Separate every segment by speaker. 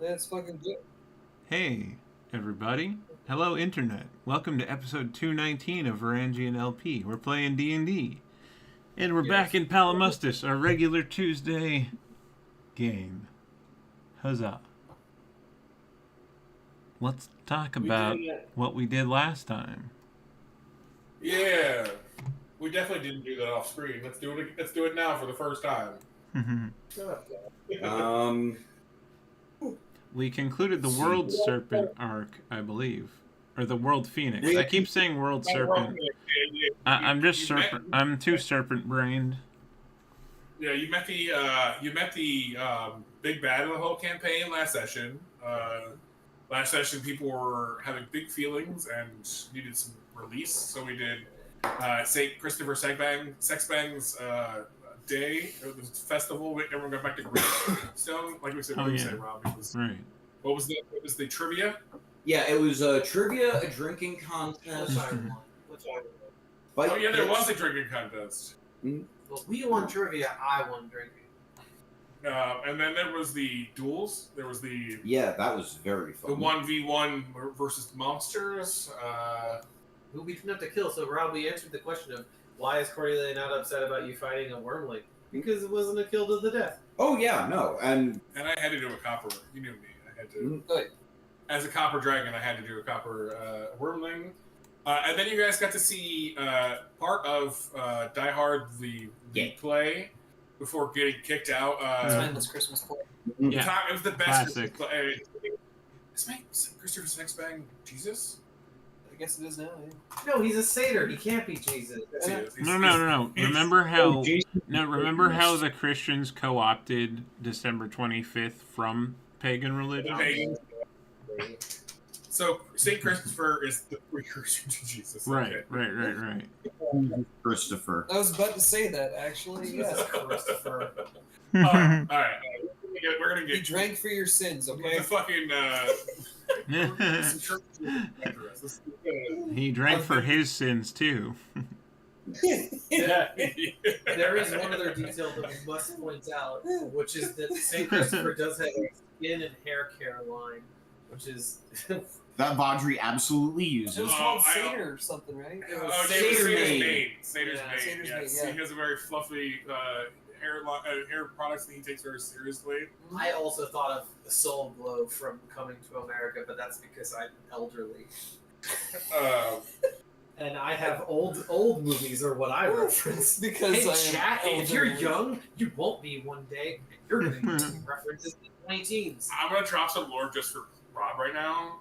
Speaker 1: That's fucking good.
Speaker 2: Hey, everybody. Hello, Internet. Welcome to episode 219 of VarangianLP. We're playing D&D. And we're back in Pallimustus, our regular Tuesday game. Huzzah. Let's talk about what we did last time.
Speaker 3: Yeah, we definitely didn't do that off screen. Let's do it now for the first time.
Speaker 2: We concluded the World Serpent arc, I believe, or the World Phoenix. I keep saying World Serpent. I'm too serpent brained.
Speaker 3: Yeah, you met the big bad of the whole campaign last session. Last session, people were having big feelings and needed some release, so we did St. Christopher Sexbang's day, the festival. Everyone got back to Greenstone, like we said. What did you say, Rob? It was,
Speaker 2: right.
Speaker 3: What was the trivia?
Speaker 4: Yeah, it was a trivia, a drinking contest.
Speaker 3: Oh yeah, there was a drinking contest.
Speaker 1: Well, we won trivia. I won drinking.
Speaker 3: And then there was the duels. There was the
Speaker 4: that was very fun.
Speaker 3: The 1v1 versus monsters.
Speaker 1: Who we didn't have to kill. So Rob, we answered the question of why is Cordelia not upset about you fighting a wormling? Because it wasn't a kill to the death.
Speaker 4: Oh yeah, no, and
Speaker 3: I had to do a copper. You knew me. I had to.
Speaker 1: Good.
Speaker 3: As a copper dragon, I had to do a copper wormling. And then you guys got to see part of Die Hard the play before getting kicked out.
Speaker 1: Timeless Christmas play.
Speaker 2: Yeah.
Speaker 3: It was the best
Speaker 2: Classic.
Speaker 3: Christmas play. Is my Christopher Sexbang Jesus?
Speaker 1: I guess it is now. Yeah. No, he's a satyr. He can't be Jesus.
Speaker 2: No. Remember how the Christians co-opted December 25th from pagan religion?
Speaker 3: So St. Christopher is the precursor to Jesus.
Speaker 2: Right.
Speaker 4: Christopher.
Speaker 1: I was about to say that, actually. Yes, Christopher.
Speaker 3: All right. We're gonna get.
Speaker 1: He drank for your sins, okay?
Speaker 3: The fucking.
Speaker 2: He drank for his sins too.
Speaker 1: There is one other detail that we must point out, which is that St. Christopher does have a skin and hair care line, which is
Speaker 4: That Vaudry absolutely uses.
Speaker 1: it was called Satyr or something, right? It was
Speaker 3: Satyr's
Speaker 1: Satyr
Speaker 3: Mane. Satyr's Mane.
Speaker 1: Satyr's
Speaker 3: Yes,
Speaker 1: Mane,
Speaker 3: he has a very fluffy hair products that he takes very seriously.
Speaker 1: I also thought of the Soul Glow from Coming to America, but that's because I'm elderly. And I have old movies are what I reference because hey, chat, if you're young, you won't be one day. You're going to be making references to 20 teens.
Speaker 3: I'm going to drop some lore just for Rob right now.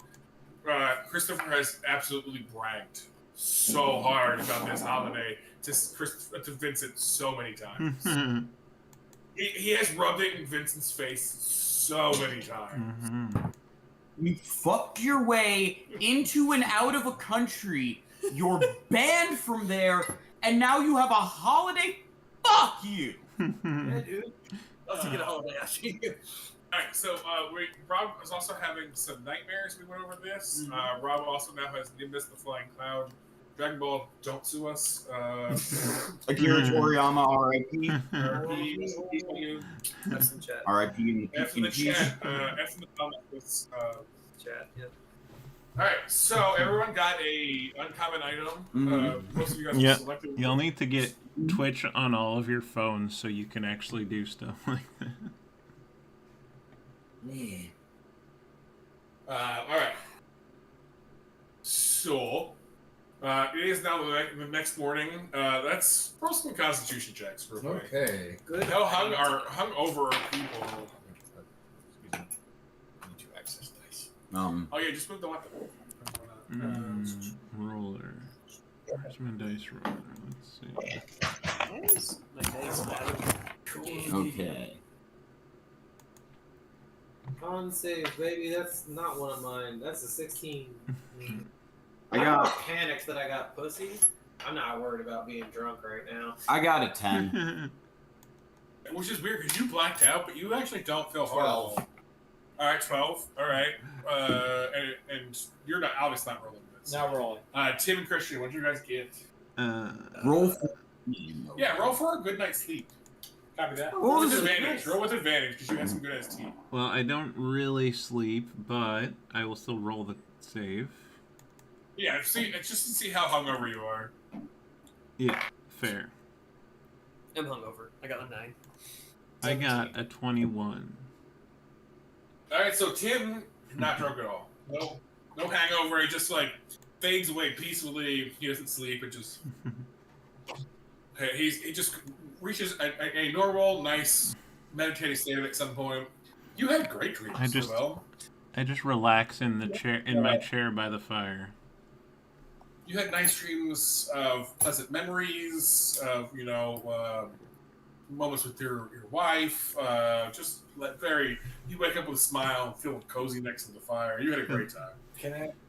Speaker 3: Christopher has absolutely bragged so hard about this holiday to Vincent so many times. He has rubbed it in Vincent's face so many times.
Speaker 4: You fucked your way into and out of a country. You're banned from there, and now you have a holiday? Fuck you!
Speaker 1: Yeah, dude. Let's get a holiday.
Speaker 3: Alright, so Rob is also having some nightmares. We went over this. Rob also now has Nimbus the Flying Cloud. Dragon Ball, don't sue us.
Speaker 4: Akira Toriyama, R.I.P.
Speaker 1: F in chat.
Speaker 4: R.I.P.
Speaker 3: F in the chat. F in the comments.
Speaker 1: Chat, yeah.
Speaker 3: Alright, so everyone got a uncommon item. Most of you guys selected.
Speaker 2: You'll need to get Twitch on all of your phones so you can actually do stuff like that.
Speaker 3: Alright. So, it is now the next morning. Let's roll some constitution checks real quick.
Speaker 1: Okay, good.
Speaker 3: How hung over people. Excuse me. I need to access dice. Oh yeah, just move the weapon.
Speaker 2: Roller. Where's my dice roller? Let's see.
Speaker 1: My dice matter.
Speaker 4: Okay.
Speaker 1: Con save, baby. That's not one of mine. That's a 16.
Speaker 4: I got
Speaker 1: panicked that I got pussy. I'm not worried about being drunk right now.
Speaker 4: I got a 10.
Speaker 3: Which is weird because you blacked out, but you actually don't feel horrible. All right, 12. All right, and you're not obviously not rolling this.
Speaker 1: Not rolling.
Speaker 3: Tim and Christian, what did you guys get?
Speaker 4: Roll for
Speaker 3: Yeah, roll for a good night's sleep. Copy that.
Speaker 4: Oh,
Speaker 3: Roll with
Speaker 4: this is
Speaker 3: advantage.
Speaker 4: nice.
Speaker 3: Roll with advantage because you had some good ST.
Speaker 2: Well, I don't really sleep, but I will still roll the save.
Speaker 3: Yeah, see, it's just to see how hungover you are.
Speaker 2: Yeah, fair.
Speaker 1: I'm hungover. I got a 9.
Speaker 2: I got a 21.
Speaker 3: All right, so Tim, not drunk at all. No hangover. He just like fades away peacefully. He doesn't sleep. It just he just reaches a normal, nice, meditative state at some point. You had great dreams.
Speaker 2: I just relax in the chair my chair by the fire.
Speaker 3: You had nice dreams of pleasant memories of moments with your wife. You wake up with a smile, feel cozy next to the fire. You had a great time.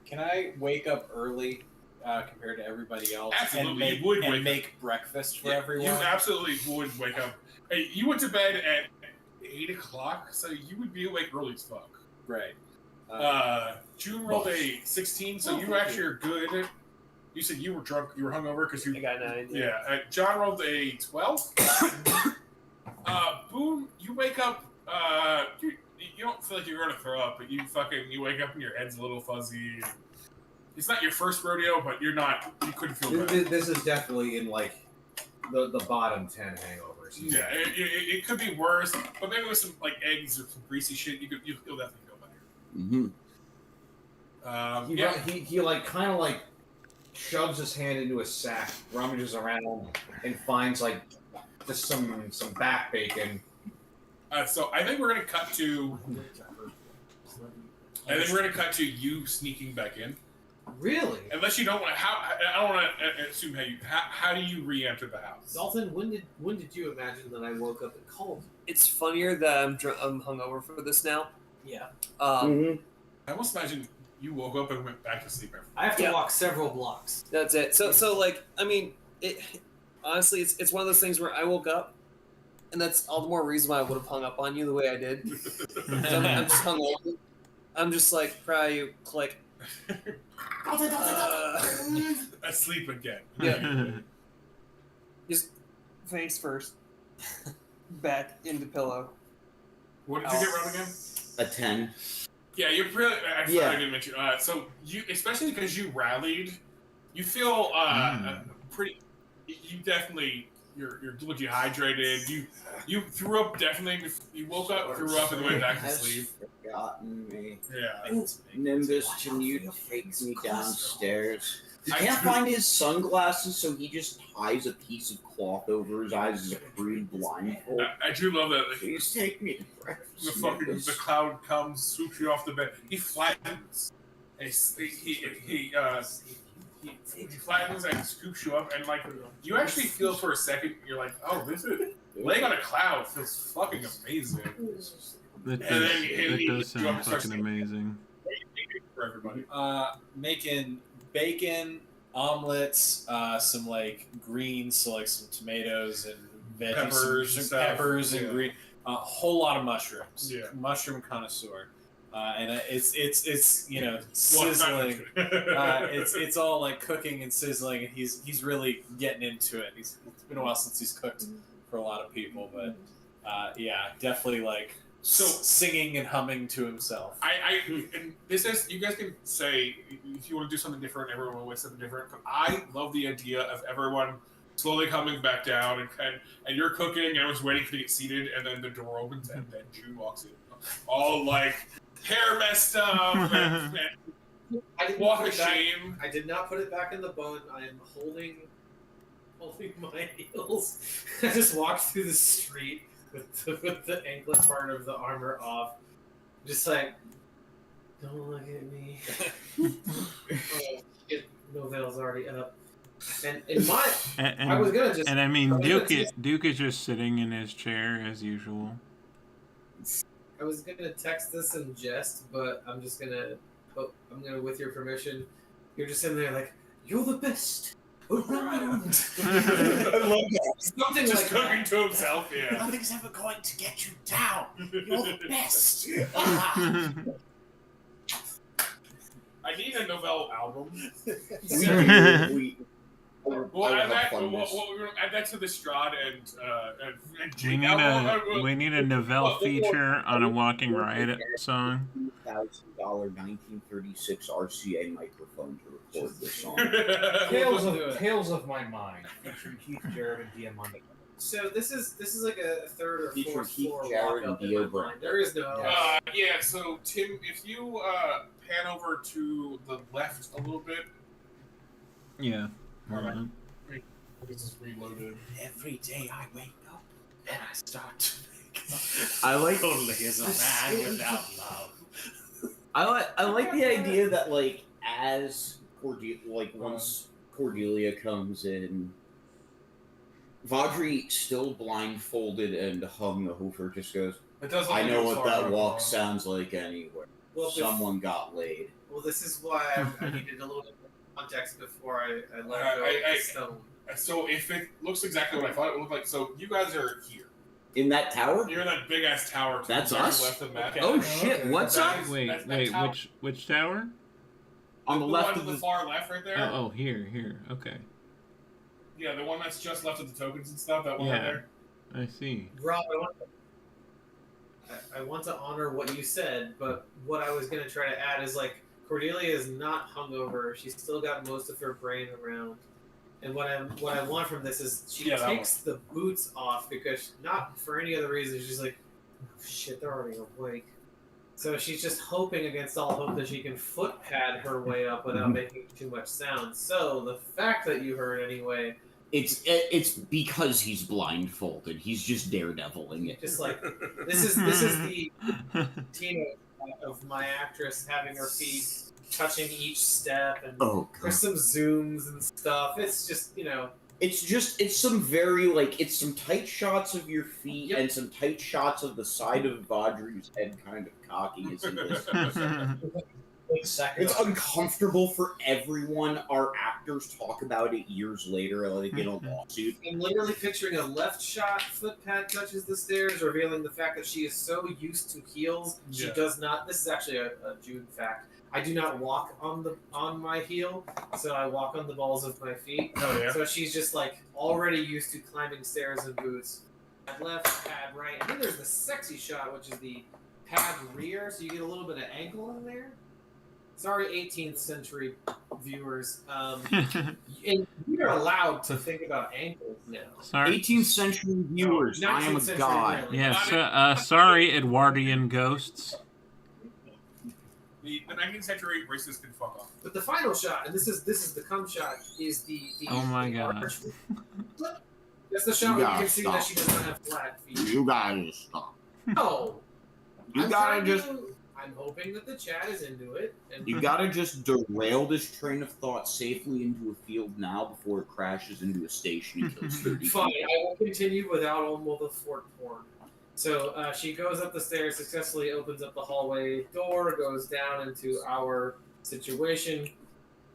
Speaker 5: Can I wake up early compared to everybody else?
Speaker 3: Absolutely,
Speaker 5: and make breakfast for everyone.
Speaker 3: You absolutely would wake up. Hey, you went to bed at 8 o'clock, so you would be awake early as fuck.
Speaker 5: Right.
Speaker 3: June rolled a 16, so you actually are good. You said you were drunk, you were hungover because you.
Speaker 1: I got 9.
Speaker 3: Yeah. John rolled a 12. Boone, you wake up. You don't feel like you're gonna throw up, but you wake up and your head's a little fuzzy. It's not your first rodeo, but you couldn't feel better.
Speaker 6: This is definitely in like the bottom 10 hangovers.
Speaker 3: Yeah, it could be worse, but maybe with some like eggs or some greasy shit, you'll definitely feel better.
Speaker 6: Mm-hmm. He like kind of like shoves his hand into a sack, rummages around, and finds like just some back bacon.
Speaker 3: So I think we're gonna cut to. I think we're gonna cut to you sneaking back in.
Speaker 1: Really?
Speaker 3: Unless you don't want. I don't want to assume how do you re-enter the house?
Speaker 1: Dalton, when did you imagine that I woke up and called? It's funnier that I'm hungover for this now. Yeah.
Speaker 3: I almost imagine you woke up and went back to sleep.
Speaker 1: I have to walk several blocks. That's it. So like, I mean, honestly, it's one of those things where I woke up, and that's all the more reason why I would have hung up on you the way I did. I'm just hungover. I'm just like, probably click.
Speaker 3: Asleep again.
Speaker 1: Yeah. Just face first. Back into pillow.
Speaker 3: What did you get wrong again?
Speaker 4: A 10.
Speaker 3: Yeah, you're really. I didn't mention. So you, especially because you rallied, you feel pretty. You definitely you're looking hydrated. You threw up definitely. You woke up, threw up, and went back to sleep.
Speaker 4: Forgotten me.
Speaker 3: Yeah.
Speaker 4: Nimbus, can you take me downstairs? He can't find his sunglasses, so he just ties a piece of cloth over his eyes as a crude blindfold.
Speaker 3: I do love that.
Speaker 4: Please take me to breakfast.
Speaker 3: The cloud comes, swoops you off the bed. He flattens. And he flattens and scoops you up, and like you actually feel for a second. You're like, oh, this is laying on a cloud feels fucking amazing.
Speaker 2: That does sound fucking amazing.
Speaker 3: For everybody.
Speaker 5: Making bacon, omelets, some like greens, so like some tomatoes and veggies, peppers and green, a whole lot of mushrooms.
Speaker 3: Yeah.
Speaker 5: Mushroom connoisseur, and it's sizzling. It's all like cooking and sizzling, and he's really getting into it. It's been a while since he's cooked for a lot of people, but yeah, definitely like. So singing and humming to himself.
Speaker 3: And this is, you guys can say if you want to do something different, everyone will do something different. But I love the idea of everyone slowly coming back down, and you're cooking, and everyone's waiting for you to get seated, and then the door opens, and then June walks in, all like hair messed up, and walk of shame.
Speaker 1: I did not put it back in the bun. I am holding my heels. I just walked through the street. With the anklet part of the armor off, just like, don't look at me. Novell's already up, and I was gonna just.
Speaker 2: And I mean, Duke is just sitting in his chair as usual.
Speaker 1: I was gonna text this in jest, but I'm just gonna. With your permission, you're just sitting there like, you're the best. Around.
Speaker 3: I love that.
Speaker 1: Something
Speaker 3: just
Speaker 1: like
Speaker 3: cooking
Speaker 1: that.
Speaker 3: to himself, yeah.
Speaker 4: Nothing's ever going to get you down. You're the best.
Speaker 3: I need a Novell album. Well,
Speaker 6: I will have fun
Speaker 3: we'll,
Speaker 6: this.
Speaker 3: we'll add that to the Strahd and
Speaker 2: We
Speaker 3: Jake.
Speaker 2: need a Novell feature on a Walking Riot song.
Speaker 6: $2,000 1936 RCA microphone to record this song.
Speaker 7: Tales of My Mind, featuring Keith Jarrett and Diamante.
Speaker 5: So this is like a third or
Speaker 6: Featuring
Speaker 5: fourth
Speaker 6: Keith
Speaker 5: floor
Speaker 6: Jarrett
Speaker 5: walk up
Speaker 6: and
Speaker 5: in my
Speaker 6: Dio Brown.
Speaker 5: mind. There is no.
Speaker 3: Yeah, so Tim, if you pan over to the left a little bit,
Speaker 2: Yeah.
Speaker 3: this is reloaded.
Speaker 5: Every day I wake up and I start to think.
Speaker 6: I like
Speaker 5: Totally is a man without love.
Speaker 6: I like the idea that like as once Cordelia comes in, Vaudry still blindfolded and hungover just goes,
Speaker 3: It doesn't.
Speaker 6: I know what that walk
Speaker 3: walks.
Speaker 6: sounds like anywhere.
Speaker 5: Well,
Speaker 6: Someone got laid.
Speaker 5: Well, this is why I needed a little bit more context before I let go of the stone.
Speaker 3: So if it looks exactly what I thought it would look like, so you guys are here.
Speaker 6: In that tower?
Speaker 3: You're in that big ass tower. To
Speaker 6: That's
Speaker 3: the very
Speaker 6: us?
Speaker 3: left of that.
Speaker 6: Oh shit, what's
Speaker 3: That
Speaker 6: up?
Speaker 3: is-
Speaker 2: Wait,
Speaker 3: that tower-
Speaker 2: which tower?
Speaker 6: On the left
Speaker 3: one
Speaker 6: of
Speaker 3: to
Speaker 6: the...
Speaker 3: far left, right there.
Speaker 2: Oh, here. Okay.
Speaker 3: Yeah, the one that's just left of the tokens and stuff. That one right
Speaker 2: Yeah.
Speaker 3: there.
Speaker 2: I see.
Speaker 5: Rob, I want to honor what you said, but what I was going to try to add is like Cordelia is not hungover. She's still got most of her brain around. And what I want from this is she
Speaker 3: Yeah, that
Speaker 5: takes the boots off because not for any other reason. She's like, oh, shit, they're already awake. So she's just hoping against all hope that she can foot pad her way up without making too much sound. So the fact that you heard anyway,
Speaker 6: It's because he's blindfolded. He's just daredeviling it.
Speaker 5: just like this is the routine of my actress having her feet touching each step, and
Speaker 6: Oh god.
Speaker 5: there's some zooms and stuff. It's just
Speaker 6: It's some very it's some tight shots of your feet
Speaker 5: Yep.
Speaker 6: and some tight shots of the side of Vaudry's head kind of cocky as it is. It's uncomfortable for everyone. Our actors talk about it years later, like in a lawsuit.
Speaker 5: I'm literally picturing a left shot foot pad touches the stairs, revealing the fact that she is so used to heels she
Speaker 3: Yeah.
Speaker 5: does not. This is actually a June fact. I do not walk on my heel, so I walk on the balls of my feet.
Speaker 3: Oh yeah.
Speaker 5: So she's just like already used to climbing stairs in boots. Pad left, pad right, and then there's the sexy shot, which is the pad rear, so you get a little bit of ankle in there. Sorry, 18th century viewers. And you're allowed to think about ankles now.
Speaker 2: Sorry.
Speaker 6: 18th century viewers, I am a
Speaker 5: 19th century,
Speaker 6: god.
Speaker 5: really.
Speaker 2: Yeah. Sorry, Edwardian ghosts.
Speaker 3: The 19th century racists can fuck off.
Speaker 5: But the final shot, and this is the cum shot, is the
Speaker 2: Oh my
Speaker 5: the
Speaker 2: god.
Speaker 5: arch flip. That's the shot
Speaker 6: You
Speaker 5: where you
Speaker 6: gotta
Speaker 5: can see that
Speaker 6: stop.
Speaker 5: she does not have flat feet.
Speaker 6: You gotta stop.
Speaker 5: No.
Speaker 6: You
Speaker 5: I'm
Speaker 6: gotta
Speaker 5: trying
Speaker 6: just
Speaker 5: to- I'm hoping that the chat is into it. And
Speaker 6: you gotta just derail this train of thought safely into a field now before it crashes into a station and kills 30
Speaker 5: Fine,
Speaker 6: people.
Speaker 5: I will continue without all the fort porn. So she goes up the stairs, successfully opens up the hallway door, goes down into our situation,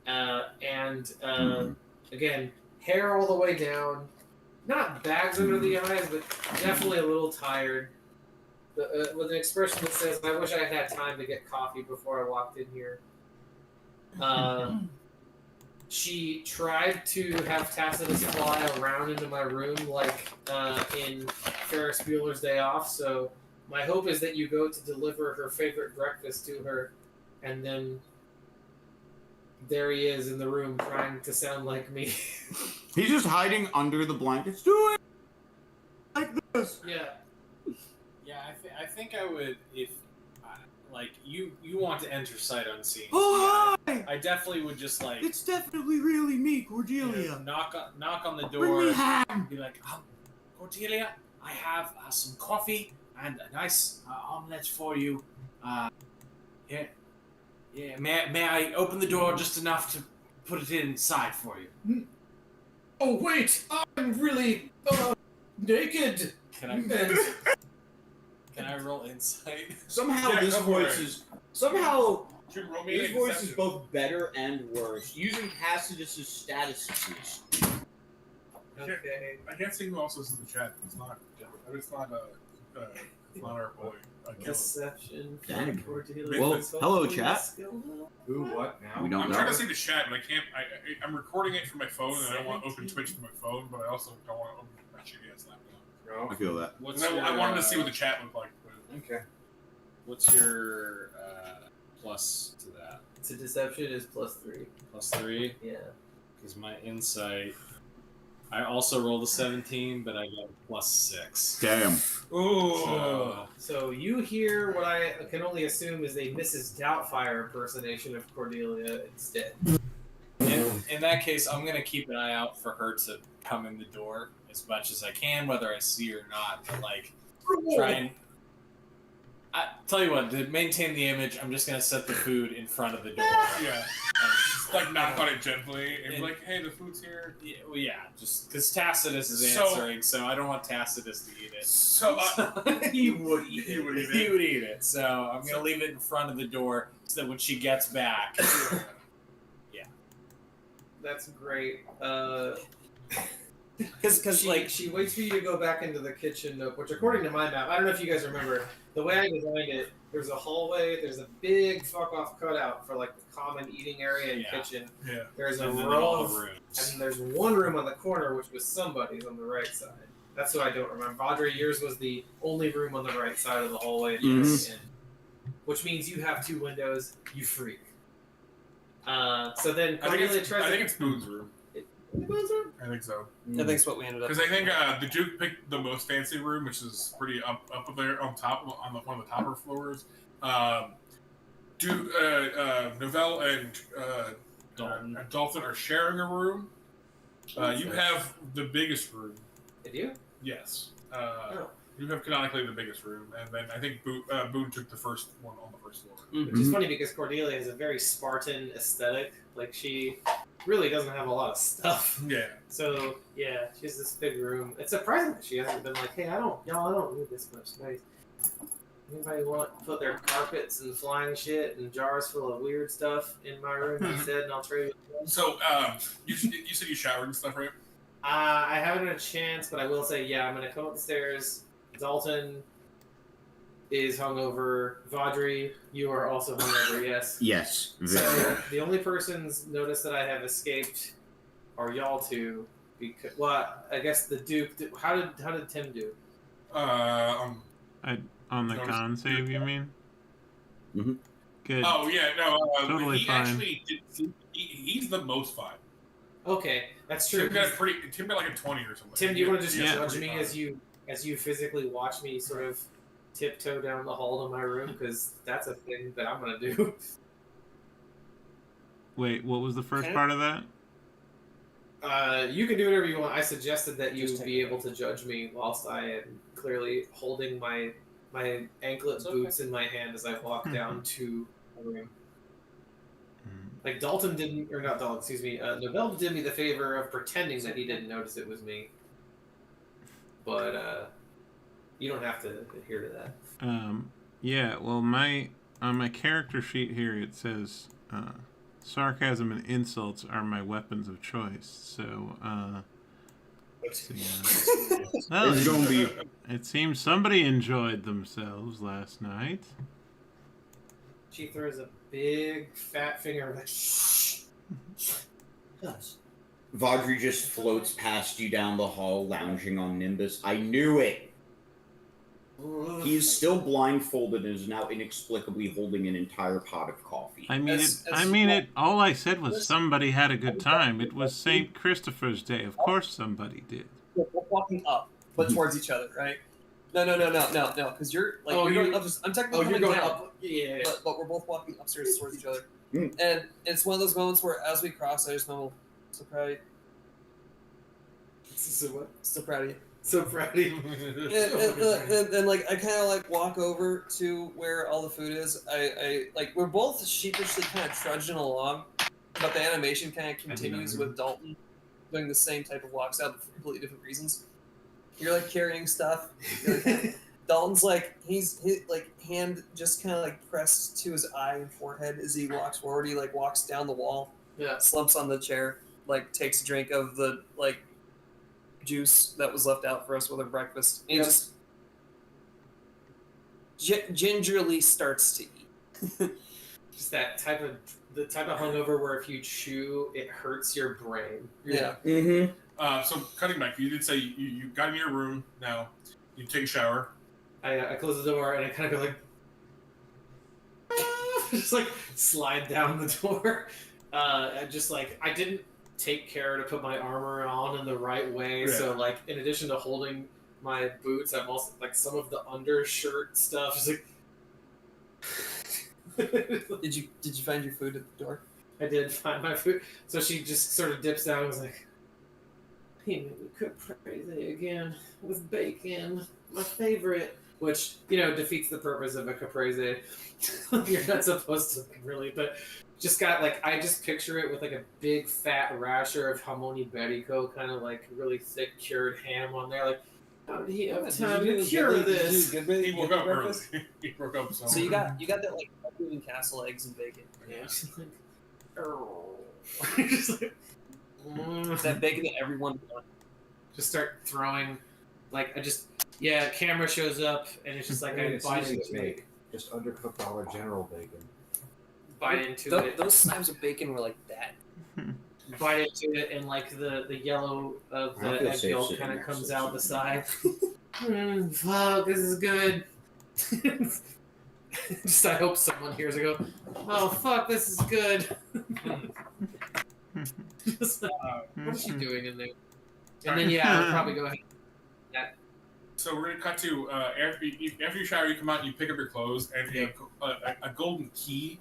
Speaker 5: and again, hair all the way down, not bags under the eyes, but definitely a little tired. With an expression that says, "I wish I had time to get coffee before I walked in here." She tried to have Tacitus fly around into my room like in Ferris Bueller's Day Off, so my hope is that you go to deliver her favorite breakfast to her, and then there he is in the room trying to sound like me.
Speaker 6: He's just hiding under the blankets. Do it like this.
Speaker 5: Yeah. Yeah, I think I would, if, like, you want to enter sight unseen.
Speaker 6: Oh hi!
Speaker 5: I definitely would just, like,
Speaker 6: It's definitely really me, Cordelia.
Speaker 5: knock on the
Speaker 6: Bring
Speaker 5: door.
Speaker 6: me ham.
Speaker 5: Be like, Cordelia, I have some coffee and a nice omelet for you. Yeah, may I open the door just enough to put it inside for you?
Speaker 7: Oh wait, I'm really naked.
Speaker 5: Can I roll insight?
Speaker 6: Somehow
Speaker 3: Yeah,
Speaker 6: this
Speaker 3: go for
Speaker 6: voice
Speaker 3: it.
Speaker 6: is somehow
Speaker 3: Should roll me
Speaker 6: his
Speaker 3: an
Speaker 6: voice is
Speaker 3: deception.
Speaker 6: both better and worse. Using Tacitus's statuses.
Speaker 5: Okay.
Speaker 3: I can't see who else is in the chat. It's not on our boy.
Speaker 1: Deception.
Speaker 6: Dang.
Speaker 1: Cordelia.
Speaker 6: Well, hello, chat.
Speaker 7: Who? What now?
Speaker 6: We don't
Speaker 3: I'm
Speaker 6: know.
Speaker 3: trying to see the chat, but I can't. I'm recording it from my phone, and I don't want to open Twitch from my phone, but I also don't want to open my shitty-ass laptop.
Speaker 6: I feel that.
Speaker 3: I wanted to see what the chat looked like.
Speaker 7: Okay.
Speaker 5: What's your plus to that?
Speaker 1: To deception is +3.
Speaker 5: +3?
Speaker 1: Yeah.
Speaker 5: Because my insight, I also rolled a 17, but I got a +6.
Speaker 6: Damn.
Speaker 3: Ooh.
Speaker 1: So you hear what I can only assume is a Mrs. Doubtfire impersonation of Cordelia instead.
Speaker 5: In that case, I'm going to keep an eye out for her to come in the door as much as I can, whether I see her or not. But, like, try and... tell you what, to maintain the image, I'm just going to set the food in front of the door.
Speaker 3: Yeah. Just, like, knock on it gently, and be like, hey, the food's here.
Speaker 5: Yeah, well, yeah, just because Tacitus is
Speaker 3: So-
Speaker 5: answering, so I don't want Tacitus to eat it.
Speaker 3: So,
Speaker 5: he would eat it.
Speaker 3: He would eat it.
Speaker 5: He would eat it. So I'm going to leave it in front of the door so that when she gets back...
Speaker 1: That's great. Because like she waits for you to go back into the kitchen nook, which according to my map, I don't know if you guys remember the way I designed it. There's a hallway. There's a big fuck off cutout for like the common eating area and kitchen.
Speaker 3: Yeah.
Speaker 1: There's a
Speaker 5: And then
Speaker 1: row
Speaker 5: all
Speaker 1: of
Speaker 5: the rooms.
Speaker 1: and there's one room on the corner which was somebody's on the right side. That's what I don't remember. Audrey, yours was the only room on the right side of the hallway.
Speaker 6: Mhm.
Speaker 1: Which means you have 2 windows. You freak. So then
Speaker 3: I
Speaker 1: Cordelia
Speaker 3: think
Speaker 1: tries
Speaker 3: it's Boone's room. I think so.
Speaker 1: I think it's what we ended up.
Speaker 3: Because I think the Duke picked the most fancy room, which is pretty up there on top, on one of the topper floors. Novell and Dalton are sharing a room. You have the biggest room.
Speaker 1: Did you?
Speaker 3: Yes.
Speaker 1: Oh.
Speaker 3: You have canonically the biggest room, and then I think Boone took the first one on the first floor.
Speaker 1: Which is funny because Cordelia has a very Spartan aesthetic. Like, she really doesn't have a lot of stuff.
Speaker 3: Yeah.
Speaker 1: So, yeah, she has this big room. It's surprising that she hasn't been like, hey, I don't need this much space. Anybody want to put their carpets and flying shit and jars full of weird stuff in my room instead, and I'll trade it with them?
Speaker 3: So, you said you showered and stuff, right?
Speaker 1: I haven't had a chance, but I will say, yeah, I'm going to come up the stairs. Dalton is hungover. Vaudry, you are also hungover, yes?
Speaker 6: Yes.
Speaker 1: So the only persons notice that I have escaped are y'all two. Because, well, I guess the Duke. How did Tim do?
Speaker 2: On the con save, you mean?
Speaker 6: Mhm.
Speaker 2: Good.
Speaker 3: Oh yeah, no.
Speaker 2: Totally
Speaker 3: he
Speaker 2: fine.
Speaker 3: actually he's the most fine.
Speaker 1: Okay, that's true.
Speaker 3: Tim got like a 20 or something.
Speaker 1: Tim, do you want to just
Speaker 2: Yeah.
Speaker 1: judge me as you physically watch me sort of tiptoe down the hall to my room? Because that's a thing that I'm gonna do.
Speaker 2: Wait, what was the first part of that?
Speaker 1: You can do whatever you want. I suggested that you be able to judge me whilst I am clearly holding my anklet boots in my hand as I walk down to the room. Like Dalton didn't, or not Dalton, excuse me. Novell did me the favor of pretending that he didn't notice it was me. But you don't have to adhere to that.
Speaker 2: Yeah, well, on my character sheet here it says sarcasm and insults are my weapons of choice. So, well,
Speaker 6: It's gonna be.
Speaker 2: it seems somebody enjoyed themselves last night.
Speaker 1: She throws a big fat finger like, shh.
Speaker 6: Vaudry just floats past you down the hall, lounging on Nimbus. I knew it! He is still blindfolded and is now inexplicably holding an entire pot of coffee.
Speaker 2: I mean, all I said was somebody had a good time. It was St. Christopher's Day. Of course somebody did.
Speaker 1: We're walking up, but towards each other, right? No, because you're like you're going up. I'm technically coming down. Up. Yeah. But we're both walking upstairs towards each other, and it's one of those moments where, as we cross, I just know, so proud of you. So what? So proud of you. So proud of you. and like I kind of like walk over to where all the food is. I like we're both sheepishly kind of trudging along, but the animation kind of continues with Dalton doing the same type of walks out for completely different reasons. You're like carrying stuff. Dalton's like he's like hand just kind of like pressed to his eye and forehead as he walks forward. He like walks down the wall. Yeah. Slumps on the chair. Like takes a drink of the like juice that was left out for us with our breakfast. And he just gingerly starts to eat.
Speaker 8: Just that type of hungover where if you chew, it hurts your brain.
Speaker 1: Yeah.
Speaker 6: Mm-hmm.
Speaker 3: So cutting back, you did say you got in your room. Now you take a shower.
Speaker 8: I close the door and I kind of go like, just like slide down the door. I didn't take care to put my armor on in the right way.
Speaker 3: Yeah.
Speaker 8: So like, in addition to holding my boots, I'm also like some of the undershirt stuff. Just like,
Speaker 1: Did you find your food at the door?
Speaker 8: I did find my food. So she just sort of dips down and was like, "He made me cook caprese again with bacon, my favorite." Which, defeats the purpose of a caprese. You're not supposed to really, but just got like, I just picture it with like a big fat rasher of jamoni iberico, kind of like really thick cured ham on there. Like, how did he have time to cure this?
Speaker 3: He woke up early. He woke up
Speaker 1: So you got that like moving castle eggs and bacon.
Speaker 8: Yeah. Just like,
Speaker 1: That bacon that everyone wants.
Speaker 8: just start throwing, like, camera shows up and it's just like I
Speaker 7: It's
Speaker 8: bite
Speaker 7: easy
Speaker 8: into
Speaker 7: to
Speaker 8: it.
Speaker 7: make. Just undercooked Dollar General bacon.
Speaker 8: Bite into it.
Speaker 1: Those slabs of bacon were like that.
Speaker 8: Bite into it, and like the yellow of
Speaker 6: I
Speaker 8: the
Speaker 6: feel
Speaker 8: egg
Speaker 6: safe
Speaker 8: yolk
Speaker 6: sitting
Speaker 8: kind of
Speaker 6: next
Speaker 8: comes
Speaker 6: to
Speaker 8: out the
Speaker 6: someone.
Speaker 8: side. Fuck, this is good. Just I hope someone hears it go, "Oh fuck, this is good." Just, what is she doing in there? And then I'll probably go ahead.
Speaker 3: So we're gonna cut to after you shower, you come out, and you pick up your clothes, and a golden key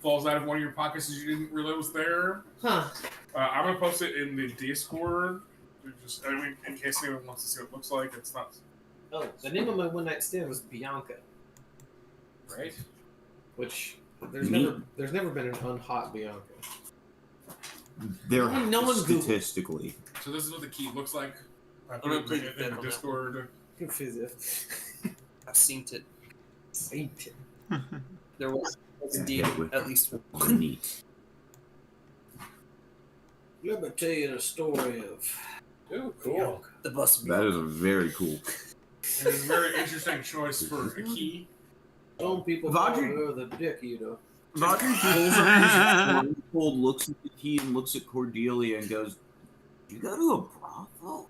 Speaker 3: falls out of one of your pockets that you didn't realize was there.
Speaker 8: Huh.
Speaker 3: I'm gonna post it in the Discord, in case anyone wants to see what it looks like. It's not.
Speaker 8: Oh, the name of my one night stand was Bianca. Right? Which there's never been an unhot Bianca.
Speaker 6: They're
Speaker 8: No one Googled.
Speaker 6: statistically.
Speaker 3: So this is what the key looks like. I
Speaker 1: I'm
Speaker 3: put
Speaker 1: gonna
Speaker 3: it
Speaker 1: put
Speaker 3: in
Speaker 1: it
Speaker 3: the
Speaker 1: on that
Speaker 3: Discord.
Speaker 1: I've seen it.
Speaker 8: Saint.
Speaker 1: There was indeed
Speaker 6: with
Speaker 1: at least one.
Speaker 6: Neat.
Speaker 8: Let me tell you the story of.
Speaker 5: Ooh, cool.
Speaker 1: The bus.
Speaker 6: That is a very cool.
Speaker 3: And it's a very interesting choice for a key.
Speaker 8: Some people
Speaker 6: Vajra-
Speaker 8: call her the dick eater.
Speaker 6: Roger pulls up his blindfold, looks at the key, and looks at Cordelia and goes, "You go to a brothel?"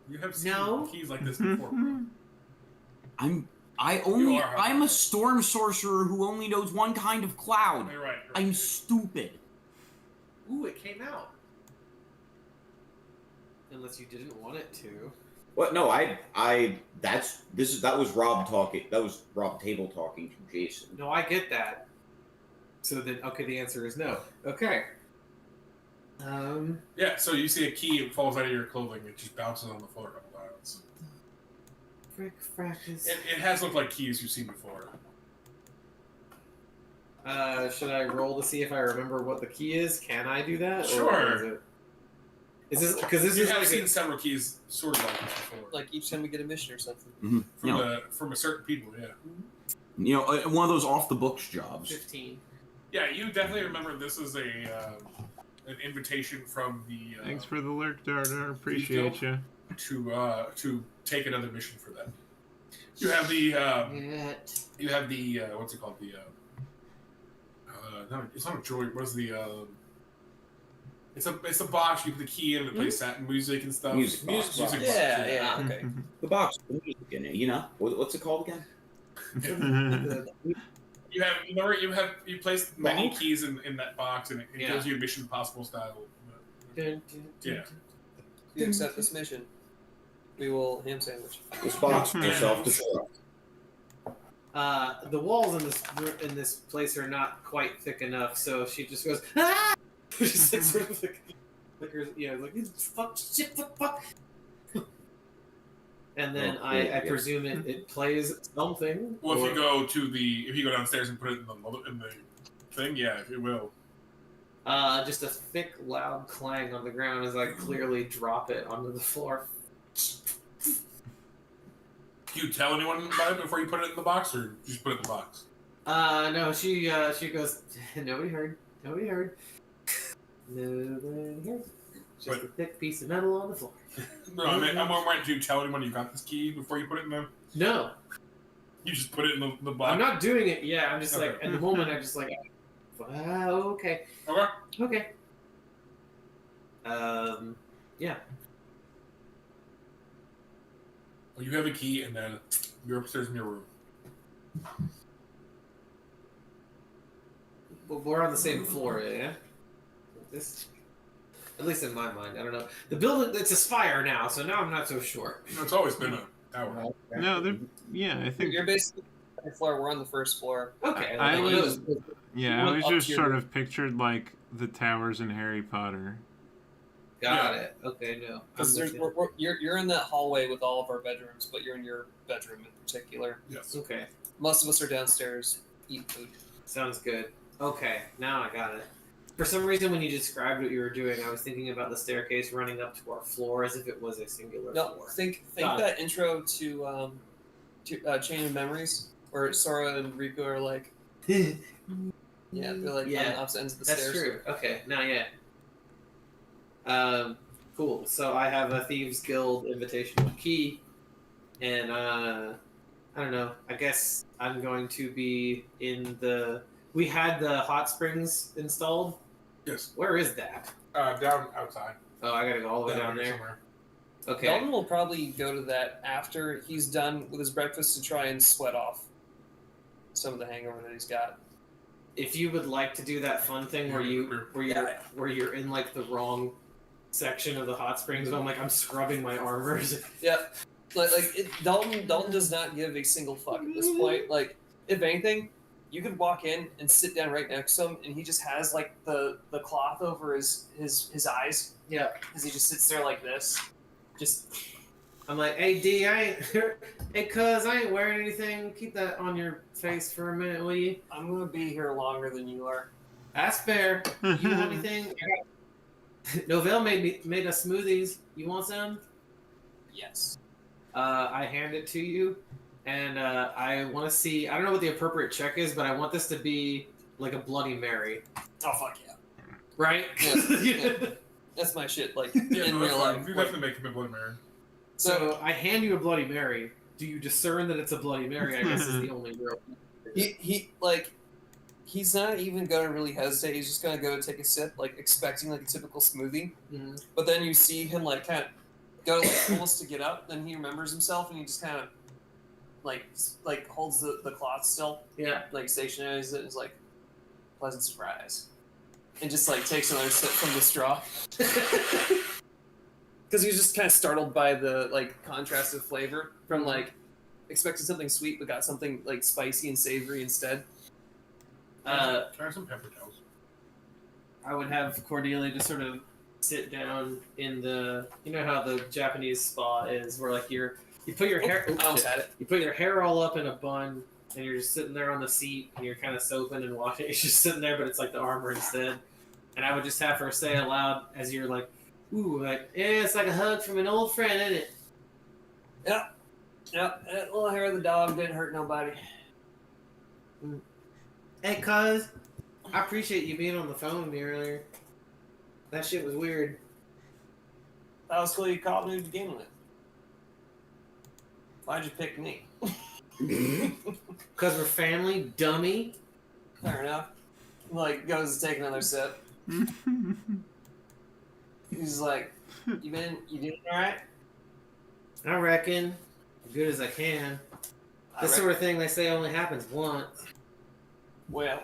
Speaker 3: You have seen
Speaker 8: No.
Speaker 3: keys like this before, bro.
Speaker 6: I'm a storm sorcerer who only knows one kind of cloud.
Speaker 3: You're right.
Speaker 6: I'm stupid.
Speaker 8: Ooh, it came out. Unless you didn't want it to.
Speaker 6: What? No, that was Rob talking. That was Rob Table talking to Jason.
Speaker 8: No, I get that. So then, okay, the answer is no. Okay.
Speaker 3: Yeah, so you see a key, it falls out of your clothing, it just bounces on the floor a couple times.
Speaker 8: Frick, frackus.
Speaker 3: It has looked like keys you've seen before.
Speaker 8: Should I roll to see if I remember what the key is? Can I do that?
Speaker 3: Sure.
Speaker 8: Or is this because this
Speaker 3: You
Speaker 8: is
Speaker 3: have
Speaker 8: like
Speaker 3: seen several keys sort of like this before.
Speaker 1: Like each time we get a mission or something.
Speaker 3: From a certain people, yeah.
Speaker 6: You know, one of those off the books jobs.
Speaker 8: 15.
Speaker 3: Yeah, you definitely remember this is an invitation from the
Speaker 2: Thanks for the lurk, Darter. Appreciate you.
Speaker 3: to take another mission for them. You have the what's it called, it's not a droid. What's the it's a box. You put the key in, it plays satin music and stuff.
Speaker 6: Music box.
Speaker 3: Music box,
Speaker 1: Yeah, okay.
Speaker 6: The box, the music in it. You know, what's it called again?
Speaker 3: You place many
Speaker 6: Bonk?
Speaker 3: keys in that box, and it
Speaker 8: Yeah.
Speaker 3: gives you a Mission Impossible style. Yeah.
Speaker 1: You accept this mission. We will ham sandwich.
Speaker 6: This box will self-destruct.
Speaker 8: The walls in this place are not quite thick enough, so she just goes, ah! She's like sort of like flickers, like fuck, shit, fuck. And then I presume it plays something.
Speaker 3: Well, if you go downstairs and put it in the thing, yeah, it will.
Speaker 8: Just a thick, loud clang on the ground as I clearly drop it onto the floor.
Speaker 3: Do you tell anyone about it before you put it in the box, or just put it in the box?
Speaker 8: No, she goes, nobody heard. Nobody heard. Just a thick piece of metal on the floor.
Speaker 3: No, I mean, I'm wondering, do you tell anyone you got this key before you put it in the...
Speaker 8: No.
Speaker 3: You just put it in the box.
Speaker 8: I'm not doing it. Yeah, I'm just
Speaker 3: Okay.
Speaker 8: like at the moment. I'm just like, okay,
Speaker 3: Okay.
Speaker 8: okay. Yeah.
Speaker 3: Well, you have a key, and then you're upstairs in your room.
Speaker 8: Well, we're on the same floor, yeah. This, at least in my mind, I don't know. The building, it's a spire now, so now I'm not so sure.
Speaker 3: It's always been a tower.
Speaker 2: No, I think.
Speaker 1: You're basically on the floor. We're on the first floor.
Speaker 8: Okay.
Speaker 2: I was
Speaker 1: went up
Speaker 2: just
Speaker 1: to your
Speaker 2: sort
Speaker 1: room.
Speaker 2: of pictured like the towers in Harry Potter.
Speaker 8: Got it. Okay, no.
Speaker 1: Because you're in that hallway with all of our bedrooms, but you're in your bedroom in particular.
Speaker 3: Yes.
Speaker 8: Okay.
Speaker 1: Most of us are downstairs eating food.
Speaker 8: Sounds good. Okay, now I got it. For some reason, when you described what you were doing, I was thinking about the staircase running up to our floor as if it was a singular
Speaker 1: No,
Speaker 8: floor.
Speaker 1: think
Speaker 8: Got
Speaker 1: that intro to Chain of Memories, where Sora and Riku are like, yeah, they're like on the opposite ends of the
Speaker 8: That's
Speaker 1: stairs.
Speaker 8: true. Okay, now yeah. Cool. So I have a Thieves Guild invitational key, and I don't know. I guess I'm going to be in the. We had the hot springs installed.
Speaker 3: Yes.
Speaker 8: Where is that?
Speaker 3: Down outside.
Speaker 8: Oh, I gotta go all the way down there.
Speaker 3: Somewhere.
Speaker 8: Okay.
Speaker 1: Dalton will probably go to that after he's done with his breakfast to try and sweat off some of the hangover that he's got.
Speaker 8: If you would like to do that fun thing where you're in like the wrong section of the hot springs, but I'm scrubbing my armors.
Speaker 1: Yeah, Dalton does not give a single fuck at this point. Like, if anything, you could walk in and sit down right next to him, and he just has like the cloth over his eyes.
Speaker 8: Yeah,
Speaker 1: because he just sits there like this.
Speaker 8: I'm like, hey D, hey cuz, I ain't wearing anything. Keep that on your face for a minute, will you?
Speaker 1: I'm gonna be here longer than you are.
Speaker 8: That's fair. You want anything? Novell made us smoothies. You want some?
Speaker 1: Yes.
Speaker 8: I hand it to you, and I want to see. I don't know what the appropriate check is, but I want this to be like a Bloody Mary.
Speaker 1: Oh fuck yeah!
Speaker 8: Right?
Speaker 1: Yeah. That's my shit. Like in real life.
Speaker 3: You definitely make him a Bloody Mary.
Speaker 8: So I hand you a Bloody Mary. Do you discern that it's a Bloody Mary? I guess is the only real.
Speaker 1: He's not even gonna really hesitate. He's just gonna go take a sip, like expecting like a typical smoothie.
Speaker 8: Mm-hmm.
Speaker 1: But then you see him like kind of go like almost to get up. Then he remembers himself and he just kind of like holds the cloth still.
Speaker 8: Yeah.
Speaker 1: Like stationaries it. Is like pleasant surprise, and just like takes another sip from the straw. Because he was just kind of startled by the like contrast of flavor from like expecting something sweet but got something like spicy and savory instead.
Speaker 3: Try some pepper tails.
Speaker 8: I would have Cordelia just sort of sit down in the, you know how the Japanese spa is, where like you put your hair, you put your hair all up in a bun, and you're just sitting there on the seat, and you're kind of soaping and washing. It's just sitting there, but it's like the armor instead. And I would just have her say aloud as you're like, "Ooh, like yeah, it's like a hug from an old friend, isn't it?"
Speaker 1: Yeah. That little hair of the dog didn't hurt nobody.
Speaker 8: Hey, cuz, I appreciate you being on the phone with me earlier. That shit was weird.
Speaker 1: That was cool you called me to begin with. Why'd you pick me?
Speaker 8: Because we're family, dummy.
Speaker 1: Fair enough. Like, goes to take another sip. He's like, you doing alright?
Speaker 8: I reckon. As good as I can. This sort of thing they say only happens once.
Speaker 1: Well,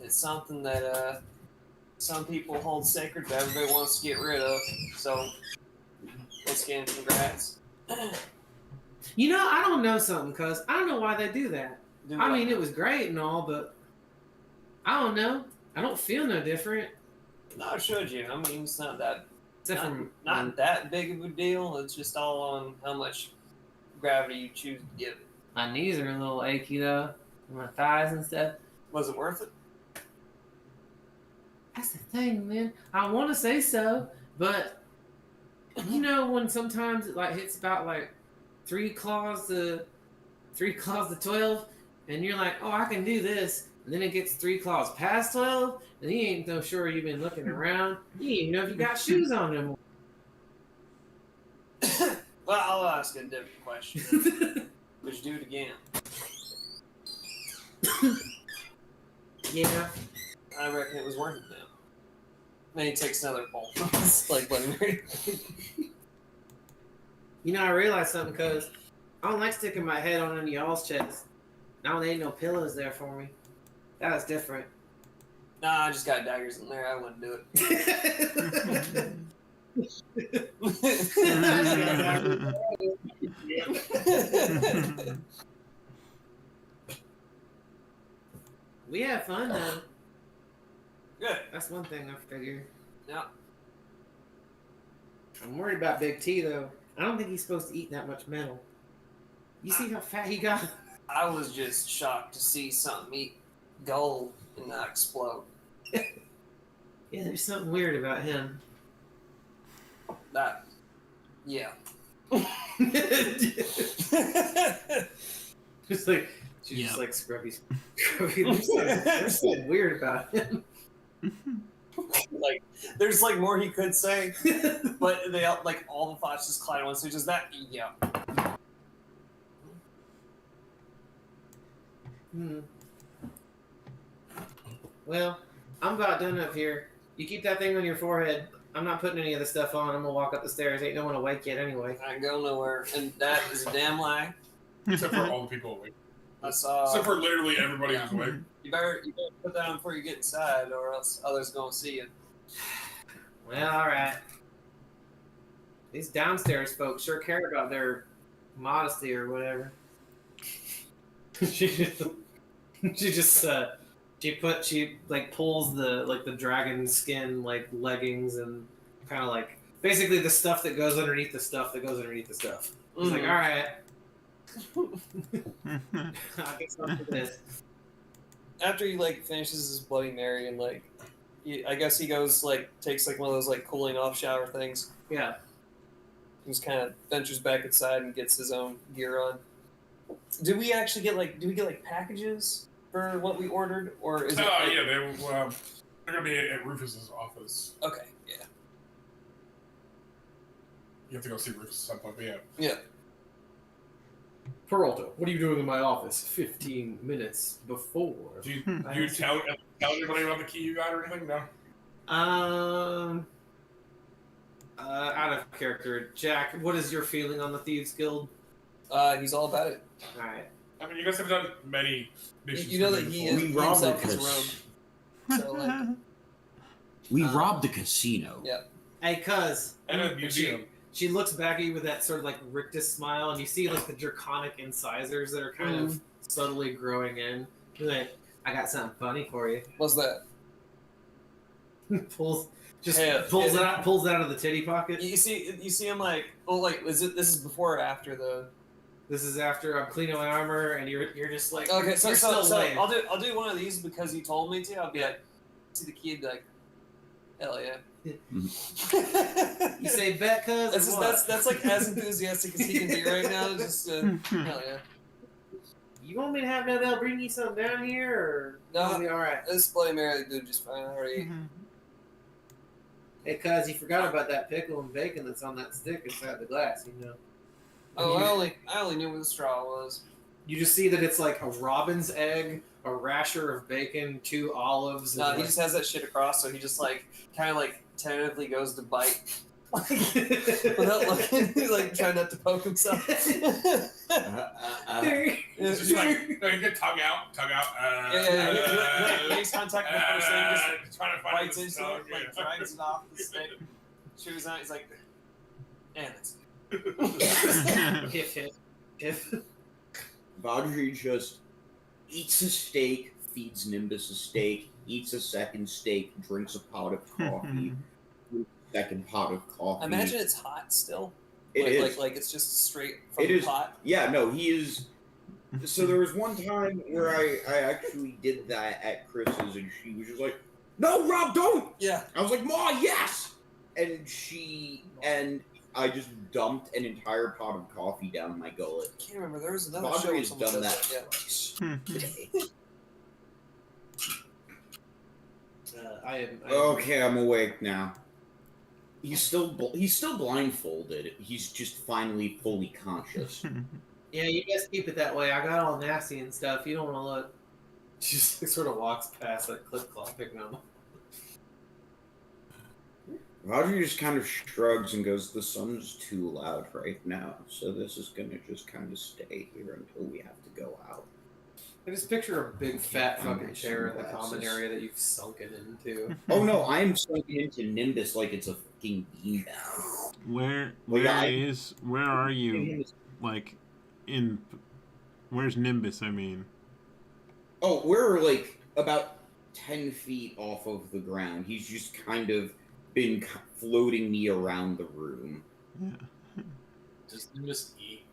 Speaker 1: it's something that some people hold sacred that everybody wants to get rid of. So, once again, congrats.
Speaker 8: You know, I don't know something, cuz I don't know why they do that. I mean, it was great and all, but I don't know. I don't feel no different.
Speaker 1: No, should you? I mean, it's not that
Speaker 8: Except
Speaker 1: not that big of a deal. It's just all on how much gravity you choose to give it.
Speaker 8: my knees are a little achy though, and my thighs and stuff.
Speaker 1: Was it worth it?
Speaker 8: That's the thing, man. I want to say so, but you know when sometimes it like hits about like 3 claws to 12, and you're like, oh, I can do this, and then it gets 3 claws past 12, and you ain't no sure you've been looking around. You ain't even know if you got shoes on them.
Speaker 1: Well, I'll ask a different question. Would you do it again?
Speaker 8: Yeah.
Speaker 1: I reckon it was worth it now. Then he takes another pull. It's like Bloody Mary.
Speaker 8: You know, I realized something because I don't like sticking my head on any of y'all's chest. Now there ain't no pillows there for me. That was different.
Speaker 1: Nah, I just got daggers in there. I wouldn't do it. We had fun though. Good.
Speaker 8: That's one thing I figure.
Speaker 1: Yeah.
Speaker 8: I'm worried about Big T though. I don't think he's supposed to eat that much metal. You see how fat he got?
Speaker 1: I was just shocked to see something eat gold and not explode.
Speaker 8: Yeah, there's something weird about him.
Speaker 1: That. Yeah.
Speaker 8: Just like she's just like scrubby. There's something weird about him.
Speaker 1: Like, there's like more he could say, but they all, like all the thoughts just collide at once. So just that, yeah.
Speaker 8: Well, I'm about done up here. You keep that thing on your forehead. I'm not putting any of the stuff on. I'm gonna walk up the stairs. Ain't no one awake yet anyway.
Speaker 1: I ain't go nowhere, and that is a damn lie.
Speaker 3: Except for all the people awake.
Speaker 1: I saw.
Speaker 3: Except for literally everybody who's awake.
Speaker 1: You better put that on before you get inside, or else others gonna see you.
Speaker 8: Well, all right. These downstairs folks sure care about their modesty or whatever. she pulls the dragon skin like leggings and kind of like basically the stuff that goes underneath the stuff that goes underneath the stuff. It's like, all right. I'll get some for this.
Speaker 1: After he like finishes his Bloody Mary and like, I guess he goes like takes like one of those like cooling off shower things.
Speaker 8: Yeah.
Speaker 1: He just kind of ventures back inside and gets his own gear on. Did we actually get like? Do we get like packages for what we ordered, or is it? Like...
Speaker 3: Yeah, they're gonna be at Rufus's office.
Speaker 1: Okay. Yeah.
Speaker 3: You have to go see Rufus at some point, but yeah.
Speaker 1: Yeah.
Speaker 8: Peralta, what are you doing in my office 15 minutes before?
Speaker 3: Do you tell anybody about the key you got or anything? No?
Speaker 8: Out of character. Jack, what is your feeling on the Thieves Guild?
Speaker 1: He's all about it.
Speaker 8: Alright.
Speaker 3: I mean, you guys have done many missions.
Speaker 1: You know that he is himself is a rogue. So, like,
Speaker 6: we robbed the casino.
Speaker 1: Yeah.
Speaker 8: Hey, cuz.
Speaker 3: And a museum.
Speaker 8: She looks back at you with that sort of like rictus smile, and you see like the draconic incisors that are kind of subtly growing in. You're like, I got something funny for you.
Speaker 1: What's that?
Speaker 8: pulls it out of the titty pocket.
Speaker 1: You see him like, oh, like this is before or after the.
Speaker 8: This is after I'm cleaning my armor, and you're just like,
Speaker 1: okay, so
Speaker 8: lame.
Speaker 1: I'll do one of these because he told me to. I'll be like, see the key, and be like, hell yeah.
Speaker 8: You say bet, cuz?
Speaker 1: That's like as enthusiastic as he can be right now. Just hell yeah.
Speaker 8: You want me to have Nobel bring you something down here, or
Speaker 1: no?
Speaker 8: Be all right.
Speaker 1: This Bloody Mary dude just fine already.
Speaker 8: Hey, cuz, you forgot about that pickle and bacon that's on that stick inside the glass, you know.
Speaker 1: Oh, I only knew what the straw was.
Speaker 8: You just see that it's like a robin's egg, a rasher of bacon, 2 olives.
Speaker 1: No, he just has that shit across, so he just like kind of like tentatively goes to bite, without looking. He's like trying not to poke himself.
Speaker 3: Just like you get tongue out.
Speaker 1: Yeah. He makes contact with the first thing, just
Speaker 3: trying to find
Speaker 1: bites into it, like drags it off the stick, chews out. He's like, "Man, that's."
Speaker 8: If.
Speaker 6: Vaudry just eats a steak, feeds Nimbus a steak, eats a second steak, drinks a pot of coffee, second pot of coffee.
Speaker 1: I imagine it's hot still.
Speaker 6: It is.
Speaker 1: Like it's just straight from the pot.
Speaker 6: Yeah, no, he is. So there was one time where I actually did that at Chris's, and she was just like, "No, Rob, don't!"
Speaker 1: Yeah.
Speaker 6: I was like, "Ma, yes!" And I just dumped an entire pot of coffee down my gullet.
Speaker 1: I can't remember. There was another
Speaker 6: Vaudry
Speaker 1: show where
Speaker 6: has
Speaker 1: someone
Speaker 6: done
Speaker 1: said
Speaker 6: that
Speaker 1: that.
Speaker 6: twice. Okay, I'm awake now. He's still blindfolded. He's just finally fully conscious.
Speaker 8: Yeah, you best keep it that way. I got all nasty and stuff. You don't want to look. She just like, sort of walks past, like clip clopping them.
Speaker 6: Roger just kind of shrugs and goes, "The sun's too loud right now, so this is gonna just kind of stay here until we have to go out."
Speaker 8: I just picture a big fat fucking
Speaker 6: Nice
Speaker 8: chair in the
Speaker 6: glasses.
Speaker 8: common area that you've sunken into.
Speaker 6: Oh no, I'm sunken into Nimbus like it's a fucking beanbag.
Speaker 2: Where
Speaker 6: Like,
Speaker 2: where are you? Like, where's Nimbus? I mean.
Speaker 6: Oh, we're like about 10 feet off of the ground. He's just kind of been floating me around the room.
Speaker 2: Yeah.
Speaker 5: Does Nimbus eat?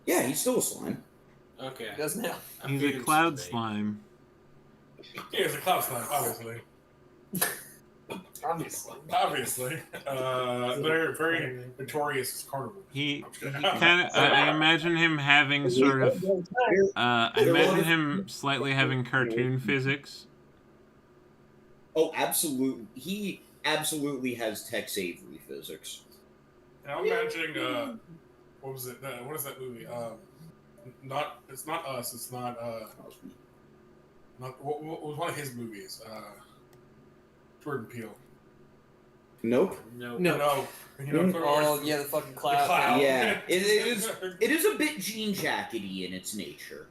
Speaker 6: Yeah, he's still a slime.
Speaker 5: Okay.
Speaker 1: He does now.
Speaker 2: He's a cloud slime.
Speaker 3: Yeah, it's a cloud slime, obviously. Obviously. They're very notorious as carnivores.
Speaker 2: He kind of. I imagine him having sort of. I imagine him slightly having cartoon physics.
Speaker 6: Oh, absolutely. He absolutely has Tex Avery physics.
Speaker 3: And I'm imagining, what was it? What is that movie? It's not Us. It's not. What was one of his movies? Jordan Peele.
Speaker 6: Nope.
Speaker 5: No.
Speaker 3: No. You know,
Speaker 1: Oh yeah, the fucking cloud.
Speaker 3: cloud.
Speaker 6: Yeah, it is a bit jean jackety in its nature.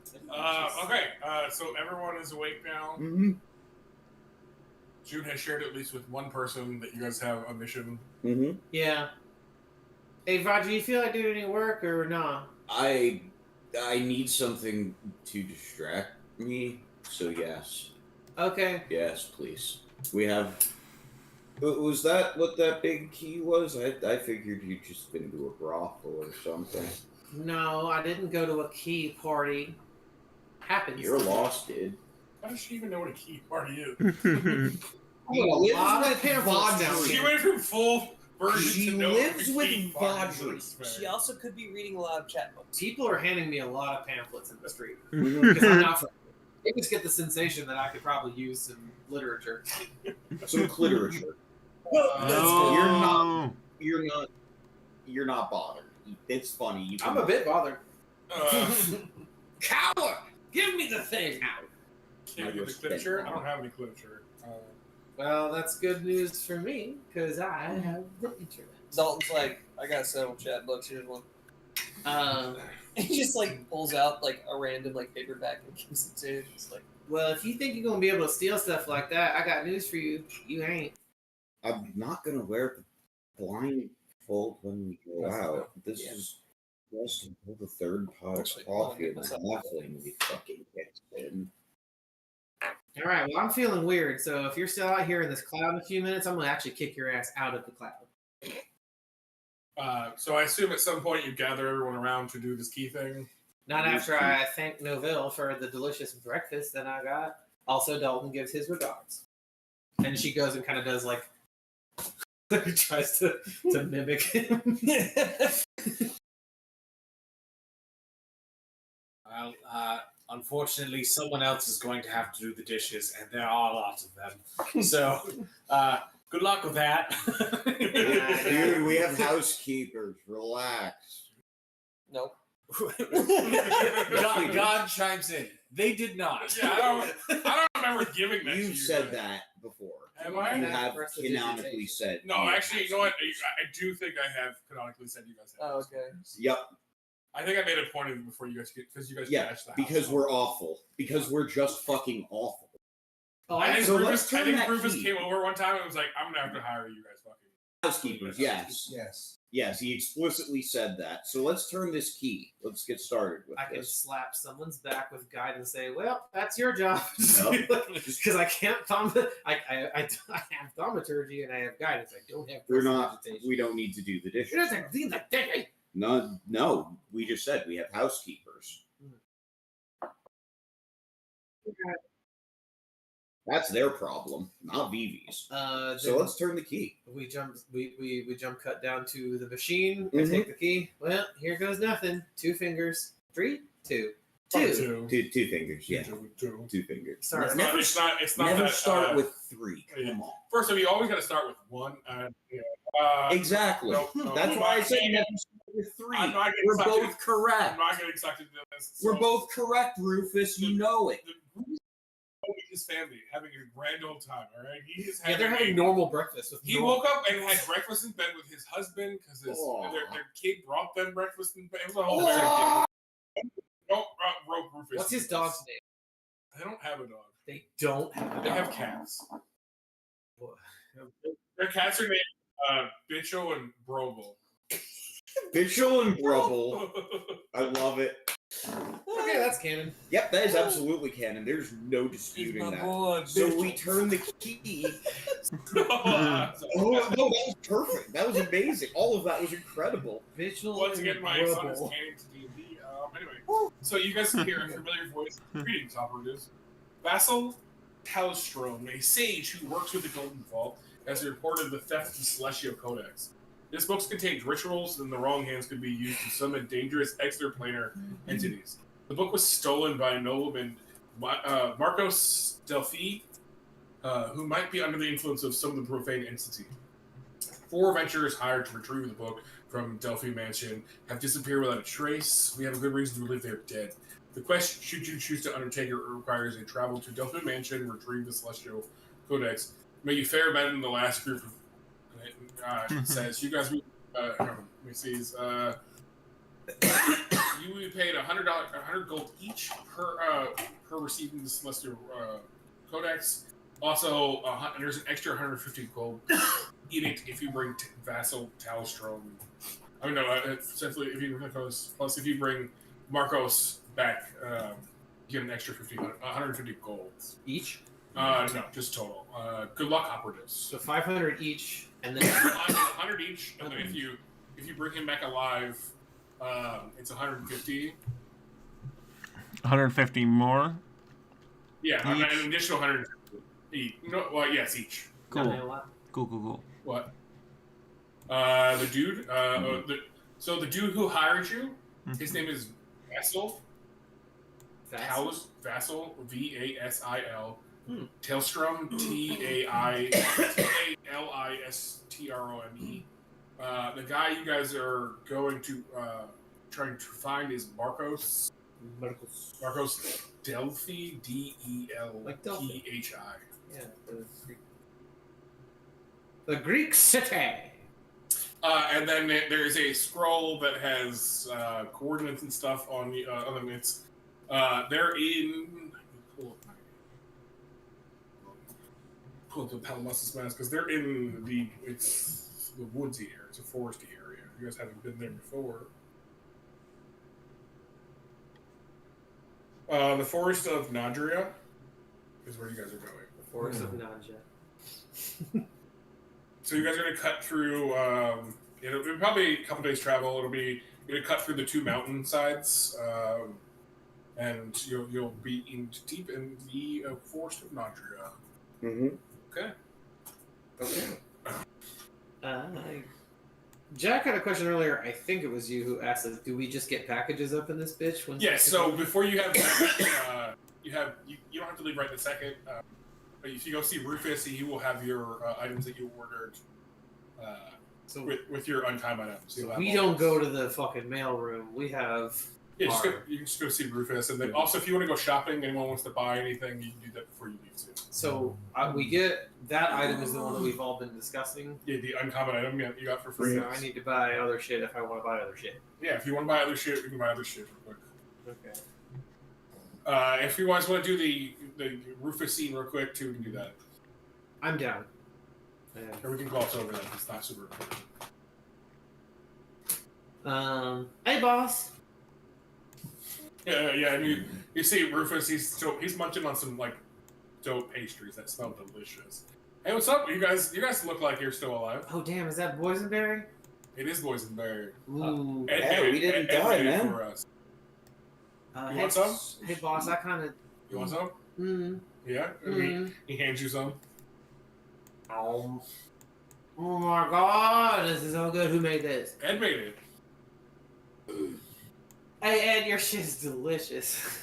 Speaker 3: Okay. So everyone is awake now.
Speaker 6: Mm-hmm.
Speaker 3: June has shared at least with one person that you guys have a mission.
Speaker 6: Mm-hmm.
Speaker 8: Yeah. Hey, Roger, you feel like doing any work or not?
Speaker 6: I need something to distract me, so yes.
Speaker 8: Okay.
Speaker 6: Yes, please. We have... Was that what that big key was? I figured you'd just been to a brothel or something.
Speaker 8: No, I didn't go to a key party. Happens.
Speaker 6: You're lost, dude.
Speaker 3: How does she even know what a key party is?
Speaker 6: She lives with Vajri.
Speaker 3: She went from full version
Speaker 6: She
Speaker 3: to no
Speaker 6: lives with
Speaker 3: key party.
Speaker 6: Vajri.
Speaker 1: She also could be reading a lot of chat books.
Speaker 8: People are handing me a lot of pamphlets in the street.
Speaker 6: Mhm.
Speaker 8: Because I'm not. They just get the sensation that I could probably use some literature.
Speaker 6: Some cliterature.
Speaker 2: No.
Speaker 6: You're not bothered. It's funny. You
Speaker 8: I'm a bit bothered.
Speaker 6: coward.
Speaker 8: Give me the thing.
Speaker 3: Can't get the literature? I don't have any literature.
Speaker 8: Well, that's good news for me, because I have the internet.
Speaker 1: Dalton's like, I got several chat books. Here's one. He just like pulls out like a random like paperback and gives it to him. Just like,
Speaker 8: well, if you think you're gonna be able to steal stuff like that, I got news for you. You ain't.
Speaker 6: I'm not gonna wear the blindfold when we go out. This is just until the third pot
Speaker 1: Actually,
Speaker 6: of coffee and
Speaker 1: I'll get
Speaker 6: the
Speaker 1: myself-
Speaker 6: halfling we fucking gets in.
Speaker 8: All right. Well, I'm feeling weird. So if you're still out here in this cloud in a few minutes, I'm gonna actually kick your ass out of the cloud.
Speaker 3: So I assume at some point you gather everyone around to do this key thing.
Speaker 8: Not after I thank Noville for the delicious breakfast that I got. Also, Dalton gives his regards, and she goes and kind of does like tries to mimic him.
Speaker 5: Well, unfortunately, someone else is going to have to do the dishes, and there are lots of them. So, good luck with that.
Speaker 6: Dude, we have housekeepers. Relax.
Speaker 1: nope.
Speaker 5: God chimes in. They did not.
Speaker 3: Yeah, I don't remember giving that to you.
Speaker 6: You've said
Speaker 3: guys.
Speaker 6: that before.
Speaker 3: Have I?
Speaker 6: You have
Speaker 8: First of
Speaker 6: canonically
Speaker 8: digitation.
Speaker 6: said.
Speaker 3: No, actually, you know what? I do think I have canonically said you guys have.
Speaker 1: Oh, okay.
Speaker 6: Yep.
Speaker 3: I think I made a point of it before you guys because you guys
Speaker 6: Yeah,
Speaker 3: trashed the house.
Speaker 6: because we're awful. Because we're just fucking awful.
Speaker 8: Oh,
Speaker 3: I think
Speaker 6: So
Speaker 3: Rufus,
Speaker 6: let's turn that
Speaker 3: Rufus
Speaker 6: key.
Speaker 3: came over one time and was like, "I'm gonna have to hire you guys fucking."
Speaker 6: Housekeepers, yes.
Speaker 7: Yes.
Speaker 6: Yes, he explicitly said that. So let's turn this key. Let's get started with
Speaker 8: I can
Speaker 6: this.
Speaker 8: slap someone's back with guide and say, "Well, that's your job,"
Speaker 6: No.
Speaker 8: because I can't I have thaumaturgy and I have guidance. I don't have.
Speaker 6: We're not.
Speaker 8: prestidigitation.
Speaker 6: We don't need to do the dishes.
Speaker 8: It doesn't seem like that.
Speaker 6: No. We just said we have housekeepers. That's their problem, not Vivi's. So
Speaker 8: Then
Speaker 6: let's turn the key.
Speaker 8: we jump. We jump cut down to the machine. I
Speaker 6: Mhm.
Speaker 8: take the key. Well, here goes nothing. 2 fingers. 3, 2,
Speaker 3: Fucking
Speaker 8: 2.
Speaker 6: Two fingers. Yeah,
Speaker 3: Two.
Speaker 6: 2 fingers.
Speaker 8: Sorry.
Speaker 3: It's not. It's not
Speaker 6: Never
Speaker 3: that,
Speaker 6: start with 3.
Speaker 3: yeah.
Speaker 6: Come on.
Speaker 3: First of all, you always got to start with one.
Speaker 6: Exactly.
Speaker 3: no,
Speaker 6: That's
Speaker 3: no,
Speaker 6: why I
Speaker 3: no,
Speaker 6: said
Speaker 3: no,
Speaker 6: never start with 3.
Speaker 3: I'm not getting
Speaker 6: We're
Speaker 3: sucked
Speaker 6: both
Speaker 3: in. I'm
Speaker 6: correct.
Speaker 3: not getting sucked into this.
Speaker 6: We're
Speaker 3: so-
Speaker 6: both correct, Rufus. You know it.
Speaker 3: his family having a grand old time. All right, he is
Speaker 8: Yeah, they're having normal breakfast.
Speaker 3: He woke up and had breakfast in bed with his husband because their kid brought them breakfast in bed. It was a whole Don't rope Rufus.
Speaker 8: What's his dog's name?
Speaker 3: They don't have a dog.
Speaker 8: They don't have a dog.
Speaker 3: They have cats. Their cats are named Bitchel and Broble.
Speaker 6: Bitchel and Brubble. I love it.
Speaker 8: Okay, that's canon.
Speaker 6: Yep, that is absolutely canon. There's no disputing that.
Speaker 3: Boy,
Speaker 6: so we turn the key.
Speaker 3: No,
Speaker 6: that was perfect. That was amazing. All of that was incredible.
Speaker 8: Vigil
Speaker 3: once again, my son is
Speaker 8: Rubble.
Speaker 3: canon to D&D. Anyway, so you guys can hear a familiar voice. Greetings, operatives. Vassal Talstrom, a sage who works with the Golden Vault, has reported the theft of the Celestial Codex. This book contains rituals that in the wrong hands could be used to summon dangerous extraplanar entities. The book was stolen by a nobleman, Marcos Delphi, who might be under the influence of some of the profane entity. 4 adventurers hired to retrieve the book from Delphi Mansion have disappeared without a trace. We have a good reason to believe they are dead. The quest, should you choose to undertake it, requires a travel to Delphi Mansion, retrieve the Celestial Codex. May you fare better than the last group of... it says, you guys... let me see. You will be paid $100 gold each per receiving the Celestial Codex. Also, there's an extra 150 gold if you bring Vassal Talstrom. I mean, no, essentially, if you bring plus if you bring Marcos back, you get an extra 150 gold
Speaker 8: Each?
Speaker 3: No, just total. Good luck, operatives.
Speaker 8: So 500 each, and then
Speaker 3: 100 each, and then if you bring him back alive, it's 150.
Speaker 2: 150 more.
Speaker 3: Yeah, an additional 150 each. No, well, yes, each.
Speaker 2: Cool.
Speaker 3: What? The dude. So the dude who hired you, his name is Vassal. Vassal, Vasil. Tailstrom, Tailistrome. The guy you guys are going to trying to find is Marcos Delphi, Delphi.
Speaker 8: Yeah, the Greek city.
Speaker 3: And then there's a scroll that has coordinates and stuff on the them. It's they're in. Pull up the Pallimustus mask because they're in the woodsy area. It's a foresty area. You guys haven't been there before. The forest of Nadria is where you guys are going.
Speaker 8: The forest of Nadja.
Speaker 3: So you guys are going to cut through. It'll be probably a couple days travel. You're going to cut through the 2 mountain sides, and you'll be deep in the forest of Nadria.
Speaker 6: Mm-hmm.
Speaker 3: Okay.
Speaker 8: Jack had a question earlier. I think it was you who asked us, "Do we just get packages up in this bitch?"
Speaker 3: Yes. So before you have, you don't have to leave right in a second. But if you go see Rufus, he will have your items that you ordered with your untimed items.
Speaker 8: We don't go to the fucking mail room. We have.
Speaker 3: Yeah, you can just go see Rufus, and then also if you want to go shopping, anyone wants to buy anything, you can do that before you leave too.
Speaker 8: So we get that item is the one that we've all been discussing.
Speaker 3: Yeah, the uncommon item you got for free.
Speaker 8: So I need to buy other shit if I want to buy other shit.
Speaker 3: Yeah, if you want to buy other shit, you can buy other shit real quick.
Speaker 8: Okay.
Speaker 3: If you guys want to do the Rufus scene real quick too, we can do that.
Speaker 8: I'm down.
Speaker 3: Or we can gloss over that. It's not super important.
Speaker 8: Hey, boss.
Speaker 3: Yeah, and you see Rufus. He's munching on some like dope pastries that smell delicious. Hey, what's up? You guys look like you're still alive.
Speaker 8: Oh, damn! Is that boysenberry?
Speaker 3: It is boysenberry.
Speaker 8: Ooh.
Speaker 6: We didn't die, man.
Speaker 3: For us. You
Speaker 8: Hey,
Speaker 3: want some?
Speaker 8: Hey, boss. I kind of.
Speaker 3: You want some? Yeah. He hands you some.
Speaker 8: Oh my god, this is so good. Who made this?
Speaker 3: Ed made it.
Speaker 8: Hey, Ed, your shit's delicious.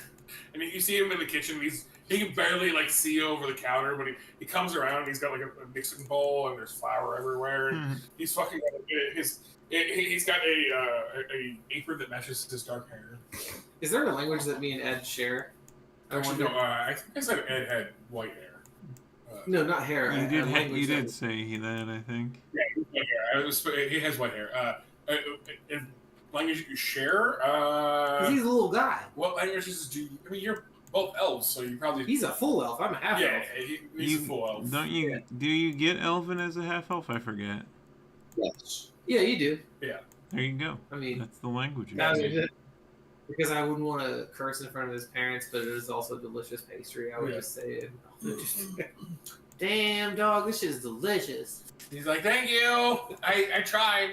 Speaker 3: And you see him in the kitchen. He can barely like see you over the counter, but he comes around. And he's got like a mixing bowl, and there's flour everywhere. And he's fucking he's got a apron that matches his dark hair.
Speaker 8: Is there a language that me and Ed share? I
Speaker 3: Actually,
Speaker 8: wonder.
Speaker 3: no, I think I said Ed had white hair.
Speaker 8: No, not hair.
Speaker 2: You did say that, I think.
Speaker 3: Yeah, he has white hair. He has white hair. Language you share?
Speaker 8: Because he's a little guy.
Speaker 3: What languages do you... I mean, you're both elves, so you probably...
Speaker 8: He's a full elf. I'm a half elf.
Speaker 3: Yeah, he's a full elf.
Speaker 2: Don't you?
Speaker 3: Yeah.
Speaker 2: Do you get Elven as a half elf? I forget.
Speaker 6: Yes.
Speaker 8: Yeah, you do.
Speaker 3: Yeah.
Speaker 2: There you go.
Speaker 8: I mean,
Speaker 2: That's the language.
Speaker 8: because I wouldn't want to curse in front of his parents, but it is also delicious pastry. I would just say it. Damn, dog, this shit is delicious.
Speaker 3: He's like, thank you. I tried.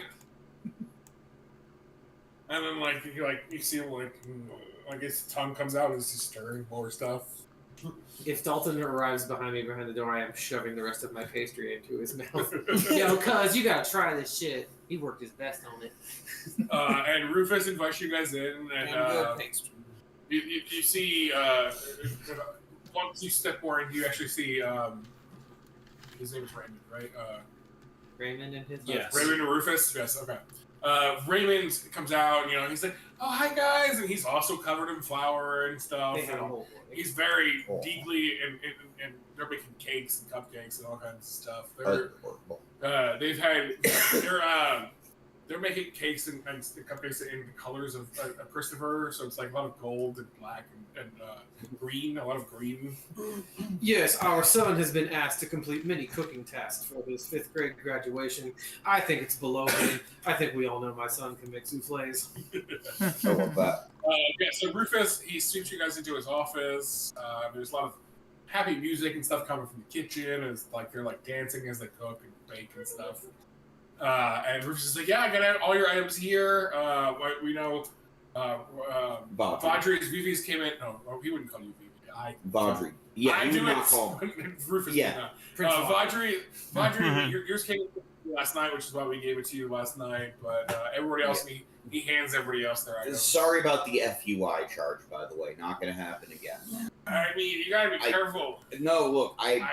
Speaker 3: And then you see him his tongue comes out as he's stirring more stuff.
Speaker 8: If Dalton arrives behind me behind the door, I am shoving the rest of my pastry into his mouth. Yo, cuz, you gotta try this shit. He worked his best on it.
Speaker 3: And Rufus invites you guys in, and you see once you step forward, you actually see his name is Raymond, right?
Speaker 8: Raymond and his
Speaker 5: Yes.
Speaker 3: Raymond and Rufus. Yes. Okay. Raymond comes out. He's like, "Oh, hi guys," and he's also covered in flour and stuff.
Speaker 8: They have a whole
Speaker 3: He's very deeply and they're making cakes and cupcakes and all kinds of stuff. They're making cakes and cupcakes in the colors of Christopher, so it's like a lot of gold and black and green, a lot of green.
Speaker 8: Yes, our son has been asked to complete many cooking tasks for his 5th grade graduation. I think it's below him. I think we all know my son can make souffles.
Speaker 6: I love that.
Speaker 3: Yeah, so Rufus, he sweeps you guys into his office. There's a lot of happy music and stuff coming from the kitchen. And it's like they're dancing as they cook and bake and stuff. And Rufus is like, "Yeah, I got all your items here. We know Vadri's Vivi's came in. No, he wouldn't call you Vivi.
Speaker 6: Vadri. Yeah,
Speaker 3: I
Speaker 6: you
Speaker 3: do
Speaker 6: would
Speaker 3: it.
Speaker 6: not call
Speaker 3: Rufus.
Speaker 6: Yeah.
Speaker 3: Vadri, yours came in last night, which is why we gave it to you last night. But everybody else, he hands everybody else their items.
Speaker 6: Sorry about the FUI charge, by the way. Not going to happen again.
Speaker 3: I mean, you gotta be careful.
Speaker 6: No, look,
Speaker 3: I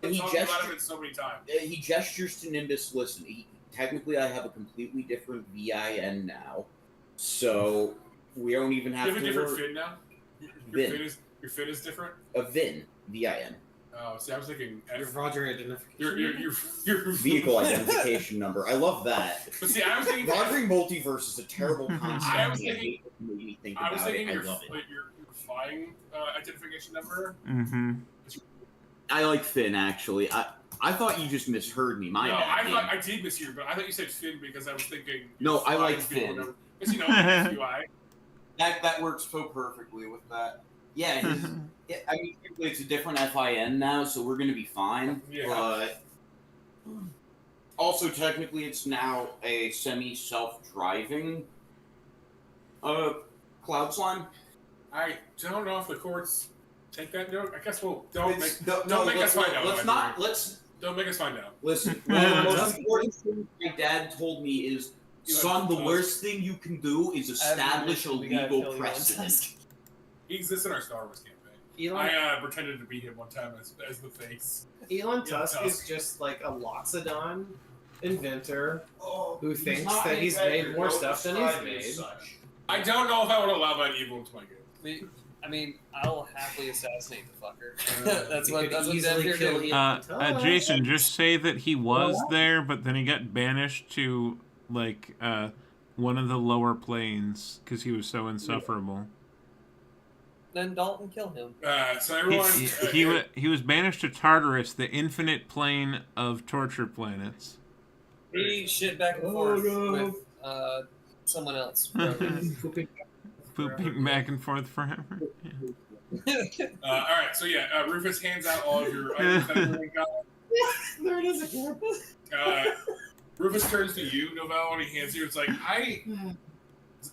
Speaker 3: can talk about it so many times.
Speaker 6: He gestures to Nimbus. Listen, technically, I have a completely different VIN now, so we don't even have to.
Speaker 3: You have a different fin now. Your fin is different.
Speaker 6: A VIN, VIN.
Speaker 3: Oh, see, I was thinking
Speaker 8: your Roger identification.
Speaker 6: Your vehicle identification number. I love that.
Speaker 3: But see, I was thinking
Speaker 6: Roger Multiverse is a terrible concept.
Speaker 3: I was thinking
Speaker 6: I love it.
Speaker 3: Your flying identification number.
Speaker 2: Mm-hmm.
Speaker 6: I like Finn actually. I thought you just misheard me. My bad.
Speaker 3: I did mishear, but I thought you said Finn because I was thinking.
Speaker 6: No, I like Finn.
Speaker 3: Because UI.
Speaker 4: That works so perfectly with that. Yeah, I mean, it's a different FIN now, so we're going to be fine.
Speaker 3: Yeah.
Speaker 4: But also, technically, it's now a semi-self-driving cloud slime.
Speaker 3: I don't know if the courts take that note. I guess we'll don't make us find out. Don't make us find out.
Speaker 6: Listen, one of the most important things my dad told me is, son, the worst thing you can do is establish a legal precedent.
Speaker 3: He exists in our Star Wars campaign. I pretended to be him one time as the face.
Speaker 8: Elon Tusk is just like a Loxodon inventor who thinks that he's made more stuff than he's made.
Speaker 3: I don't know if I would allow that evil into my game.
Speaker 1: I mean, I'll happily assassinate the fucker. That's what
Speaker 8: easily kill him.
Speaker 2: Jason, just say that he was there, but then he got banished to one of the lower planes because he was so insufferable.
Speaker 1: Then Dalton kill him.
Speaker 3: So everyone,
Speaker 2: he was banished to Tartarus, the infinite plane of torture planets.
Speaker 1: He shit back and forth with someone else.
Speaker 2: Pooping back and forth forever.
Speaker 3: All right, so Rufus hands out all of your items that everyone got.
Speaker 8: There it is again.
Speaker 3: Rufus turns to you, Novell, and he hands you. It's like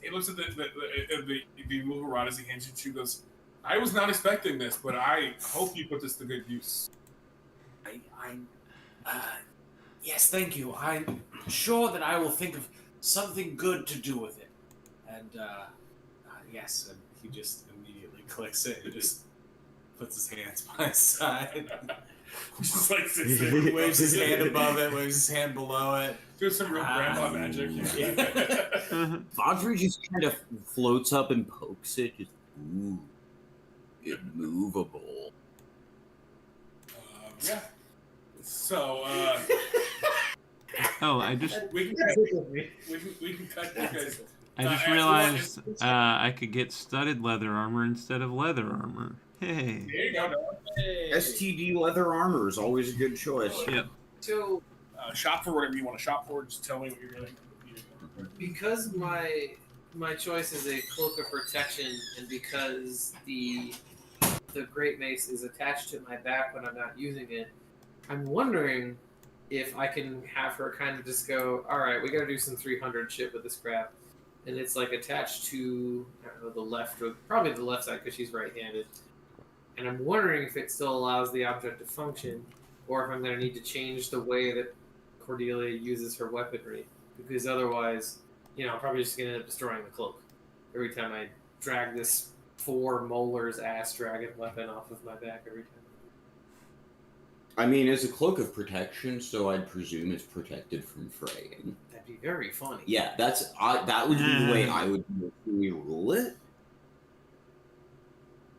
Speaker 3: He looks at the movable rod as he hands you to. Goes, I was not expecting this, but I hope you put this to good use.
Speaker 5: Yes, thank you. I'm sure that I will think of something good to do with it. And, yes, and he just immediately clicks it and just puts his hands by his side.
Speaker 3: Just sits there.
Speaker 5: Waves his hand above it, waves his hand below it.
Speaker 3: Do some real grandpa magic.
Speaker 6: Vadri just kind of floats up and pokes it. Just, ooh. immovable.
Speaker 3: Yeah. So,
Speaker 2: Oh, I just
Speaker 3: we can cut you guys.
Speaker 2: realized I could get studded leather armor instead of leather armor. Hey.
Speaker 3: There you go.
Speaker 6: STD leather armor is always a good choice.
Speaker 2: Yep.
Speaker 8: So,
Speaker 3: Shop for whatever you want to shop for. Just tell me what you're going to.
Speaker 8: because my choice is a cloak of protection, and because the great mace is attached to my back when I'm not using it, I'm wondering if I can have her kind of just go, all right, we got to do some 300 shit with this crap, and it's like attached to, I don't know, the left, or probably the left side because she's right-handed, and I'm wondering if it still allows the object to function, or if I'm going to need to change the way that Cordelia uses her weaponry, because otherwise, you know, I'm probably just going to end up destroying the cloak every time I drag this 4 molars ass dragon weapon off of my back every time.
Speaker 6: I mean, it's a cloak of protection, so I'd presume it's protected from fraying.
Speaker 8: That'd be very funny.
Speaker 6: Yeah, that would be the way I would rule it.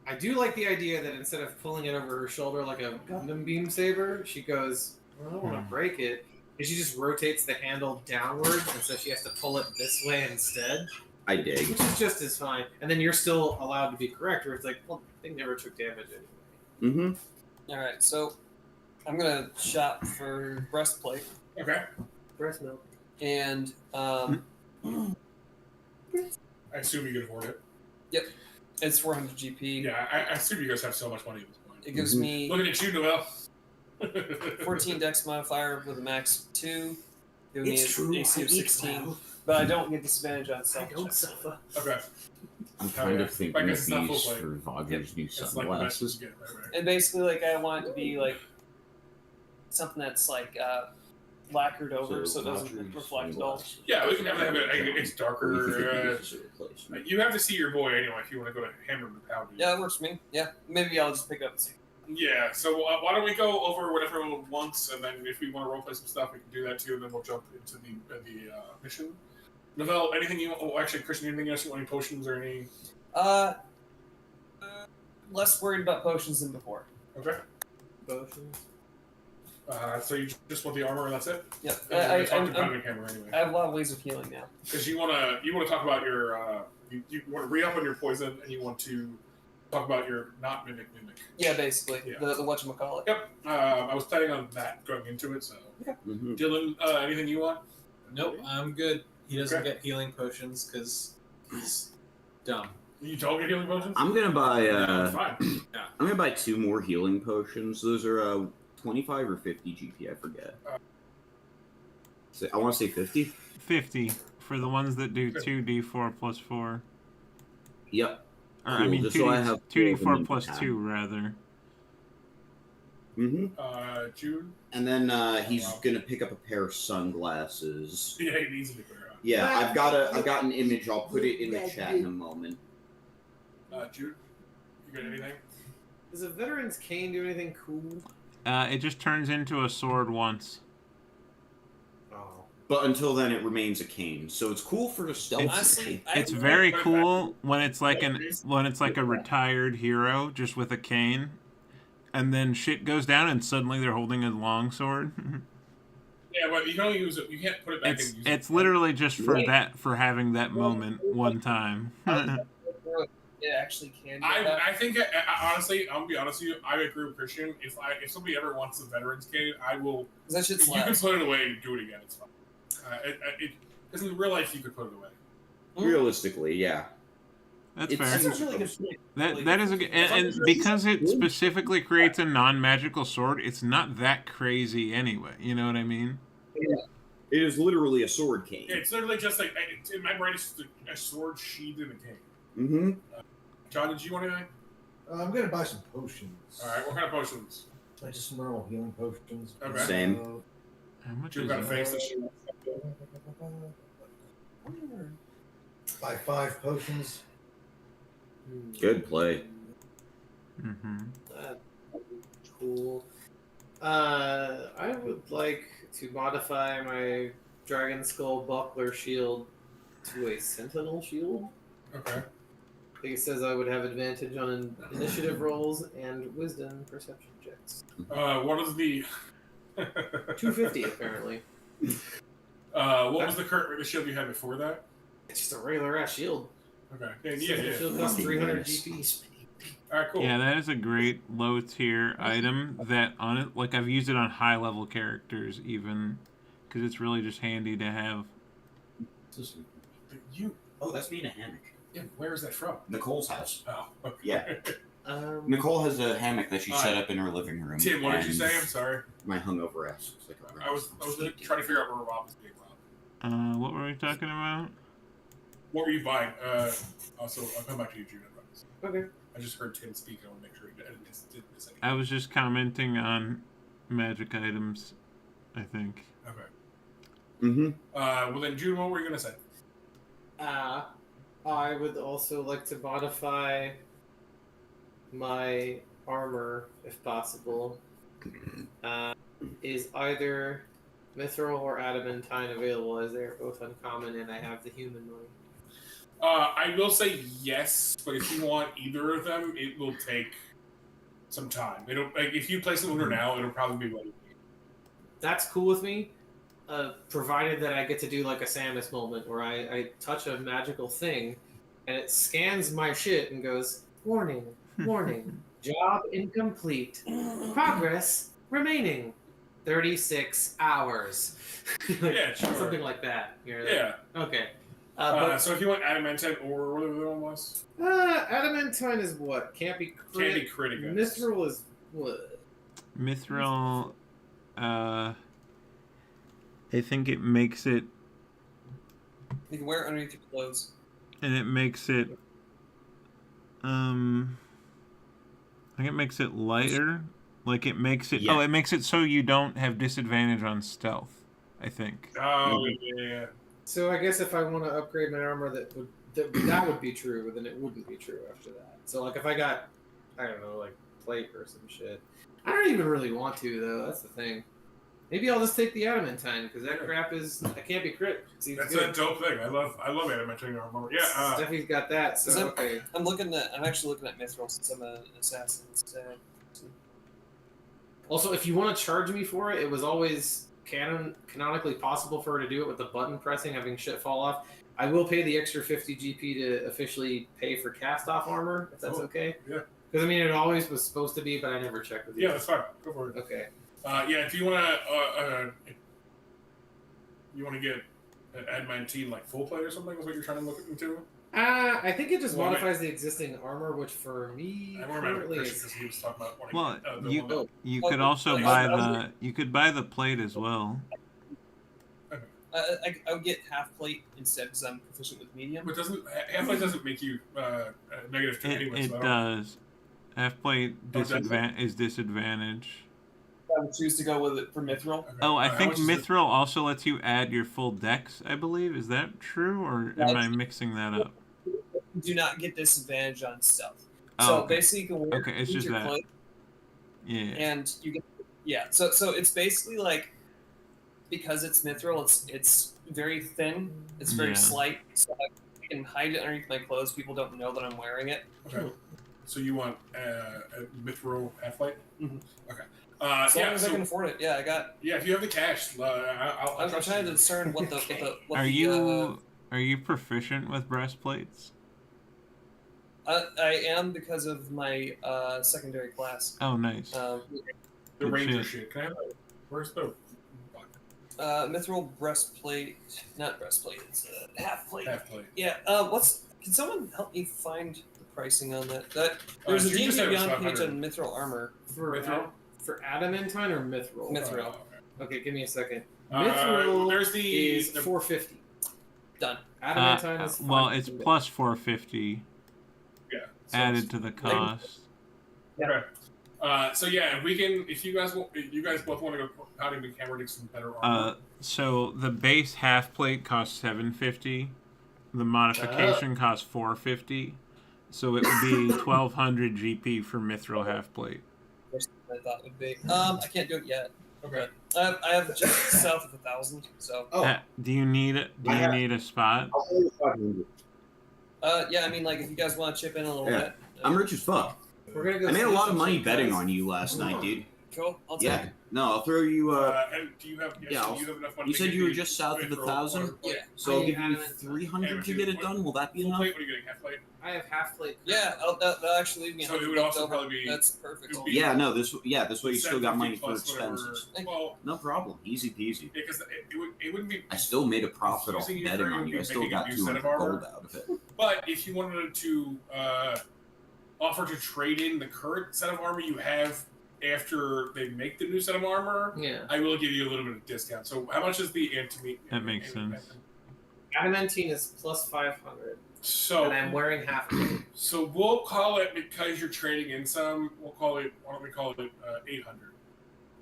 Speaker 8: I do like the idea that instead of pulling it over her shoulder like a Gundam beam saber, she goes, well, I don't want to break it. And she just rotates the handle downward, and so she has to pull it this way instead.
Speaker 6: I dig.
Speaker 8: Which is just as fine. And then you're still allowed to be correct, where it's like, well, the thing never took damage anyway.
Speaker 6: Mm-hmm.
Speaker 1: Alright, so I'm gonna shop for breastplate.
Speaker 3: Okay.
Speaker 8: Breast milk.
Speaker 1: And
Speaker 3: I assume you can afford it.
Speaker 1: yep. It's 400 GP.
Speaker 3: Yeah, I assume you guys have so much money at this point.
Speaker 1: It gives me
Speaker 3: Looking at you, Noel.
Speaker 1: 14 dex modifier with a max 2. Giving
Speaker 8: It's
Speaker 1: me an
Speaker 8: true,
Speaker 1: AC of
Speaker 8: I eat
Speaker 1: 16.
Speaker 8: well.
Speaker 1: But I don't get disadvantage on
Speaker 8: I
Speaker 1: self
Speaker 8: don't
Speaker 1: checks.
Speaker 8: suffer.
Speaker 3: Okay.
Speaker 6: I'm kind of thinking of
Speaker 3: guess it's not
Speaker 6: these
Speaker 3: full plate.
Speaker 6: for Wagner's new
Speaker 3: That's like the best you
Speaker 6: sunglasses.
Speaker 3: can get, right?
Speaker 1: And basically, like, I want it to be like something that's like lacquered over, so it doesn't reflect at all.
Speaker 3: Yeah, we can have that. It's
Speaker 6: What
Speaker 3: darker.
Speaker 6: do you think it is as a replacement?
Speaker 3: You have to see your boy anyway if you want to go to Hammer and Pound.
Speaker 1: Yeah, that works for me. Yeah, maybe I'll just pick up the same.
Speaker 3: Yeah, so why don't we go over what everyone wants, and then if we want to roleplay some stuff, we can do that too, and then we'll jump into the mission. Novell, anything you want? Oh, actually, Christian, anything else you want? Any potions or any?
Speaker 1: Less worried about potions than before.
Speaker 3: Okay.
Speaker 8: Potions.
Speaker 3: So you just want the armor, and that's it.
Speaker 1: Yep.
Speaker 3: I talk to Pounding Hammer anyway.
Speaker 1: I have a lot of ways of healing now.
Speaker 3: Because you want to talk about your you want to re-up on your poison, and you want to talk about your not mimic.
Speaker 1: Yeah, basically.
Speaker 3: Yeah.
Speaker 1: The whatchamacallit.
Speaker 3: Yep. I was planning on that going into it. So,
Speaker 6: Mm-hmm.
Speaker 3: Dylan, anything you want?
Speaker 5: Nope, I'm good. He doesn't
Speaker 3: Okay.
Speaker 5: get healing potions because he's dumb.
Speaker 3: You don't get healing potions?
Speaker 6: I'm gonna buy.
Speaker 3: Yeah, fine.
Speaker 6: I'm gonna buy 2 more healing potions. Those are 25 or 50 GP. I forget. I want to say 50.
Speaker 2: 50 for the ones that do 2d4 plus 4.
Speaker 6: Yep.
Speaker 2: Or I
Speaker 6: Cool,
Speaker 2: mean
Speaker 6: just so I have
Speaker 2: 2d4
Speaker 6: 4
Speaker 2: plus
Speaker 6: of them
Speaker 2: 2 rather.
Speaker 6: Mm-hmm.
Speaker 3: June.
Speaker 6: And then he's gonna pick up a pair of sunglasses.
Speaker 3: Yeah, he needs to be clear.
Speaker 6: Yeah, I've got an image. I'll put it in the chat in a moment.
Speaker 3: Jude, you got anything?
Speaker 8: Does a veteran's cane do anything cool?
Speaker 2: It just turns into a sword once.
Speaker 8: Oh.
Speaker 6: But until then, it remains a cane, so it's cool for a stealth
Speaker 1: Honestly,
Speaker 6: mission.
Speaker 2: It's very cool when it's like a retired hero just with a cane, and then shit goes down and suddenly they're holding a long sword.
Speaker 3: Yeah, but you can only use it. You can't put it back in.
Speaker 2: It's literally just for having that moment one time.
Speaker 1: It actually can.
Speaker 3: I think honestly, I'm gonna be honest with you. I agree with Christian. If somebody ever wants a veteran's cane, I will.
Speaker 1: That shit's
Speaker 3: You can
Speaker 1: loud.
Speaker 3: put it away and do it again. It's fine. Because in real life, you could put it away.
Speaker 6: Realistically, yeah.
Speaker 2: That's
Speaker 6: It's-
Speaker 2: fair.
Speaker 1: That's a really good point.
Speaker 2: That is a good, and because it specifically creates a non-magical sword, it's not that crazy anyway. You know what I mean?
Speaker 6: It is literally a sword cane.
Speaker 3: It's literally just like in my brain, it's just a sword sheathed in a cane.
Speaker 6: Mm-hmm.
Speaker 3: John, did you want anything?
Speaker 7: I'm gonna buy some potions.
Speaker 3: All right, what kind of potions?
Speaker 7: Like just some normal healing potions.
Speaker 3: Okay.
Speaker 6: Same.
Speaker 2: How much
Speaker 3: Jude
Speaker 2: is
Speaker 3: got a
Speaker 2: it?
Speaker 3: face that she.
Speaker 7: Buy 5 potions.
Speaker 6: Good play.
Speaker 2: Mm-hmm.
Speaker 8: Cool. I would like to modify my Dragon Skull Buckler shield to a Sentinel shield.
Speaker 3: Okay.
Speaker 8: It says I would have advantage on initiative rolls and wisdom perception checks.
Speaker 3: What is the
Speaker 8: 250 apparently.
Speaker 3: What was the current rate of shield you had before that?
Speaker 8: It's just a regular ass shield.
Speaker 3: Okay. Yeah.
Speaker 8: Shield costs 300 GP.
Speaker 3: All right, cool.
Speaker 2: Yeah, that is a great low tier item that on it, like I've used it on high level characters even, because it's really just handy to have.
Speaker 6: Oh, that's me in a hammock.
Speaker 3: Yeah, where is that from?
Speaker 6: Nicole's house.
Speaker 3: Oh, okay.
Speaker 6: Yeah. Nicole has a hammock that she set up in her living room.
Speaker 3: Tim, what did you say? I'm sorry.
Speaker 6: My hungover ass. Like
Speaker 3: I was trying to figure out where Rob was being robbed.
Speaker 2: What were we talking about?
Speaker 3: What were you buying? Also, I'll come back to you, Jude.
Speaker 8: Okay.
Speaker 3: I just heard Tim speak. I want to make sure he didn't miss anything.
Speaker 2: I was just commenting on magic items, I think.
Speaker 3: Okay.
Speaker 6: Mm-hmm.
Speaker 3: Well then, Jude, what were you gonna say?
Speaker 8: I would also like to modify my armor, if possible. Is either mithril or adamantine available, as they're both uncommon and I have the human money?
Speaker 3: I will say yes, but if you want either of them, it will take some time. It'll if you place an order now, it'll probably be ready.
Speaker 8: That's cool with me, provided that I get to do like a Samus moment where I touch a magical thing and it scans my shit and goes, warning, warning, job incomplete, progress remaining 36 hours.
Speaker 3: Yeah, sure.
Speaker 8: Something like that.
Speaker 3: Yeah.
Speaker 8: Okay.
Speaker 3: So if you want adamantine or whatever the other one was?
Speaker 8: Adamantine is what? Can't be crit.
Speaker 3: Can't be crit against.
Speaker 8: Mithril is what?
Speaker 2: Mithril, I think it makes it,
Speaker 1: You can wear it underneath your clothes.
Speaker 2: and it makes it, I think it makes it lighter. Like it makes it,
Speaker 6: Yeah.
Speaker 2: it makes it so you don't have disadvantage on stealth, I think.
Speaker 3: Oh, yeah.
Speaker 8: So I guess if I want to upgrade my armor, that would be true, but then it wouldn't be true after that. So like if I got, I don't know, like plate or some shit. I don't even really want to though. That's the thing. Maybe I'll just take the adamantine because that crap is I can't be crit.
Speaker 3: That's a dope thing. I love adamantine armor. Yeah.
Speaker 8: Steffi's got that. So okay.
Speaker 1: I'm actually looking at mithril since I'm an assassin.
Speaker 8: Also, if you want to charge me for it, it was always canonically possible for her to do it with the button pressing, having shit fall off. I will pay the extra 50 GP to officially pay for cast-off armor, if that's okay.
Speaker 3: Yeah.
Speaker 8: Because, I mean, it always was supposed to be, but I never checked with you.
Speaker 3: Yeah, that's fine. Go for it.
Speaker 8: Okay.
Speaker 3: Yeah, if you want to get an adamantine like full plate or something, is what you're trying to look into?
Speaker 8: I think it just modifies the existing armor, which for me
Speaker 3: I remember
Speaker 8: currently
Speaker 3: because
Speaker 8: is...
Speaker 3: he was talking about wanting
Speaker 2: Well,
Speaker 3: the
Speaker 2: you could also buy the plate as well.
Speaker 1: I would get half plate instead because I'm proficient with medium.
Speaker 3: But half-plate doesn't make you negative 2 anyway.
Speaker 2: It does. Half plate is disadvantage.
Speaker 1: I would choose to go with it for mithril.
Speaker 3: Okay.
Speaker 2: Oh, I think mithril also lets you add your full dex, I believe. Is that true, or am I mixing that up?
Speaker 1: Do not get disadvantage on stealth.
Speaker 2: Oh,
Speaker 1: so
Speaker 2: okay.
Speaker 1: basically, you can wear
Speaker 2: it's just
Speaker 1: your
Speaker 2: that.
Speaker 1: cloak,
Speaker 2: Yeah.
Speaker 1: and you get So it's basically like because it's mithril, it's very thin. It's very slight, so I can hide it underneath my clothes. People don't know that I'm wearing it.
Speaker 3: Okay. So you want a mithril half-plate?
Speaker 1: Mm-hmm.
Speaker 3: Okay.
Speaker 1: As long as I can afford it. Yeah, I got.
Speaker 3: Yeah, if you have the cash,
Speaker 1: I'm trying to discern what the
Speaker 2: Are you proficient with breastplates?
Speaker 1: I am because of my secondary class.
Speaker 2: Oh, nice.
Speaker 3: The
Speaker 2: Good
Speaker 3: ranger
Speaker 2: shit.
Speaker 3: shit. Can I have that? Where's the
Speaker 1: mithril breastplate, not breastplate. It's half plate.
Speaker 3: half-plate?
Speaker 1: Yeah. Can someone help me find the pricing on that? There's a
Speaker 3: you just
Speaker 1: D&D
Speaker 3: have
Speaker 1: Beyond
Speaker 3: about
Speaker 1: page
Speaker 3: 100.
Speaker 1: on mithril armor.
Speaker 8: For adamantine or mithril?
Speaker 1: Mithril.
Speaker 8: Okay, give me a second.
Speaker 3: Mithril.
Speaker 8: Mithril
Speaker 3: There's
Speaker 8: is 450.
Speaker 1: Done.
Speaker 8: Adamantine is
Speaker 2: well, it's
Speaker 8: 500.
Speaker 2: plus 450
Speaker 3: Yeah.
Speaker 2: added to the cost.
Speaker 3: Okay. So yeah, if you guys both want to go outing the camera to get some better armor.
Speaker 2: So the base half plate costs 750. The modification costs 450. So it would be 1200 GP for mithril half plate.
Speaker 1: I thought would be. I can't do it yet.
Speaker 3: Okay.
Speaker 1: I have just south of 1,000. So.
Speaker 6: Oh.
Speaker 2: Do you need a spot?
Speaker 6: I'll pay you 500.
Speaker 1: Yeah, I mean, like, if you guys want to chip in a little
Speaker 6: Yeah.
Speaker 1: bit.
Speaker 6: I'm rich as fuck.
Speaker 8: We're gonna go.
Speaker 6: I made a
Speaker 8: steal
Speaker 6: lot of
Speaker 8: some
Speaker 6: money
Speaker 8: shit,
Speaker 6: betting
Speaker 8: guys.
Speaker 6: on you last night, dude.
Speaker 1: Cool. I'll take
Speaker 6: Yeah.
Speaker 1: it.
Speaker 6: No, I'll throw you.
Speaker 3: And do you have?
Speaker 6: Yeah,
Speaker 3: do you have enough money?
Speaker 6: You
Speaker 3: to
Speaker 6: said
Speaker 3: get
Speaker 6: you were
Speaker 3: me
Speaker 6: just south of
Speaker 3: for
Speaker 6: 1,000.
Speaker 3: plate?
Speaker 1: Yeah.
Speaker 6: So I'll
Speaker 1: I
Speaker 6: give you
Speaker 1: haven't-
Speaker 6: 300 to get it done. Will that be
Speaker 3: Full
Speaker 6: enough?
Speaker 3: plate? What are you getting? Half plate?
Speaker 8: I have half plate.
Speaker 1: Yeah, that'll actually leave me.
Speaker 3: So it
Speaker 1: 100
Speaker 3: would
Speaker 1: bucks
Speaker 3: also
Speaker 1: over.
Speaker 3: probably be-
Speaker 1: That's perfect.
Speaker 3: it would be-
Speaker 6: Yeah, no. This way you still got
Speaker 3: 750
Speaker 6: money for
Speaker 3: plus whatever-
Speaker 6: expenses.
Speaker 3: Well,
Speaker 6: No problem. Easy peasy.
Speaker 3: because it wouldn't be.
Speaker 6: I still made a profit off
Speaker 3: Using your
Speaker 6: betting
Speaker 3: career
Speaker 6: on you. I
Speaker 3: would be
Speaker 6: still
Speaker 3: making a
Speaker 6: got
Speaker 3: new set
Speaker 6: 200
Speaker 3: of armor.
Speaker 6: gold out of it.
Speaker 3: But if you wanted to offer to trade in the current set of armor you have after they make the new set of armor,
Speaker 8: Yeah.
Speaker 3: I will give you a little bit of discount. So how much is the antimate?
Speaker 2: That makes sense.
Speaker 8: Adamantine is plus 500,
Speaker 3: So
Speaker 8: and I'm wearing half plate.
Speaker 3: So we'll call it, because you're trading in some, we'll call it, why don't we call it 800?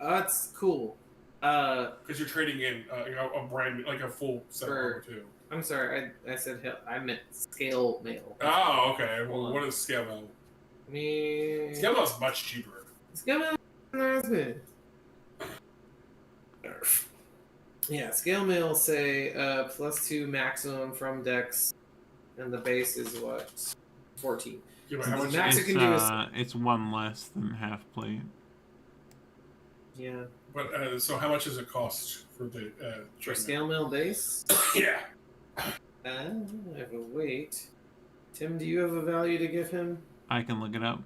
Speaker 8: That's cool.
Speaker 3: Because you're trading in a brand, like a full set of
Speaker 8: For-
Speaker 3: armor too.
Speaker 8: I'm sorry, I said I meant scale mail.
Speaker 3: Oh, okay. Well,
Speaker 8: Hold on.
Speaker 3: what is scale mail?
Speaker 8: Me.
Speaker 3: Scale mail is much cheaper.
Speaker 8: Scale mail. That's good. Yeah, scale mail say +2 maximum from Dex, and the base is what 14.
Speaker 3: Yeah, but how much?
Speaker 8: Max it can do is
Speaker 2: It's one less than half plate.
Speaker 8: yeah
Speaker 3: But so how much does it cost for the
Speaker 8: for
Speaker 3: trade
Speaker 8: scale mail base.
Speaker 3: mail? Yeah.
Speaker 8: I have a wait. Tim, do you have a value to give him?
Speaker 2: I can look it up.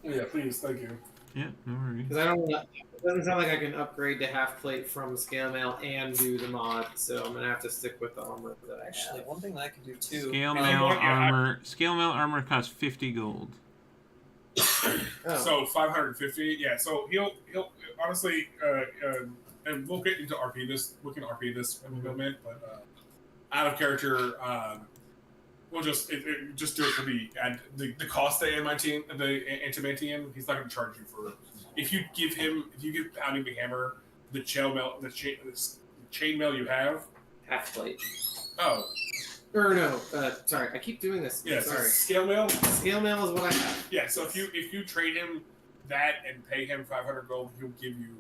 Speaker 3: Yeah, please, thank you.
Speaker 2: Yeah, no worries.
Speaker 8: Because I don't. It doesn't sound like I can upgrade to half plate from scale mail and do the mod, so I'm gonna have to stick with the armor that I
Speaker 1: Actually,
Speaker 8: have.
Speaker 1: one thing that I can do too.
Speaker 2: Scale
Speaker 3: Yeah,
Speaker 2: mail
Speaker 3: yeah,
Speaker 2: armor. Scale mail armor costs 50 gold.
Speaker 8: Oh.
Speaker 3: So 550. Yeah. So he'll honestly, and we'll get into RP this. We can RP this in a moment, but out of character, we'll just just do it for the cost of the antimantium. He's not going to charge you for. If you give Pounding the Hammer the chain mail you have.
Speaker 8: half plate.
Speaker 3: Oh,
Speaker 8: Or no, sorry, I keep doing this.
Speaker 3: yeah. So
Speaker 8: Sorry.
Speaker 3: scale mail.
Speaker 8: Scale mail is what I have.
Speaker 3: Yeah. So if you trade him that and pay him 500 gold, he'll give you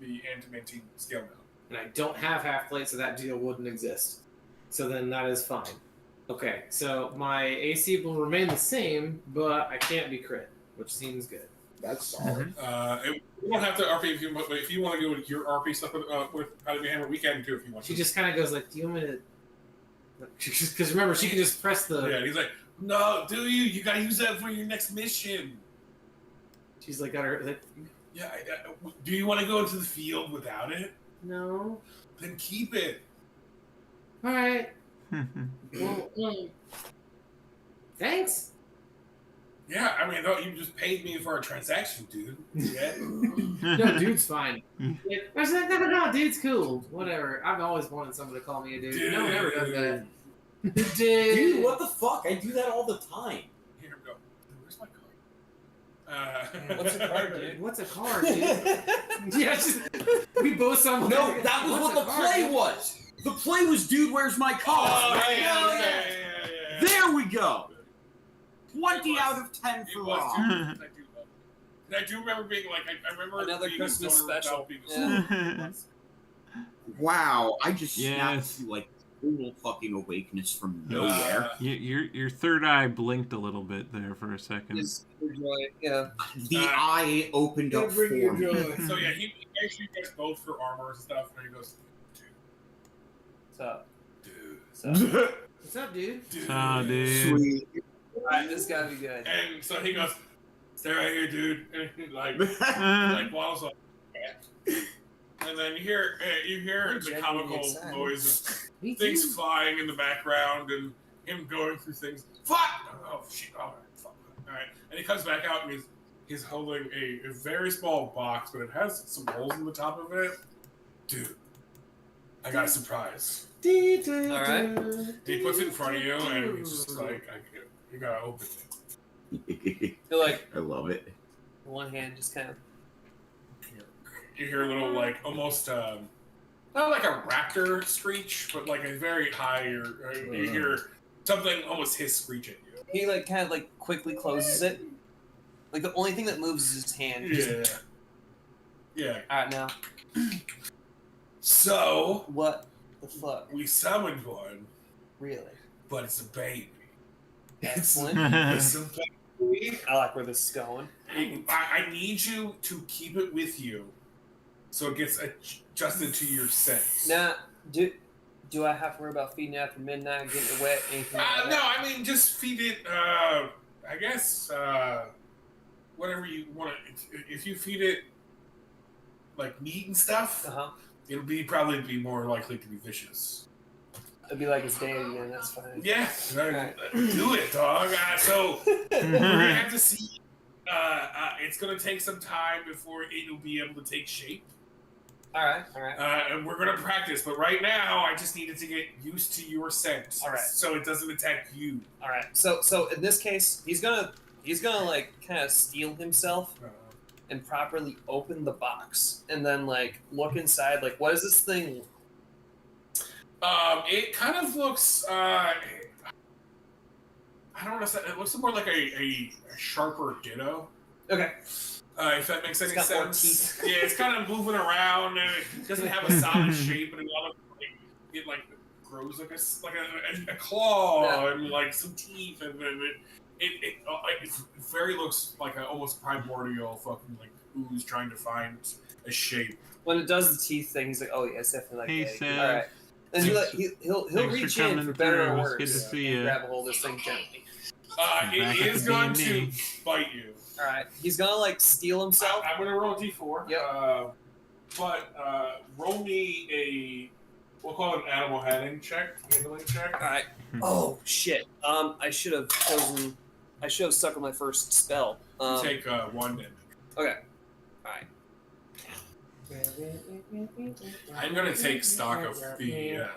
Speaker 3: the antimantium scale mail.
Speaker 8: And I don't have half plate, so that deal wouldn't exist. So then that is fine. Okay, so my AC will remain the same, but I can't be crit, which seems good.
Speaker 6: That's solid.
Speaker 3: We don't have to RP if you want, but if you want to go with your RP stuff with Pounding the Hammer, we can too if you want.
Speaker 8: She
Speaker 3: to.
Speaker 8: just kind of goes like, "Do you want me to?" Because remember, she can just press the.
Speaker 3: Yeah, he's like, no, do you? You gotta use that for your next mission.
Speaker 8: She's like, got her. Like,
Speaker 3: Yeah. Do you want to go into the field without it?
Speaker 8: no.
Speaker 3: Then keep it.
Speaker 8: All right. Well, thanks.
Speaker 3: Yeah, I mean, no, you just paid me for a transaction, dude. Yeah.
Speaker 8: No, dude's fine. Yeah, I was like, no, dude's cool. Whatever. I've always wanted someone to call me a dude. No one ever does that. Dude.
Speaker 6: Dude, what the fuck? I do that all the time.
Speaker 3: Here we go. Where's my card?
Speaker 1: What's a card, dude?
Speaker 8: What's a card, dude? Yeah, just, we both sound
Speaker 6: No,
Speaker 8: like,
Speaker 6: that was
Speaker 8: "What's
Speaker 6: what
Speaker 8: a
Speaker 6: the
Speaker 8: card,
Speaker 6: play
Speaker 8: dude?"
Speaker 6: was. The play was, dude, where's my car?
Speaker 3: Oh, yeah.
Speaker 6: There we go. 20 out of 10
Speaker 3: It
Speaker 6: for
Speaker 3: was,
Speaker 6: Rob.
Speaker 3: dude. I do love it. And I do remember being like, I remember
Speaker 1: Another
Speaker 3: being
Speaker 1: Christmas
Speaker 3: a stoner
Speaker 1: special.
Speaker 3: without being a
Speaker 1: Yeah.
Speaker 3: stoner.
Speaker 6: Wow, I just
Speaker 2: Yes.
Speaker 6: snapped to like total fucking awakeness from nowhere.
Speaker 2: Your third eye blinked a little bit there for a second.
Speaker 1: Is your joy. Yeah.
Speaker 6: The eye opened up for me.
Speaker 3: So yeah, he makes you guys both for armor and stuff, and he goes,
Speaker 1: What's up?
Speaker 3: dude,
Speaker 8: What's up, dude?
Speaker 3: dude,
Speaker 2: dude.
Speaker 6: Sweet.
Speaker 1: Alright, this gotta be good.
Speaker 3: And so he goes, stay right here, dude. And he like waddles up. And then you hear
Speaker 1: I'm
Speaker 3: the
Speaker 1: genuinely
Speaker 3: comical
Speaker 1: excited.
Speaker 3: noise of
Speaker 8: Me
Speaker 3: things
Speaker 8: too.
Speaker 3: flying in the background and him going through things. Fuck! Oh shit! All right, fuck. All right. And he comes back out and he's holding a very small box, but it has some holes in the top of it. Dude, I got a surprise.
Speaker 1: Alright.
Speaker 3: He puts it in front of you, and he's just like, you gotta open it.
Speaker 1: You're like,
Speaker 6: I love it.
Speaker 1: one hand just kind of.
Speaker 3: You hear a little, like, almost, not like a raptor screech, but like a very high, or you hear something almost hiss screech at you.
Speaker 1: He like kind of like quickly closes it. Like the only thing that moves is his hand.
Speaker 3: Yeah.
Speaker 1: Alright, now.
Speaker 3: So,
Speaker 1: What the fuck?
Speaker 3: we summoned one.
Speaker 1: Really?
Speaker 3: but it's a baby.
Speaker 1: Excellent.
Speaker 3: It's a baby.
Speaker 1: I like where this is going.
Speaker 3: I need you to keep it with you, so it gets adjusted to your sense.
Speaker 1: Now, do I have to worry about feeding after midnight, getting it wet, anything like that?
Speaker 3: No, I mean just feed it. I guess whatever you want. If you feed it like meat and stuff, it'll probably be more likely to be vicious.
Speaker 1: It'd be like his day again. That's fine.
Speaker 3: Yeah,
Speaker 1: Right.
Speaker 3: do it, dog. So we're gonna have to see. It's gonna take some time before it'll be able to take shape.
Speaker 1: All right.
Speaker 3: And we're gonna practice, but right now I just needed to get used to your scent,
Speaker 1: All right.
Speaker 3: so it doesn't attack you.
Speaker 1: All right. So in this case, he's gonna like kind of steel himself and properly open the box, and then like look inside. Like, what is this thing?
Speaker 3: It kind of looks. I don't know. It looks more like a sharper ditto.
Speaker 1: Okay.
Speaker 3: If that makes any
Speaker 1: It's got more
Speaker 3: sense.
Speaker 1: teeth.
Speaker 3: Yeah, it's kind of moving around, and it doesn't have a solid shape, and it grows like a claw and like some teeth, and it very looks like an almost primordial fucking like ooze trying to find a shape.
Speaker 1: When it does the teeth thing, he's like, "Oh yeah, it's definitely like."
Speaker 2: Hey,
Speaker 1: egg.
Speaker 2: Sam.
Speaker 1: All right. And he'll
Speaker 2: Thanks
Speaker 1: reach
Speaker 2: for
Speaker 1: in
Speaker 2: coming
Speaker 1: for better
Speaker 2: through.
Speaker 1: or
Speaker 2: It's
Speaker 1: worse
Speaker 2: good to see
Speaker 1: and
Speaker 2: ya.
Speaker 1: grab a hold of this thing gently.
Speaker 3: It is going to bite you.
Speaker 1: All right. He's gonna like steal himself.
Speaker 3: I'm gonna roll a d4.
Speaker 1: Yep.
Speaker 3: But roll me we'll call it an animal handling check.
Speaker 1: All right. Oh shit. I should have stuck with my first spell.
Speaker 3: You take 1 damage.
Speaker 1: Okay. All right.
Speaker 3: I'm gonna take stock of the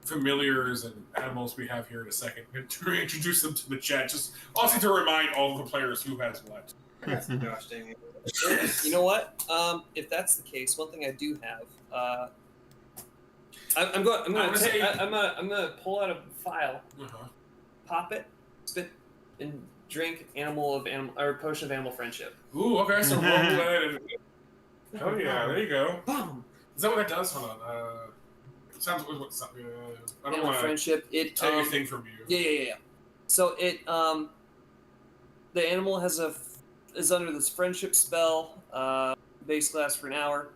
Speaker 3: familiars and animals we have here in a second to introduce them to the chat. Just also to remind all of the players who has what.
Speaker 8: Gosh dang it.
Speaker 1: You know what? If that's the case, one thing I do have. I'm gonna pull out a file, pop it, spit, and drink potion of animal friendship.
Speaker 3: Ooh, okay. So roll that. Oh yeah, there you go.
Speaker 1: Boom.
Speaker 3: Is that what that does? Hold on. It sounds. I don't
Speaker 1: Animal
Speaker 3: want to
Speaker 1: friendship. It
Speaker 3: take anything from you.
Speaker 1: Yeah. So it the animal is under this friendship spell. Basically lasts for an hour.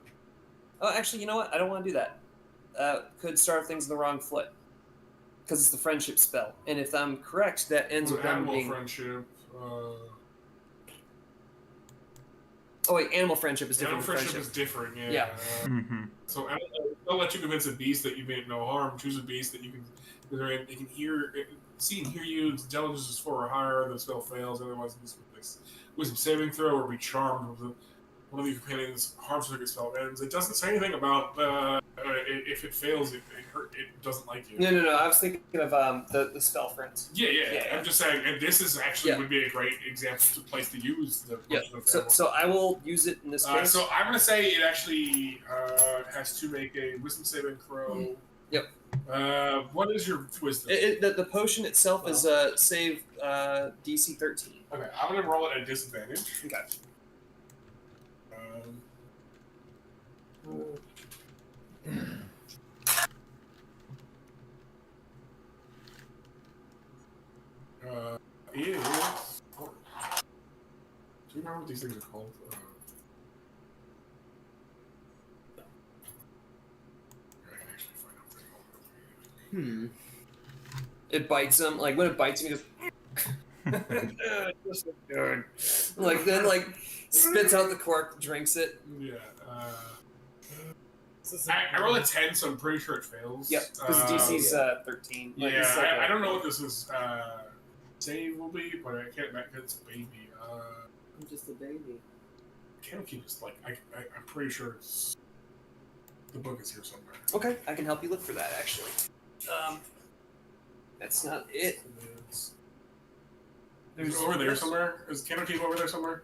Speaker 1: Oh, actually, you know what? I don't want to do that. Could start things in the wrong foot because it's the friendship spell. And if I'm correct, that ends with them
Speaker 3: animal
Speaker 1: being.
Speaker 3: friendship.
Speaker 1: Oh wait, animal friendship is
Speaker 3: Animal
Speaker 1: different.
Speaker 3: friendship is different. Yeah.
Speaker 1: Yeah.
Speaker 3: So I'll let you convince a beast that you mean no harm. Choose a beast that you can. It can see and hear you. Its intelligence is 4 or higher. The spell fails. Otherwise, this wisdom saving throw or be charmed with one of your companions harms target spell ends. It doesn't say anything about if it fails, it doesn't like you.
Speaker 1: No. I was thinking of the spell friends.
Speaker 3: Yeah. I'm just saying, and this is actually would be a great example to place to use the.
Speaker 1: So I will use it in this case.
Speaker 3: So I'm gonna say it actually has to make a wisdom saving throw.
Speaker 1: Yep.
Speaker 3: What is your wisdom?
Speaker 1: The potion itself is save DC 13.
Speaker 3: Okay, I'm gonna roll it at disadvantage.
Speaker 1: Okay.
Speaker 3: Is. Do you remember what these things are called? I can actually find out.
Speaker 1: It bites him. Like when it bites him, he goes. Like then spits out the cork, drinks it.
Speaker 3: Yeah. I rolled a 10, so I'm pretty sure it fails.
Speaker 1: Yep, because DC's 13. Like,
Speaker 3: Yeah, I don't know what this is. Save will be, but I can't imagine it's a baby.
Speaker 8: I'm just a baby.
Speaker 3: Can't keep this like I'm pretty sure it's the book is here somewhere.
Speaker 1: Okay, I can help you look for that actually. That's not it.
Speaker 3: There's over there somewhere. Is Candle Keep over there somewhere?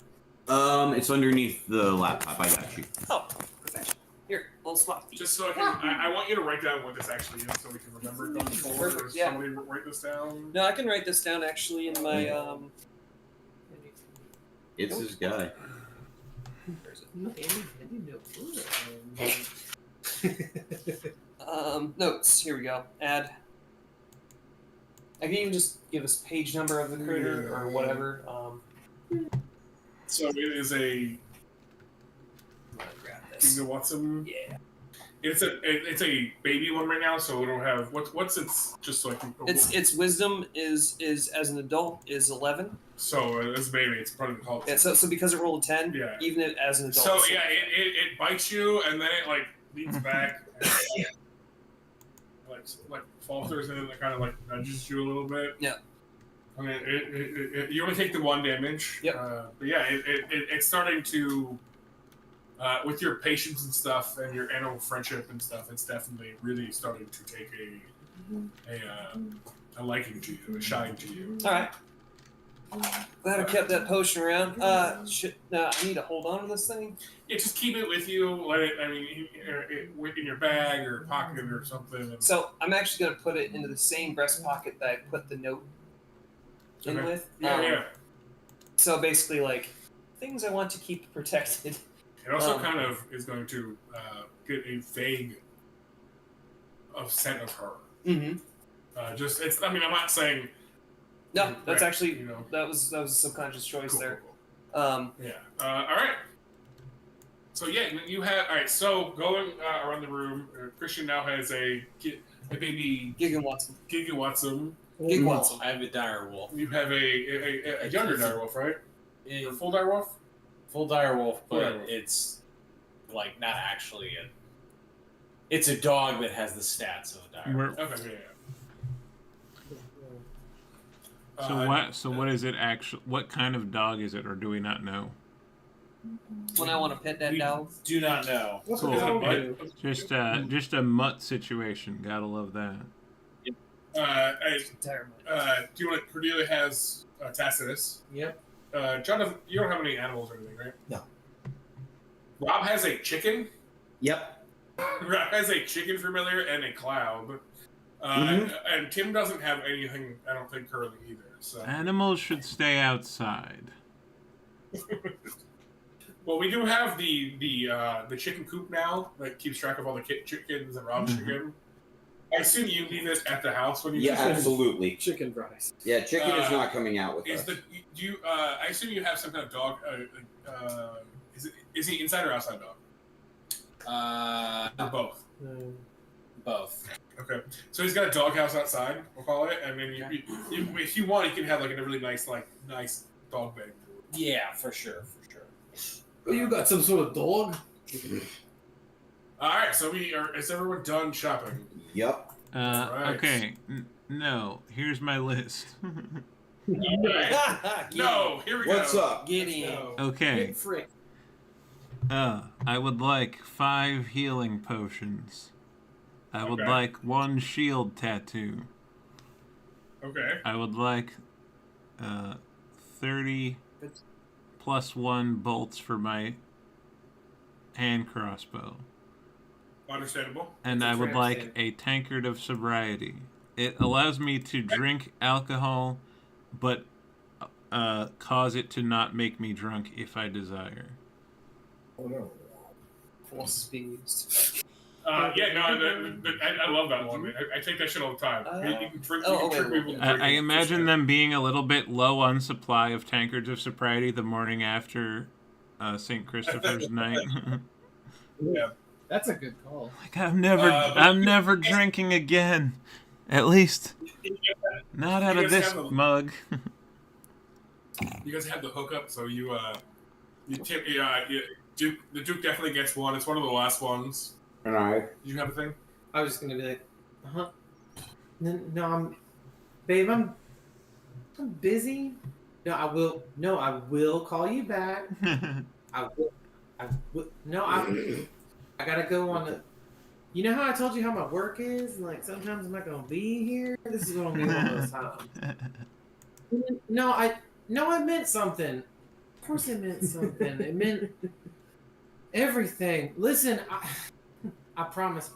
Speaker 4: It's underneath the laptop. I got you.
Speaker 1: Oh, perfection. Here, I'll swap these.
Speaker 3: Just so I can, I want you to write down what this actually is, so we can remember going forward.
Speaker 1: Perfect,
Speaker 3: Or
Speaker 1: yeah.
Speaker 3: somebody write this down.
Speaker 1: No, I can write this down actually in my
Speaker 4: It's his guy.
Speaker 1: notes. Here we go. Add. I can even just give us page number of the critter or whatever.
Speaker 3: So it is a.
Speaker 1: I'm gonna grab this.
Speaker 3: You know what's some?
Speaker 1: Yeah.
Speaker 3: It's a baby one right now, so we don't have what's its just so I can.
Speaker 1: Its wisdom is as an adult is 11.
Speaker 3: So as a baby, it's probably called.
Speaker 1: Yeah. So because it rolled a 10,
Speaker 3: Yeah.
Speaker 1: even as an adult.
Speaker 3: So yeah, it bites you and then it like leans back, and, like falters and it kind of like nudges you a little bit.
Speaker 1: Yeah.
Speaker 3: I mean, you only take the 1 damage.
Speaker 1: Yep.
Speaker 3: But yeah, it's starting to. With your patience and stuff, and your animal friendship and stuff, it's definitely really starting to take a liking to you, a shine to you.
Speaker 1: All right. Glad I kept that potion around. I need to hold on to this thing.
Speaker 3: Yeah, just keep it with you. Let it. I mean, in your bag or pocket or something.
Speaker 1: So I'm actually gonna put it into the same breast pocket that I put the note in
Speaker 3: Okay.
Speaker 1: with.
Speaker 3: Yeah.
Speaker 1: So basically, like things I want to keep protected.
Speaker 3: It also kind of is going to get a vague scent of her.
Speaker 1: Mm-hmm.
Speaker 3: I mean, I'm not saying.
Speaker 1: No, that's
Speaker 3: right,
Speaker 1: actually that was a subconscious choice
Speaker 3: Cool,
Speaker 1: there.
Speaker 3: cool. Yeah. All right. So yeah, you have all right. So going around the room, Christian now has a baby
Speaker 1: Gigan Watson.
Speaker 3: Giga Watson.
Speaker 1: Gig Watson.
Speaker 5: I have a dire wolf.
Speaker 3: You have a younger direwolf, right? Or full direwolf?
Speaker 5: Full dire wolf, but
Speaker 3: Full direwolf.
Speaker 5: it's like not actually a. It's a dog that has the stats of a dire wolf.
Speaker 3: Okay, yeah.
Speaker 2: What is it actually? What kind of dog is it, or do we not know?
Speaker 1: When I want to pet that
Speaker 5: We
Speaker 1: dog.
Speaker 5: do not know.
Speaker 7: What's
Speaker 2: Cool.
Speaker 7: a dog
Speaker 3: What?
Speaker 7: do?
Speaker 2: Just a mutt situation. Gotta love that.
Speaker 3: Do you want to? Cordelia has Tacitus.
Speaker 8: Yep.
Speaker 3: John, you don't have any animals or anything, right?
Speaker 6: No.
Speaker 3: Rob has a chicken.
Speaker 6: Yep.
Speaker 3: Rob has a chicken familiar and a cloud. And Tim doesn't have anything, I don't think, currently either. So.
Speaker 2: Animals should stay outside.
Speaker 3: Well, we do have the chicken coop now that keeps track of all the chickens and Rob's chicken. I assume you leave it at the house when you.
Speaker 6: Yeah, absolutely.
Speaker 7: Chicken fries.
Speaker 6: Yeah, chicken is not coming out with
Speaker 3: Is
Speaker 6: us.
Speaker 3: I assume you have some kind of dog. Is he inside or outside dog? Or both.
Speaker 5: Both.
Speaker 3: Okay, so he's got a doghouse outside. We'll call it, and then if you want, you can have like a really nice dog bed.
Speaker 5: Yeah, for sure.
Speaker 8: Oh, you got some sort of dog?
Speaker 3: All right, so is everyone done shopping?
Speaker 6: Yep.
Speaker 3: Right.
Speaker 2: Okay. No. Here's my list.
Speaker 3: No, here we go.
Speaker 6: What's up?
Speaker 1: Get in.
Speaker 2: Okay.
Speaker 8: Big frick.
Speaker 2: I would like 5 healing potions. I would
Speaker 3: Okay.
Speaker 2: like 1 shield tattoo.
Speaker 3: Okay.
Speaker 2: I would like 30 plus 1 bolts for my hand crossbow.
Speaker 3: Understandable.
Speaker 2: And
Speaker 8: It's a
Speaker 2: I would
Speaker 8: tramp
Speaker 2: like
Speaker 8: stamp.
Speaker 2: a tankard of sobriety. It allows me to drink alcohol, but cause it to not make me drunk if I desire.
Speaker 7: Oh no.
Speaker 1: Force is being used.
Speaker 3: Yeah, no, I love that one. Man. I take that shit all the time. You can trick people.
Speaker 2: I imagine them being a little bit low on supply of tankards of sobriety the morning after St. Christopher's night.
Speaker 3: Yeah.
Speaker 7: That's a good call.
Speaker 2: Like I'm never drinking again. At least not out of this mug.
Speaker 3: You guys have the hookup, so the Duke definitely gets one. It's one of the last ones.
Speaker 6: And I.
Speaker 3: Did you have a thing?
Speaker 8: I was just gonna be like, no, I'm busy. No, I will call you back. I gotta go on the. You know how I told you how my work is? Like sometimes I'm not gonna be here. This is gonna be one of those times. No, I meant something. Of course, I meant something. It meant everything. Listen, I promise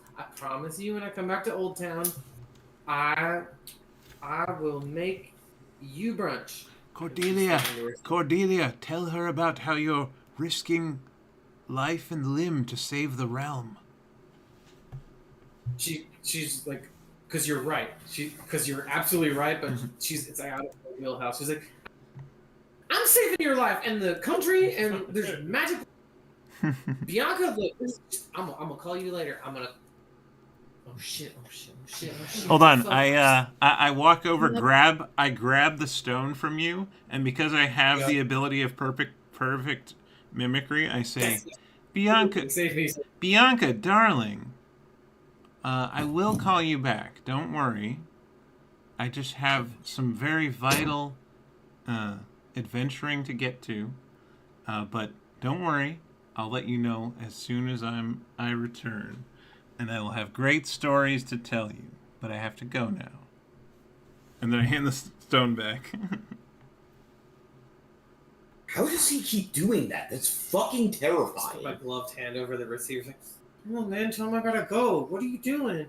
Speaker 8: you, when I come back to Old Town, I will make you brunch.
Speaker 2: Cordelia, tell her about how you're risking life and limb to save the realm.
Speaker 8: She's like because you're right. Because you're absolutely right, but it's like out of her wheelhouse. She's like, I'm saving your life and the country, and there's magic. Bianca, look, I'm gonna call you later. I'm gonna. Oh shit!
Speaker 2: Hold on,
Speaker 8: Fuck.
Speaker 2: I walk over, grab the stone from you, and because I have the ability of perfect mimicry, I say, Bianca,
Speaker 8: Save me.
Speaker 2: Bianca, darling, I will call you back. Don't worry. I just have some very vital adventuring to get to, but don't worry. I'll let you know as soon as I return, and I will have great stories to tell you. But I have to go now. And then I hand the stone back.
Speaker 6: How does he keep doing that? That's fucking
Speaker 8: Put
Speaker 6: terrifying.
Speaker 8: my gloved hand over the receiver. Like, come on, man, tell him I gotta go. What are you doing?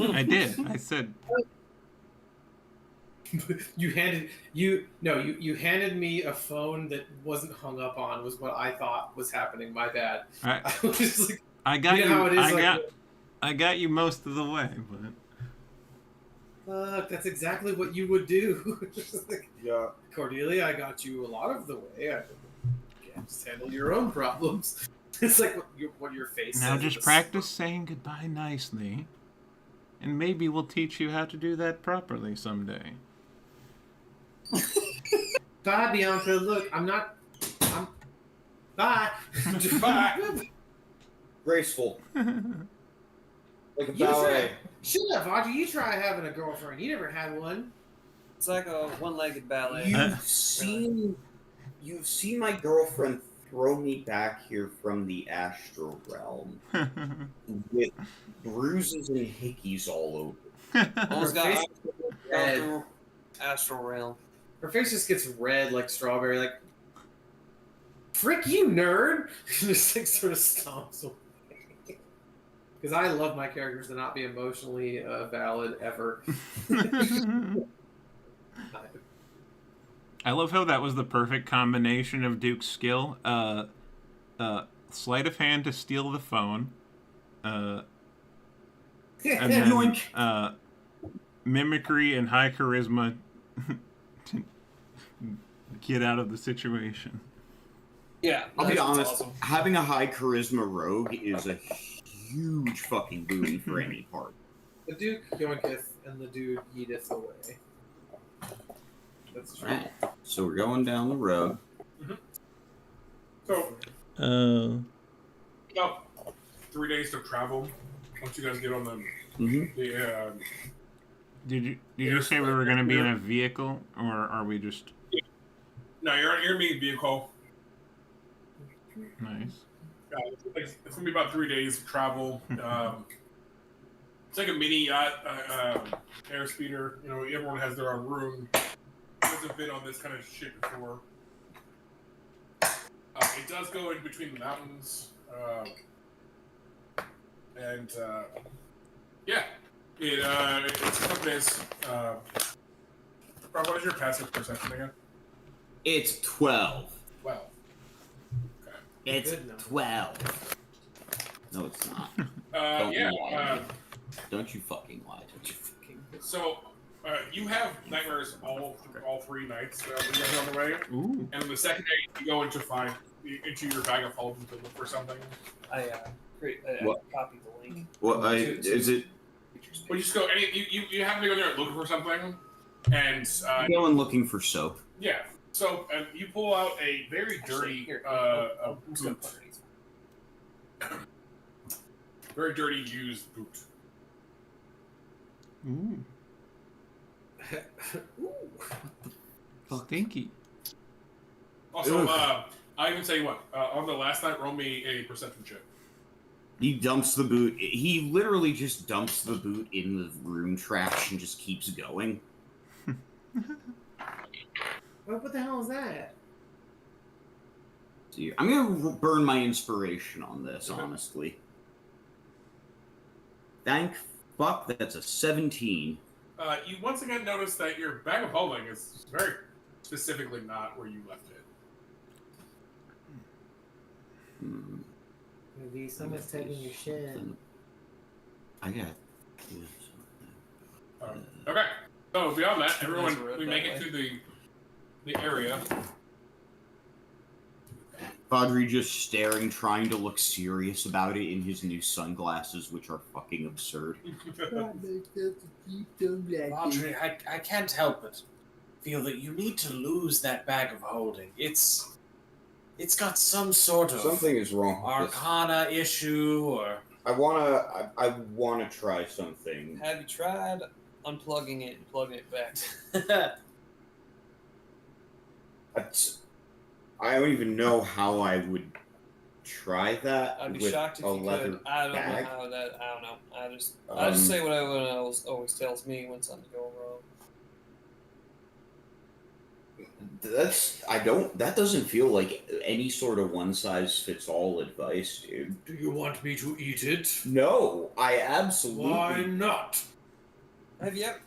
Speaker 2: I did. I said.
Speaker 8: You handed me a phone that wasn't hung up on. Was what I thought was happening. My bad. I was just like,
Speaker 2: I got
Speaker 8: you know how it is,
Speaker 2: I got you most of the way, but.
Speaker 8: Fuck, that's exactly what you would do. Just like,
Speaker 6: Yeah.
Speaker 8: Cordelia, I got you a lot of the way. I can't just handle your own problems. It's like what your face
Speaker 2: Now
Speaker 8: says.
Speaker 2: just practice saying goodbye nicely, and maybe we'll teach you how to do that properly someday.
Speaker 8: Bye, Bianca. Look, I'm bye. Bye.
Speaker 6: Graceful. Like a
Speaker 8: You
Speaker 6: ballet.
Speaker 8: Shut up, Audrey. You try having a girlfriend. You never had one.
Speaker 1: It's like a one-legged ballet.
Speaker 6: You've seen my girlfriend throw me back here from the astral realm with bruises and hickeys all over.
Speaker 1: Almost
Speaker 8: Her face
Speaker 1: got
Speaker 8: red.
Speaker 1: through astral realm.
Speaker 8: Her face just gets red like strawberry. Like, frick you, nerd! Just like sort of stomps away. Because I love my characters to not be emotionally valid ever.
Speaker 2: I love how that was the perfect combination of Duke's skill. Sleight of hand to steal the phone. And then mimicry and high charisma to get out of the situation.
Speaker 1: Yeah,
Speaker 6: I'll be
Speaker 1: that's
Speaker 6: honest,
Speaker 1: awesome.
Speaker 6: having a high charisma rogue is a huge fucking boon for any part.
Speaker 8: The Duke yoinketh and the dude yeeteth away. That's true.
Speaker 6: Right. So we're going down the road.
Speaker 3: So,
Speaker 2: Oh.
Speaker 3: about 3 days to travel. Once you guys get on the
Speaker 2: Did you say we were going to be in a vehicle, or are we just...
Speaker 3: No, you're in a vehicle.
Speaker 2: Nice.
Speaker 3: It's gonna be about 3 days of travel. It's like a mini yacht, air speeder. You know, everyone has their own room. Hasn't been on this kind of shit before. It does go in between the mountains, and yeah, it's a couple days. Rob, what is your passive perception again?
Speaker 6: It's 12.
Speaker 3: Well,
Speaker 6: It's
Speaker 8: Good number.
Speaker 6: 12. No, it's not.
Speaker 3: yeah.
Speaker 6: lie. Don't you fucking lie. Don't you fucking...
Speaker 3: So, you have nightmares all 3 nights when you guys are on the way.
Speaker 2: Ooh.
Speaker 3: And on the second day, you go into your bag of holding to look for something.
Speaker 1: I copied the link.
Speaker 6: What, is it...
Speaker 3: Well, you just go. You happen to go there looking for something, and
Speaker 6: Going looking for soap.
Speaker 3: yeah. So you pull out a very dirty, boot. Very dirty used boot.
Speaker 2: Ooh. Stinky.
Speaker 3: Also, I even tell you what. On the last night, roll me a perception check.
Speaker 6: He dumps the boot. He literally just dumps the boot in the room trash and just keeps going.
Speaker 8: What the hell is that?
Speaker 6: See, I'm gonna burn my inspiration on this,
Speaker 3: Okay.
Speaker 6: honestly. Thank fuck that's a 17.
Speaker 3: You once again notice that your bag of holding is very specifically not where you left it.
Speaker 8: Maybe someone's taking your shit.
Speaker 6: I got...
Speaker 3: Okay. So beyond that,
Speaker 1: Nice
Speaker 3: everyone,
Speaker 1: road
Speaker 3: we
Speaker 1: that
Speaker 3: make
Speaker 1: way.
Speaker 3: it to the area.
Speaker 4: Audrey just staring, trying to look serious about it in his new sunglasses, which are fucking absurd.
Speaker 5: Audrey, I can't help but feel that you need to lose that bag of holding. It's got some sort of
Speaker 6: Something is wrong with this.
Speaker 5: arcana issue, or
Speaker 6: I wanna try something.
Speaker 1: Have you tried unplugging it and plugging it back?
Speaker 6: I don't even know how I would try that
Speaker 1: I'd be
Speaker 6: with
Speaker 1: shocked if
Speaker 6: a
Speaker 1: you
Speaker 6: leather
Speaker 1: could. I don't
Speaker 6: bag.
Speaker 1: know how that. I don't know. I just say what everyone else always tells me when something's going wrong.
Speaker 6: That doesn't feel like any sort of one size fits all advice, dude.
Speaker 7: Do you want me to eat it?
Speaker 6: No, I absolutely.
Speaker 7: Why not?
Speaker 1: Have you ever?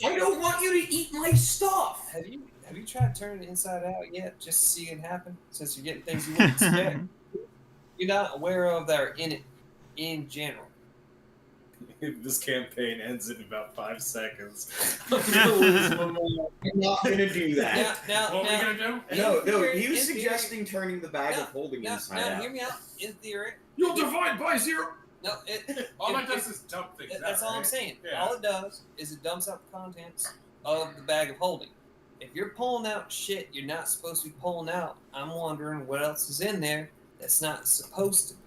Speaker 6: I don't want you to eat my stuff.
Speaker 1: Have you tried turning it inside out yet, just to see it happen? Since you're getting things you wouldn't expect, you're not aware of that are in it in general.
Speaker 5: this campaign ends in about 5 seconds.
Speaker 6: I'm not gonna do that.
Speaker 1: Now,
Speaker 3: What are we gonna do?
Speaker 6: No,
Speaker 1: in theory-
Speaker 6: he was
Speaker 1: in theory-
Speaker 6: suggesting turning the bag of holding
Speaker 1: Now,
Speaker 6: inside
Speaker 1: now,
Speaker 6: out.
Speaker 1: hear me out. In theory,
Speaker 7: You'll divide by 0.
Speaker 1: no,
Speaker 3: All that
Speaker 1: it-
Speaker 3: does is dump things out.
Speaker 1: that's all I'm
Speaker 3: right?
Speaker 1: saying.
Speaker 3: Yeah.
Speaker 1: All it does is it dumps out the contents of the bag of holding. If you're pulling out shit you're not supposed to be pulling out, I'm wondering what else is in there that's not supposed to be.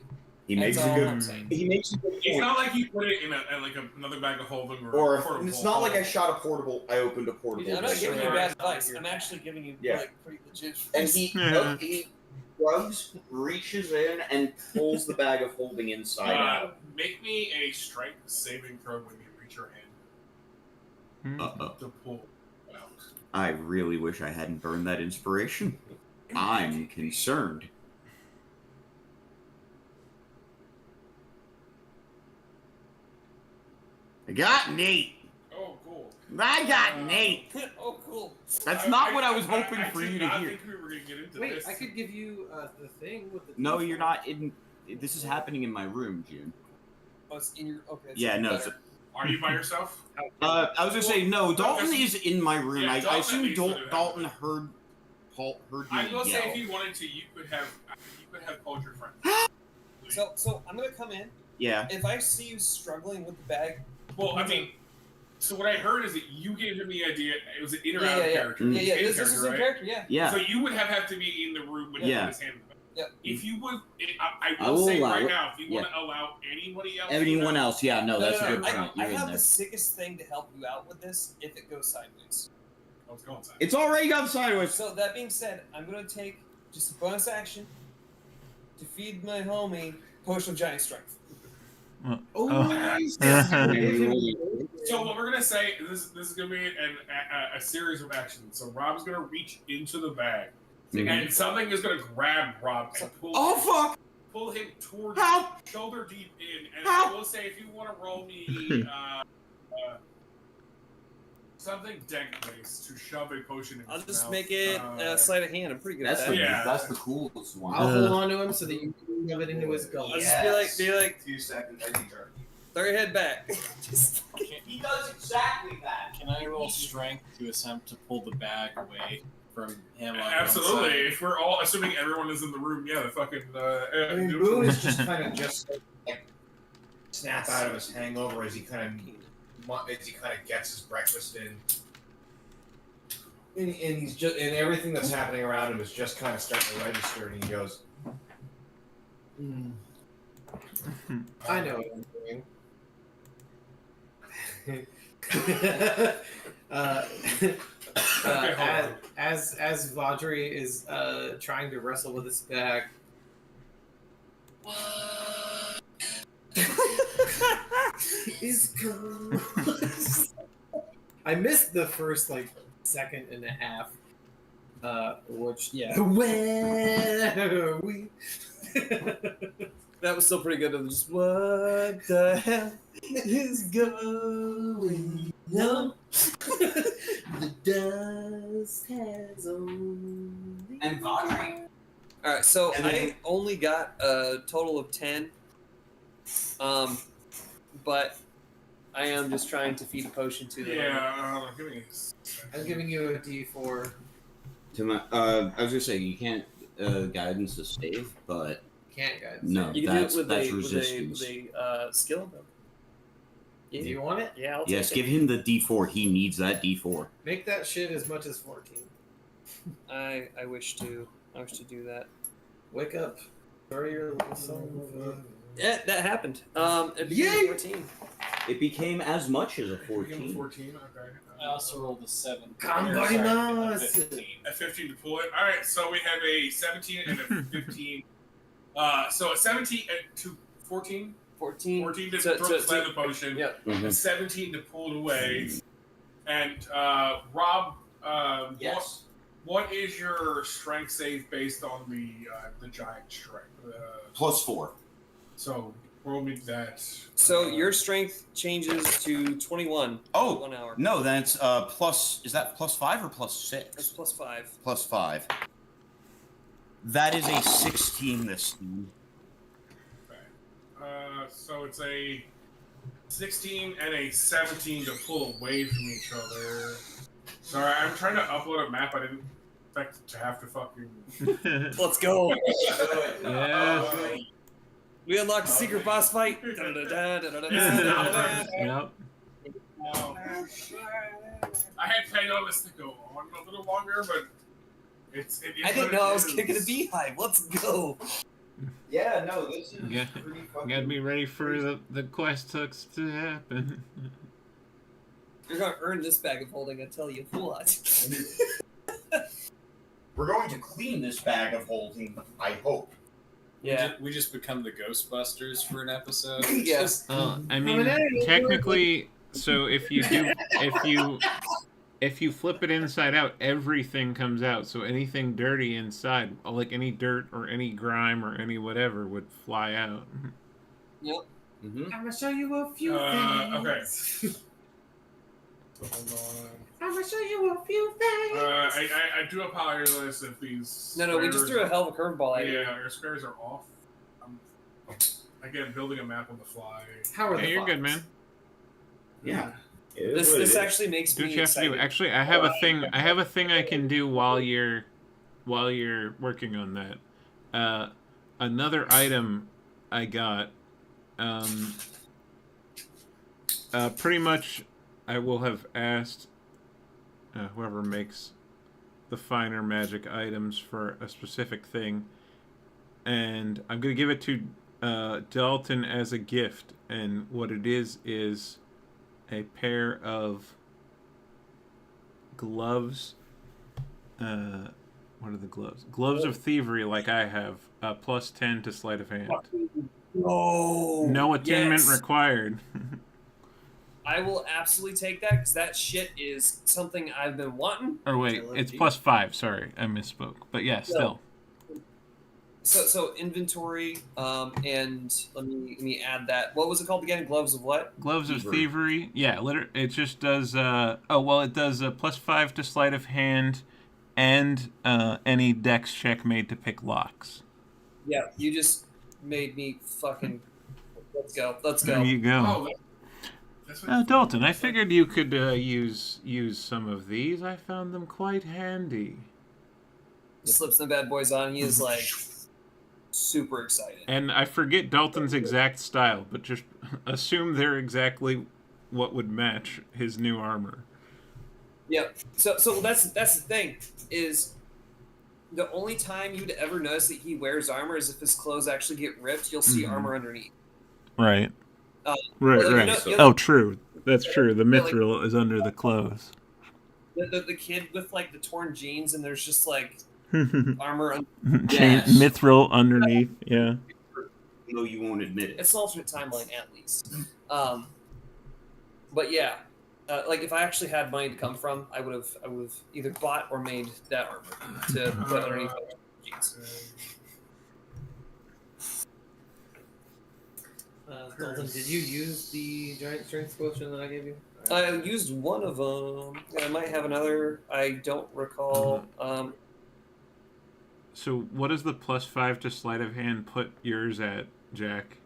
Speaker 6: He
Speaker 1: That's
Speaker 6: makes a
Speaker 1: all
Speaker 6: good.
Speaker 1: I'm saying.
Speaker 6: He makes a good
Speaker 3: It's
Speaker 6: point.
Speaker 3: not like you put it in another bag of holding
Speaker 6: Or
Speaker 3: portable
Speaker 6: it's not like I
Speaker 3: holding.
Speaker 6: shot a portable. I opened a portable.
Speaker 1: I'm not
Speaker 6: bag.
Speaker 1: giving you
Speaker 3: Right.
Speaker 1: bad advice. I'm actually giving you
Speaker 6: Yeah.
Speaker 1: like pretty legit
Speaker 6: And
Speaker 1: advice.
Speaker 6: he runs, reaches in, and pulls the bag of holding inside out.
Speaker 3: Make me a strength saving throw when you reach your hand to pull out.
Speaker 4: I really wish I hadn't burned that inspiration. I'm concerned. I got an 8.
Speaker 3: Oh, cool.
Speaker 4: I got an 8.
Speaker 1: Oh, cool.
Speaker 4: That's not what I was hoping
Speaker 3: I
Speaker 4: for
Speaker 3: did
Speaker 4: you to
Speaker 3: not
Speaker 4: hear.
Speaker 3: think we were going to get into
Speaker 7: Wait,
Speaker 3: this.
Speaker 7: I could give you the thing with the.
Speaker 4: No, you're not in. This is happening in my room, June.
Speaker 1: Oh, it's in your. Okay. it's
Speaker 4: Yeah,
Speaker 1: even
Speaker 4: no.
Speaker 1: better.
Speaker 3: Are you by yourself?
Speaker 4: I was gonna say no. Dalton is in my room.
Speaker 3: Yeah,
Speaker 4: I
Speaker 3: Dalton
Speaker 4: assume
Speaker 3: needs to do
Speaker 4: Dalton
Speaker 3: that.
Speaker 4: heard me
Speaker 3: I will say
Speaker 4: yell.
Speaker 3: if you wanted to, you could have called your friend.
Speaker 1: So I'm gonna come in.
Speaker 4: Yeah.
Speaker 1: If I see you struggling with the bag.
Speaker 3: Well, I mean, so what I heard is that you gave him the idea. It was an in or out of
Speaker 1: Yeah.
Speaker 3: character.
Speaker 4: Mm.
Speaker 1: Yeah.
Speaker 3: In
Speaker 1: This is in
Speaker 3: right?
Speaker 1: character. Yeah.
Speaker 4: Yeah.
Speaker 3: So you would have to be in the room when he
Speaker 4: Yeah.
Speaker 3: put his hand in the bag.
Speaker 1: Yep.
Speaker 3: If you would, I
Speaker 4: I
Speaker 3: will
Speaker 4: will
Speaker 3: say
Speaker 4: allow
Speaker 3: right
Speaker 4: it.
Speaker 3: now, if you
Speaker 4: Yeah.
Speaker 3: want to allow anybody else,
Speaker 4: Anyone else? Yeah. No, that's a good
Speaker 1: I,
Speaker 4: point.
Speaker 1: I
Speaker 4: You're in
Speaker 1: have
Speaker 4: there.
Speaker 1: the sickest thing to help you out with this if it goes sideways.
Speaker 3: I was going inside.
Speaker 4: It's already gone sideways.
Speaker 1: So that being said, I'm gonna take just a bonus action to feed my homie potion of giant strength.
Speaker 7: Oh,
Speaker 3: So what we're gonna say this is gonna be a series of actions. So Rob's gonna reach into the bag, and something is gonna grab Rob and pull him towards
Speaker 4: Help!
Speaker 3: shoulder deep in. And
Speaker 4: Help!
Speaker 3: I will say if you want to roll me something deck based to shove a potion in
Speaker 1: I'll
Speaker 3: his
Speaker 1: just
Speaker 3: mouth,
Speaker 1: make it sleight of hand. I'm pretty good at that.
Speaker 3: Yeah.
Speaker 4: That's the coolest one.
Speaker 7: I'll hold on to him so that you can shove it into his gullet.
Speaker 1: I'll just be like,
Speaker 6: 2 seconds. I need her.
Speaker 1: throw your head back. Just
Speaker 6: He does exactly that.
Speaker 5: Can I roll strength to attempt to pull the bag away from him? On
Speaker 3: Absolutely.
Speaker 5: One side?
Speaker 3: If we're all assuming everyone is in the room, yeah, the fucking.
Speaker 7: I mean,
Speaker 3: do
Speaker 7: Boone
Speaker 3: it.
Speaker 7: is just kind of snap out of his hangover as he kind of gets his breakfast in, and he's just and everything that's happening around him is just kind of starting to register, and he goes, "I know what I'm doing." As Vaudry is trying to wrestle with his bag. Is gone. I missed the first second and a half, which where we.
Speaker 1: that was still pretty good. It was just what the hell is going on? The dust has only.
Speaker 6: And Vaudry.
Speaker 1: All right, so
Speaker 6: And then-
Speaker 1: I only got a total of 10, but I am just trying to feed a potion to them.
Speaker 3: Yeah, give me.
Speaker 8: I'm giving you a D4.
Speaker 6: To my, I was gonna say you can't guidance to save, but
Speaker 8: Can't, guys.
Speaker 6: no,
Speaker 1: You can do it
Speaker 6: that's
Speaker 1: with
Speaker 6: resistance.
Speaker 1: a skill. Though.
Speaker 8: Do you want it?
Speaker 1: Yeah, I'll
Speaker 6: Yes,
Speaker 1: take
Speaker 6: give him the D4. He needs that D4.
Speaker 8: Make that shit as much as 14.
Speaker 1: it. I wish to do that.
Speaker 8: Wake up. Start your little song.
Speaker 1: Yeah, that happened. It became
Speaker 6: Yay!
Speaker 1: 14.
Speaker 6: It became as much as a
Speaker 3: Give him
Speaker 6: 14.
Speaker 3: 14. Okay.
Speaker 5: I also rolled a 7.
Speaker 8: Pallimustus.
Speaker 3: A 15 to pull it. All right, so we have a 17 and a 15. So a 17 to 14.
Speaker 1: 14
Speaker 3: to slide the potion.
Speaker 1: Yep.
Speaker 3: A 17 to pull it away. And Rob,
Speaker 6: Yes.
Speaker 3: what is your strength save based on the giant strength?
Speaker 6: +4.
Speaker 3: So roll me that.
Speaker 1: So your strength changes to 21.
Speaker 9: Oh,
Speaker 1: 1 hour.
Speaker 9: no, then it's plus. Is that +5 or +6?
Speaker 1: That's +5.
Speaker 9: +5. That is a 16 this time.
Speaker 3: So it's a 16 and a 17 to pull away from each other. Sorry, I'm trying to upload a map. I didn't expect to have to fucking.
Speaker 1: Let's go.
Speaker 2: Yeah.
Speaker 1: We unlocked a secret boss fight.
Speaker 2: Yep.
Speaker 3: I had planned on this to go on a little longer, but it's.
Speaker 1: I didn't know I was kicking a beehive. Let's go.
Speaker 6: Yeah, no, this is
Speaker 2: Yeah.
Speaker 6: pretty fucking...
Speaker 2: Gotta be ready for the quest hooks to happen.
Speaker 1: You're gonna earn this bag of holding. I tell you what.
Speaker 9: We're going to clean this bag of holding, I hope.
Speaker 1: Yeah.
Speaker 5: We just become the Ghostbusters for an episode.
Speaker 1: Yes.
Speaker 2: I mean, technically, so if you flip it inside out, everything comes out. So anything dirty inside, like any dirt or any grime or any whatever, would fly out.
Speaker 1: Yep.
Speaker 6: Mm-hmm.
Speaker 8: I'm gonna show you a few
Speaker 3: Okay.
Speaker 8: things.
Speaker 3: Hold on.
Speaker 8: I'm gonna show you a few things.
Speaker 3: I do apologize if these.
Speaker 1: No, we just threw a hell of a curveball at you.
Speaker 3: Yeah, our squares are off. I'm again building a map on the fly.
Speaker 8: How are
Speaker 2: Hey,
Speaker 8: the
Speaker 2: you're good,
Speaker 8: fox?
Speaker 2: man.
Speaker 6: Yeah.
Speaker 1: This actually makes
Speaker 2: Do what
Speaker 1: me
Speaker 2: you have to do.
Speaker 1: excited.
Speaker 2: Actually, I have a thing. I have a thing I can do while you're working on that. Another item I got. Pretty much, I will have asked whoever makes the finer magic items for a specific thing, and I'm gonna give it to Dalton as a gift. And what it is a pair of gloves. What are the gloves? Gloves of thievery, like I have. +10 to sleight of hand.
Speaker 1: Oh,
Speaker 2: No attunement
Speaker 1: yes.
Speaker 2: required.
Speaker 1: I will absolutely take that because that shit is something I've been wanting.
Speaker 2: Or wait, it's +5. Sorry, I misspoke. But yeah, still.
Speaker 1: So inventory, and let me add that. What was it called again? Gloves of what?
Speaker 2: Gloves of thievery. Yeah, it just does. It does a +5 to sleight of hand, and any dex check made to pick locks.
Speaker 1: Yeah, you just made me fucking. Let's go.
Speaker 2: There you go.
Speaker 3: That's what
Speaker 2: Dalton, I figured you could use some of these. I found them quite handy.
Speaker 1: Slips the bad boys on. He is like super excited.
Speaker 2: And I forget Dalton's exact style, but just assume they're exactly what would match his new armor.
Speaker 1: Yep. So that's the thing is. The only time you'd ever notice that he wears armor is if his clothes actually get ripped. You'll see armor underneath.
Speaker 2: Right.
Speaker 1: Well,
Speaker 2: Right. Oh, true. That's true. The mithril is under the clothes.
Speaker 1: The kid with like the torn jeans and there's just like armor.
Speaker 6: Yes.
Speaker 2: Mithril underneath. Yeah.
Speaker 6: No, you won't admit it.
Speaker 1: It's an alternate timeline at least. But yeah, like if I actually had money to come from, I would have either bought or made that armor to put underneath my jeans.
Speaker 8: Dalton, did you use the giant strength potion that I gave you?
Speaker 1: I used one of them. I might have another. I don't recall.
Speaker 2: So what does the +5 to sleight of hand put yours at, Jack?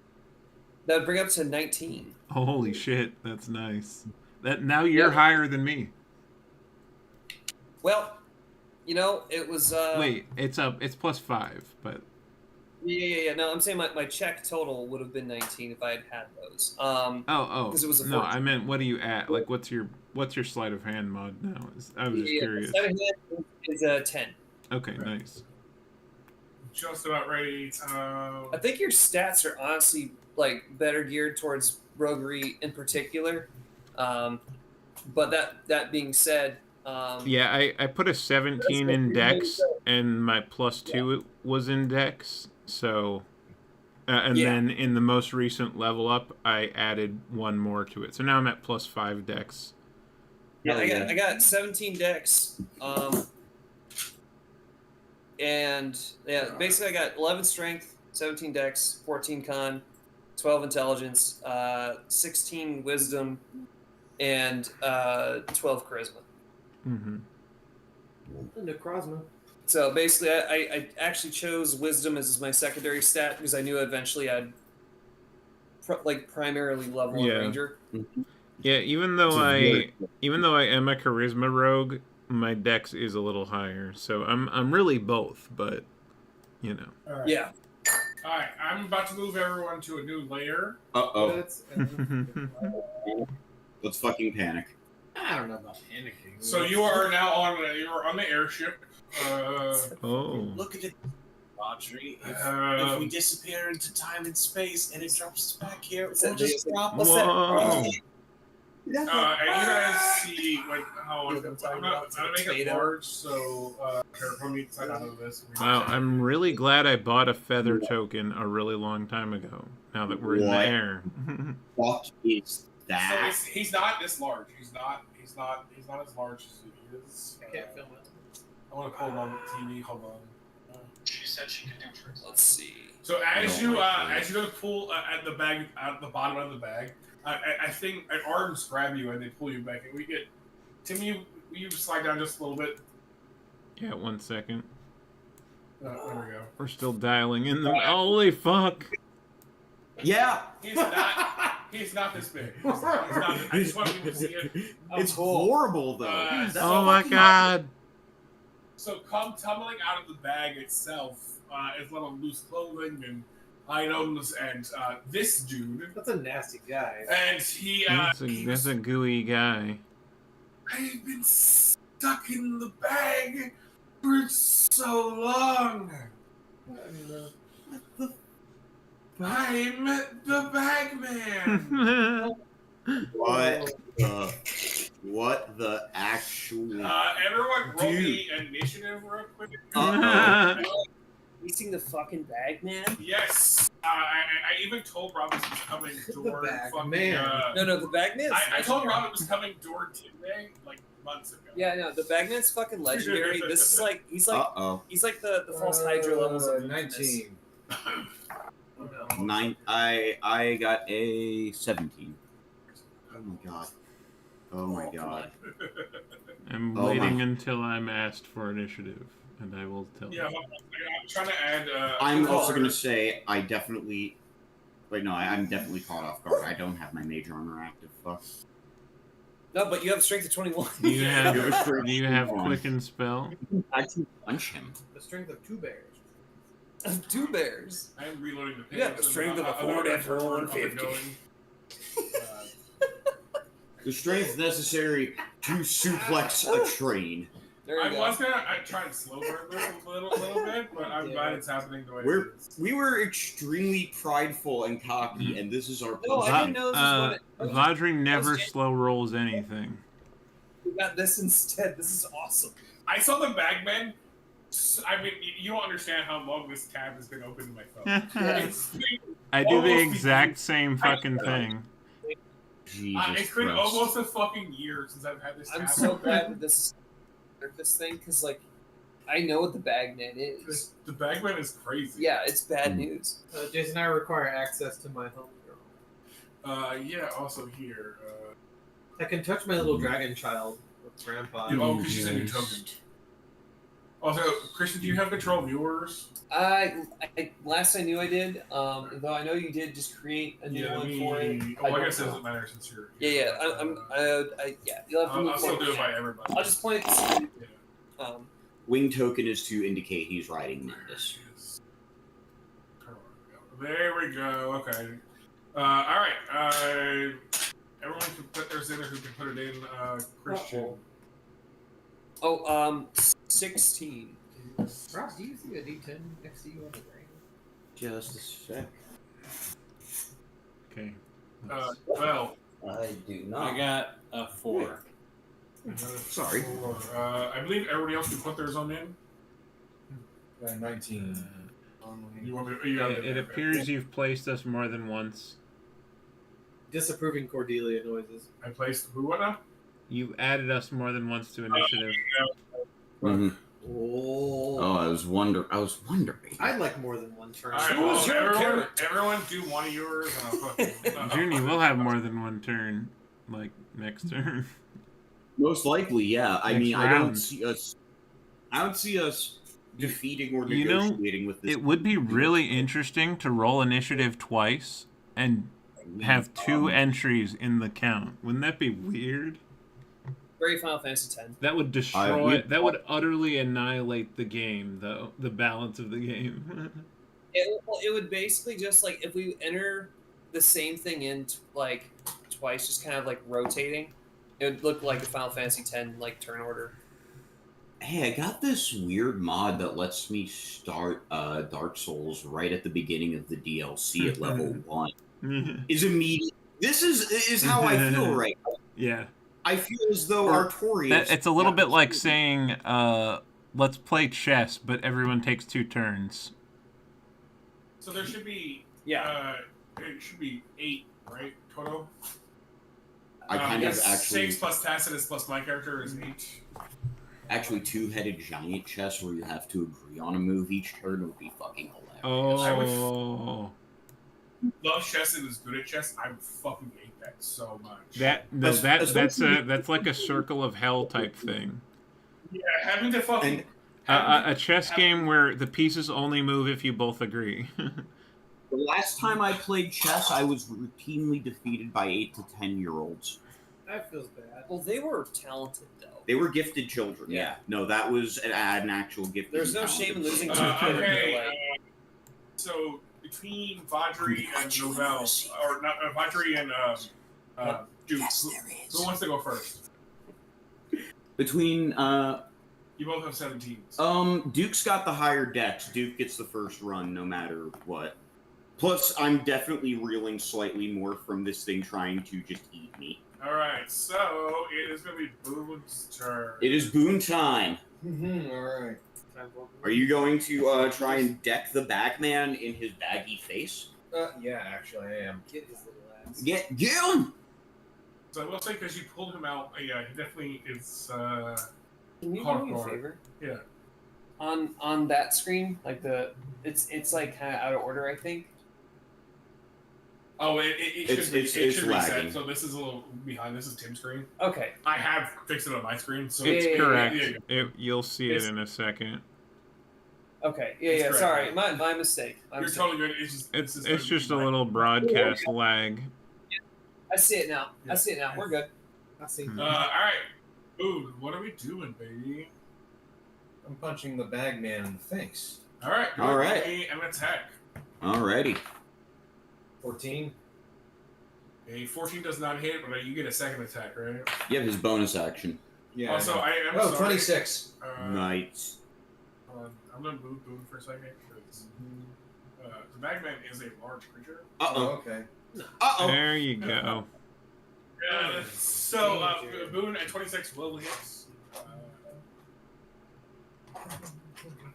Speaker 1: That would bring up to 19.
Speaker 2: Holy shit, that's nice. That now you're higher than me.
Speaker 1: Well, you know, it was.
Speaker 2: Wait, it's +5, but.
Speaker 1: Yeah. No, I'm saying my check total would have been 19 if I had had those.
Speaker 2: Because
Speaker 1: it was a
Speaker 2: no,
Speaker 1: 14.
Speaker 2: I meant what are you at? Like, what's your sleight of hand mod now? I was just curious.
Speaker 1: Sleight of hand is a 10.
Speaker 2: Okay, nice.
Speaker 3: Just about right.
Speaker 1: I think your stats are honestly like better geared towards roguery in particular. But that being said,
Speaker 2: yeah, I put a 17 in Dex, and my +2 was in Dex. So, then in the most recent level up, I added one more to it. So now I'm at +5 Dex.
Speaker 1: Yeah, I got 17 Dex. And yeah, basically I got 11 Strength, 17 Dex, 14 Con, 12 Intelligence, 16 Wisdom, and 12 Charisma.
Speaker 2: Mm-hmm.
Speaker 8: Necrozma.
Speaker 1: So basically, I actually chose Wisdom as my secondary stat because I knew eventually I'd primarily level a Ranger.
Speaker 2: Yeah, even though I am a Charisma rogue, my Dex is a little higher. So I'm really both, but you know.
Speaker 3: All right.
Speaker 1: Yeah.
Speaker 3: All right, I'm about to move everyone to a new layer.
Speaker 6: Uh-oh. Let's fucking panic.
Speaker 8: I don't know about panicking.
Speaker 3: So you are now on the airship.
Speaker 5: Look at it, Audrey. If we disappear into time and space and it drops us back here, we'll just drop us.
Speaker 3: And you guys see I'm gonna make it large, so from each side out of this.
Speaker 2: Wow, I'm really glad I bought a feather token a really long time ago. Now that we're in the air.
Speaker 6: What is that?
Speaker 3: So he's not this large. He's not as large as he is.
Speaker 8: I can't film it.
Speaker 3: I want to pull it on TV. Hold on.
Speaker 5: She said she could do tricks.
Speaker 1: Let's see.
Speaker 3: So as you go to pull at the bag out the bottom of the bag, I think arms grab you and they pull you back, and we get Timmy. You slide down just a little bit.
Speaker 2: Yeah, 1 second.
Speaker 3: There we go.
Speaker 2: We're still dialing in the. Holy fuck!
Speaker 6: Yeah.
Speaker 3: He's not this big. He's not, I just want you to see it.
Speaker 6: It's horrible though.
Speaker 2: Oh my god!
Speaker 3: So come tumbling out of the bag itself is a lot of loose clothing and items, and this dude.
Speaker 8: That's a nasty guy.
Speaker 3: And he.
Speaker 2: That's a gooey guy.
Speaker 3: I've been stuck in the bag for so long. I'm the Bagman.
Speaker 6: What the actual?
Speaker 3: Everyone roll the initiative real quick.
Speaker 1: You seen the fucking Bagman?
Speaker 3: Yes. I even told Rob this was coming door fucking.
Speaker 1: No, the Bagman.
Speaker 3: I told Rob it was coming door today, like months ago.
Speaker 1: Yeah, no, the Bagman's fucking legendary. This is like he's like the false Hydra levels of
Speaker 7: 19.
Speaker 6: I got a 17. Oh my god.
Speaker 2: I'm waiting until I'm asked for initiative, and I will tell
Speaker 3: Yeah,
Speaker 2: you.
Speaker 3: I'm trying to add.
Speaker 6: I'm also gonna say I definitely. Wait, no, I'm definitely caught off guard. I don't have my major armor active. Fuck.
Speaker 1: No, but you have strength of 21.
Speaker 2: Do you have quicken spell?
Speaker 6: I can punch him.
Speaker 8: The strength of 2 bears.
Speaker 1: 2 bears.
Speaker 3: I am reloading the page.
Speaker 1: You have the strength of a 450.
Speaker 6: The strength necessary to suplex a train.
Speaker 1: There you go.
Speaker 3: was gonna try and slow burn this a little bit, but I'm glad it's happening the way it is.
Speaker 6: We were extremely prideful and cocky, and this is our
Speaker 1: No, I didn't know this was what it.
Speaker 2: Vadri never slow rolls anything.
Speaker 1: We got this instead. This is awesome.
Speaker 3: I saw the Bagman. I mean, you don't understand how long this tab has been open in my phone.
Speaker 2: I do the exact same fucking thing.
Speaker 3: It's been almost a fucking year since I've had this tab.
Speaker 1: I'm so glad that this thing, because like I know what the Bagman is.
Speaker 3: The Bagman is crazy.
Speaker 1: Yeah, it's bad news.
Speaker 8: Jason, I require access to my home girl.
Speaker 3: Yeah. Also here.
Speaker 8: I can touch my little dragon child with Grandpa.
Speaker 3: Because she's a new token. Also, Christian, do you have control of yours?
Speaker 1: Last I knew I did. Though I know you did just create a new one for it.
Speaker 3: Oh, I guess it doesn't matter since you're.
Speaker 1: Yeah. You'll have to move
Speaker 3: I'll still
Speaker 1: forward.
Speaker 3: do it by everybody.
Speaker 1: I'll just point.
Speaker 3: Yeah.
Speaker 6: Wing token is to indicate he's riding Nimbus.
Speaker 3: There we go. Okay. All right. Everyone can put theirs in, or who can put it in. Christian.
Speaker 1: 16.
Speaker 7: Ross, do you see a D10 next to you on the brain?
Speaker 6: Just a sec.
Speaker 2: Okay.
Speaker 3: Well,
Speaker 6: I do not.
Speaker 5: I got a 4.
Speaker 6: Sorry.
Speaker 3: I believe everybody else can put theirs on in.
Speaker 7: 19.
Speaker 3: You want me?
Speaker 2: It appears you've placed us more than once.
Speaker 8: Disapproving Cordelia noises.
Speaker 3: I placed who? What now?
Speaker 2: You added us more than once to initiative.
Speaker 6: Mhm.
Speaker 8: Oh.
Speaker 6: I was wondering.
Speaker 8: I'd like more than one turn.
Speaker 3: All right, well, everyone do one of yours, and I'll fucking.
Speaker 2: Junie will have more than one turn, like next turn.
Speaker 6: Most likely, yeah. I
Speaker 2: Next
Speaker 6: mean,
Speaker 2: round.
Speaker 6: I don't see us defeating or
Speaker 2: You know,
Speaker 6: negotiating with this.
Speaker 2: It would be really interesting to roll initiative twice and have 2 entries in the count. Wouldn't that be weird?
Speaker 1: Very Final Fantasy X.
Speaker 2: That would destroy. That would utterly annihilate the game, though. The balance of the game.
Speaker 1: It would basically just like if we enter the same thing in like twice, just kind of like rotating. It would look like a Final Fantasy X like turn order.
Speaker 6: Hey, I got this weird mod that lets me start Dark Souls right at the beginning of the DLC at level 1. Is immediate. This is how I feel right now.
Speaker 2: Yeah.
Speaker 6: I feel as though Artorias...
Speaker 2: It's a little bit like saying, let's play chess, but everyone takes 2 turns.
Speaker 3: So there should be.
Speaker 1: Yeah.
Speaker 3: It should be 8, right? Total.
Speaker 6: I kind of actually...
Speaker 3: 6 plus Tacitus plus my character is 8.
Speaker 6: Actually, 2-headed giant chess where you have to agree on a move each turn would be fucking hilarious.
Speaker 2: Oh.
Speaker 3: Love chess and is good at chess. I would fucking hate that so much.
Speaker 2: That's like a circle of hell type thing.
Speaker 3: Yeah, having to fucking
Speaker 2: a chess game where the pieces only move if you both agree.
Speaker 6: The last time I played chess, I was routinely defeated by 8 to 10-year-olds.
Speaker 8: That feels bad.
Speaker 1: Well, they were talented though.
Speaker 6: They were gifted children. Yeah. No, that was an actual gift.
Speaker 1: There's no shame in losing to a kid.
Speaker 3: Okay. So between Vadri and Novell, or not Vadri and Duke, who wants to go first?
Speaker 6: Between
Speaker 3: you both have 17s.
Speaker 6: Duke's got the higher dex. Duke gets the first run no matter what. Plus, I'm definitely reeling slightly more from this thing trying to just eat me.
Speaker 3: All right, so it is going to be Boone's turn.
Speaker 6: It is Boone time.
Speaker 7: All right.
Speaker 6: Are you going to try and deck the Bagman in his baggy face?
Speaker 7: Yeah, actually, I am.
Speaker 8: Get his little ass.
Speaker 6: Get him!
Speaker 3: So I will say, because you pulled him out, yeah, he definitely is.
Speaker 1: Can you do me a favor?
Speaker 3: Yeah.
Speaker 1: On that screen, like it's like kind of out of order, I think.
Speaker 3: Oh, it should
Speaker 6: lagging.
Speaker 3: reset. So this is a little behind. This is Tim's screen.
Speaker 1: Okay.
Speaker 3: I have fixed it on my screen. So
Speaker 2: It's correct.
Speaker 3: Yeah.
Speaker 2: You'll see it in a second.
Speaker 1: Okay. Yeah.
Speaker 3: Correct.
Speaker 1: Sorry, my mistake.
Speaker 3: You're totally good.
Speaker 2: It's just a little broadcast lag.
Speaker 1: I see it now.
Speaker 3: Yeah.
Speaker 1: I see it now. We're good.
Speaker 8: I see.
Speaker 3: All right. Ooh, what are we doing, baby?
Speaker 7: I'm punching the Bagman in the face.
Speaker 3: All right.
Speaker 6: All right.
Speaker 3: An attack.
Speaker 6: Alrighty.
Speaker 7: 14.
Speaker 3: A 14 does not hit, but you get a second attack, right?
Speaker 6: You have his bonus action.
Speaker 7: Yeah.
Speaker 3: Also, I am
Speaker 7: Oh,
Speaker 3: sorry.
Speaker 7: 26.
Speaker 6: Nice.
Speaker 3: I'm gonna move Boone for a second because the Bagman is a large creature.
Speaker 6: Uh-oh.
Speaker 7: Okay.
Speaker 6: Uh-oh.
Speaker 2: There you go.
Speaker 3: So Boone at 26 will hit.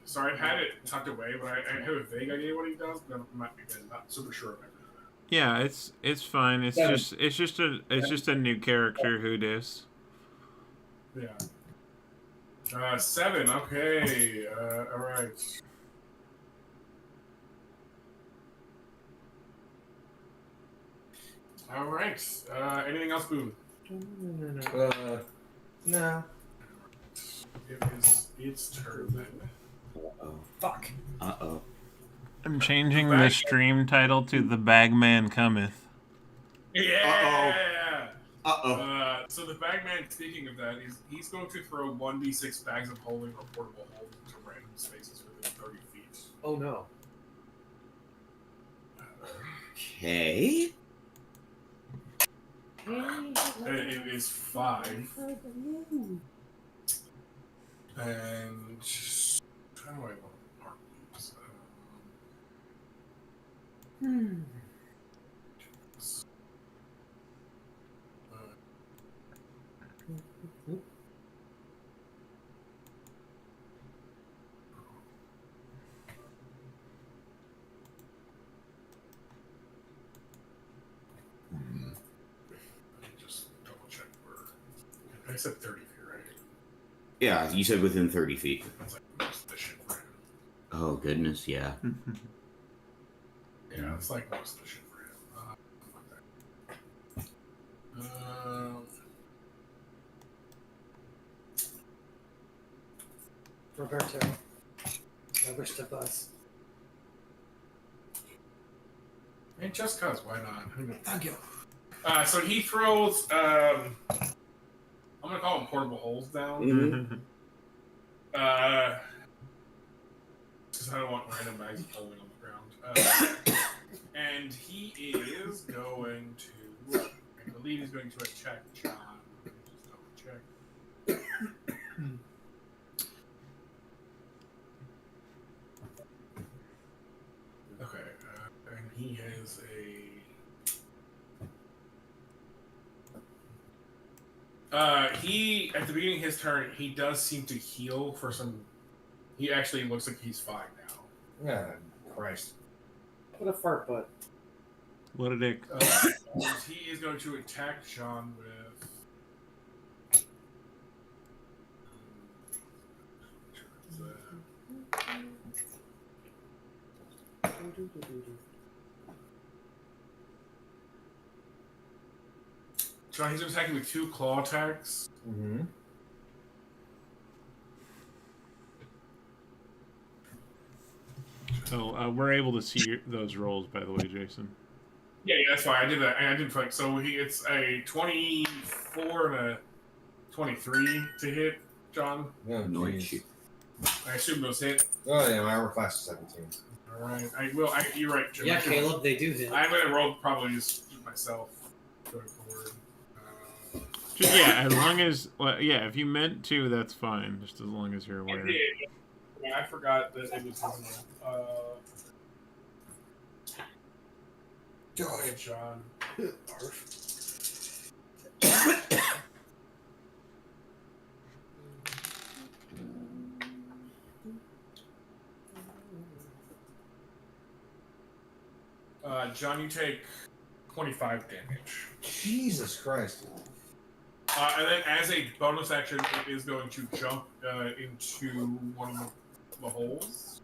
Speaker 3: Sorry, I've had it tucked away, but I have a vague idea what he does, but I'm not super sure of it.
Speaker 2: Yeah, it's fine. It's just a new character who dis.
Speaker 3: Yeah. 7. Okay. All right. All right. Anything else, Boone?
Speaker 7: No.
Speaker 3: It is its turn then.
Speaker 6: Uh-oh.
Speaker 1: Fuck.
Speaker 6: Uh-oh.
Speaker 2: I'm changing the stream title to The Bagman Cometh.
Speaker 3: Yeah!
Speaker 6: Uh-oh.
Speaker 3: So the bagman, speaking of that, he's going to throw 1d6 bags of holding or portable hold into random spaces within 30 feet.
Speaker 8: Oh no.
Speaker 6: Okay.
Speaker 3: It is 5. And how do I want to mark these? Just double check where. I said 30 feet, right?
Speaker 6: Yeah, you said within 30 feet.
Speaker 3: That's like most of the shit for him.
Speaker 6: Oh, goodness, yeah.
Speaker 3: Yeah, it's like most of the shit for him.
Speaker 8: Roberto, I wish to buzz.
Speaker 3: And just cause, why not?
Speaker 8: Thank you.
Speaker 3: So he throws, I'm gonna call them portable holes down. Because I don't want random bags of holding on the ground. And he is going to, I believe he's going to attack John. Just double check. Okay, and he has he, at the beginning of his turn, he does seem to heal for some. He actually looks like he's fine now.
Speaker 7: Yeah, Christ.
Speaker 8: What a fart butt.
Speaker 2: What a dick.
Speaker 3: He is going to attack John with. John, he's attacking with 2 claw attacks.
Speaker 7: Mm-hmm.
Speaker 2: So we're able to see those rolls, by the way, Jason.
Speaker 3: Yeah, that's why I did that. I did like so. It's a 24 and a 23 to hit, John.
Speaker 7: Oh, jeez.
Speaker 3: I assume those hit.
Speaker 7: Oh, yeah, my armor class is 17.
Speaker 3: All right, I will. You're right, Jim.
Speaker 8: Yeah, Caleb, they do hit.
Speaker 3: I'm gonna roll probably just myself going forward.
Speaker 2: Yeah, as long as if you meant to, that's fine. Just as long as you're aware.
Speaker 3: I did. I forgot that it was. Go ahead, John. John, you take 25 damage.
Speaker 7: Jesus Christ.
Speaker 3: And then, as a bonus action, it is going to jump into one of the holes.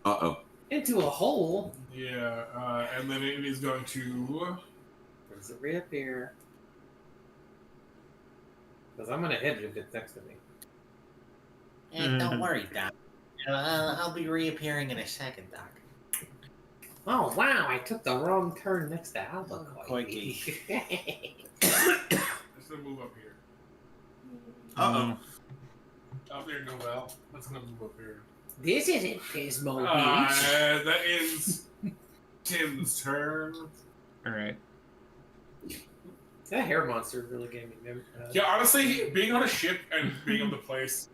Speaker 6: Uh-oh.
Speaker 8: Into a hole?
Speaker 3: Yeah, and then it is going to...
Speaker 8: Does it reappear? Because I'm going to hit it if it's next to me.
Speaker 10: Don't worry, Doc. I'll be reappearing in a second, Doc.
Speaker 8: Oh, wow, I took the wrong turn next to Albuquerque.
Speaker 3: It's going to move up here.
Speaker 6: Uh-oh.
Speaker 3: Up there, Noel. That's going to move up here.
Speaker 8: This isn't Pismo Beach.
Speaker 3: That is Tim's turn.
Speaker 2: Alright.
Speaker 8: That hair monster really gave me memory.
Speaker 3: Yeah, honestly, being on a ship and being able to place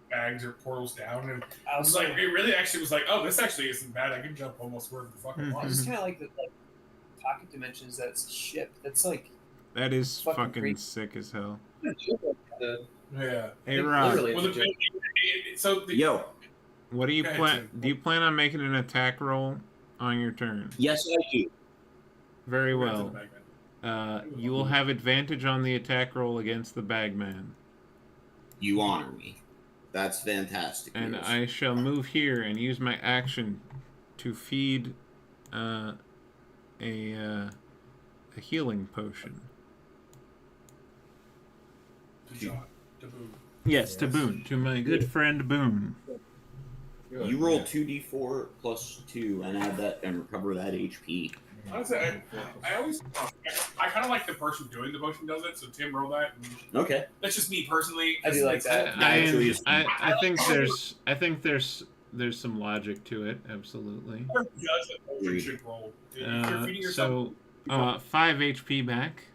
Speaker 3: bags or portals down, and I was like, it really actually was like, oh, this actually isn't bad. I can jump almost wherever the fuck I want.
Speaker 1: I just kind of like the pocket dimensions. That's a ship. That's like
Speaker 2: That is fucking
Speaker 1: great.
Speaker 2: sick as hell.
Speaker 3: Yeah.
Speaker 2: Hey, Rob.
Speaker 6: Yo.
Speaker 2: What do you
Speaker 3: Go ahead,
Speaker 2: plan?
Speaker 3: Tim.
Speaker 2: Do you plan on making an attack roll on your turn?
Speaker 6: Yes, I do.
Speaker 2: Very well. You will have advantage on the attack roll against the bagman.
Speaker 6: You honor me. That's fantastic.
Speaker 2: And
Speaker 6: news.
Speaker 2: I shall move here and use my action to feed a healing potion.
Speaker 3: To John. To boom.
Speaker 2: Yes, to Boone, to my good friend Boone.
Speaker 6: You roll 2d4 plus 2 and add that and recover that HP.
Speaker 3: Honestly, I kind of like the person doing the potion does it, so Tim, roll that.
Speaker 6: Okay.
Speaker 3: That's just me personally.
Speaker 1: I do like that.
Speaker 2: I think there's some logic to it, absolutely.
Speaker 3: Whoever does it, potion should roll. If you're feeding yourself,
Speaker 2: 5 HP back.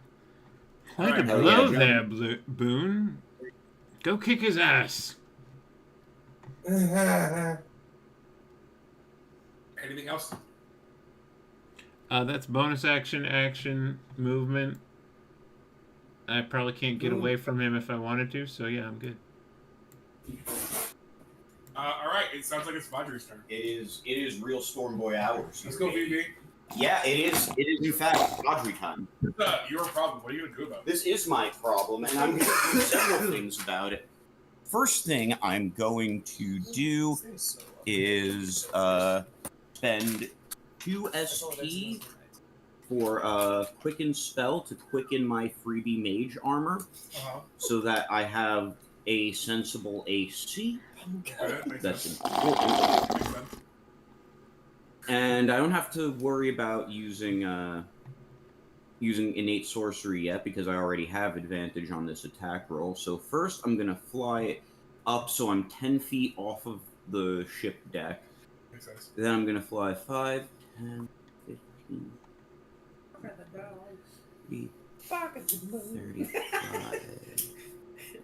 Speaker 2: Way to
Speaker 3: Alright,
Speaker 2: blow there, Boone. Go kick his ass.
Speaker 3: anything else?
Speaker 2: That's bonus action, movement. I probably can't get away from him if I wanted to, so yeah, I'm good.
Speaker 3: All right, it sounds like it's Vajri's turn.
Speaker 6: It is real Storm Boy hours.
Speaker 3: Let's go, VB.
Speaker 6: Yeah, it is in fact Vajri time.
Speaker 3: Your problem. What are you gonna do about it?
Speaker 6: This is my problem, and I'm going to do several things about it. First thing I'm going to do is spend 2 SP for Quicken Spell to quicken my freebie mage armor, so that I have a sensible AC. That's important. And I don't have to worry about using innate sorcery yet because I already have advantage on this attack roll. So first I'm gonna fly it up so I'm 10 feet off of the ship deck.
Speaker 3: Makes sense.
Speaker 6: Then I'm gonna fly 5, 10, 15, 20, 35.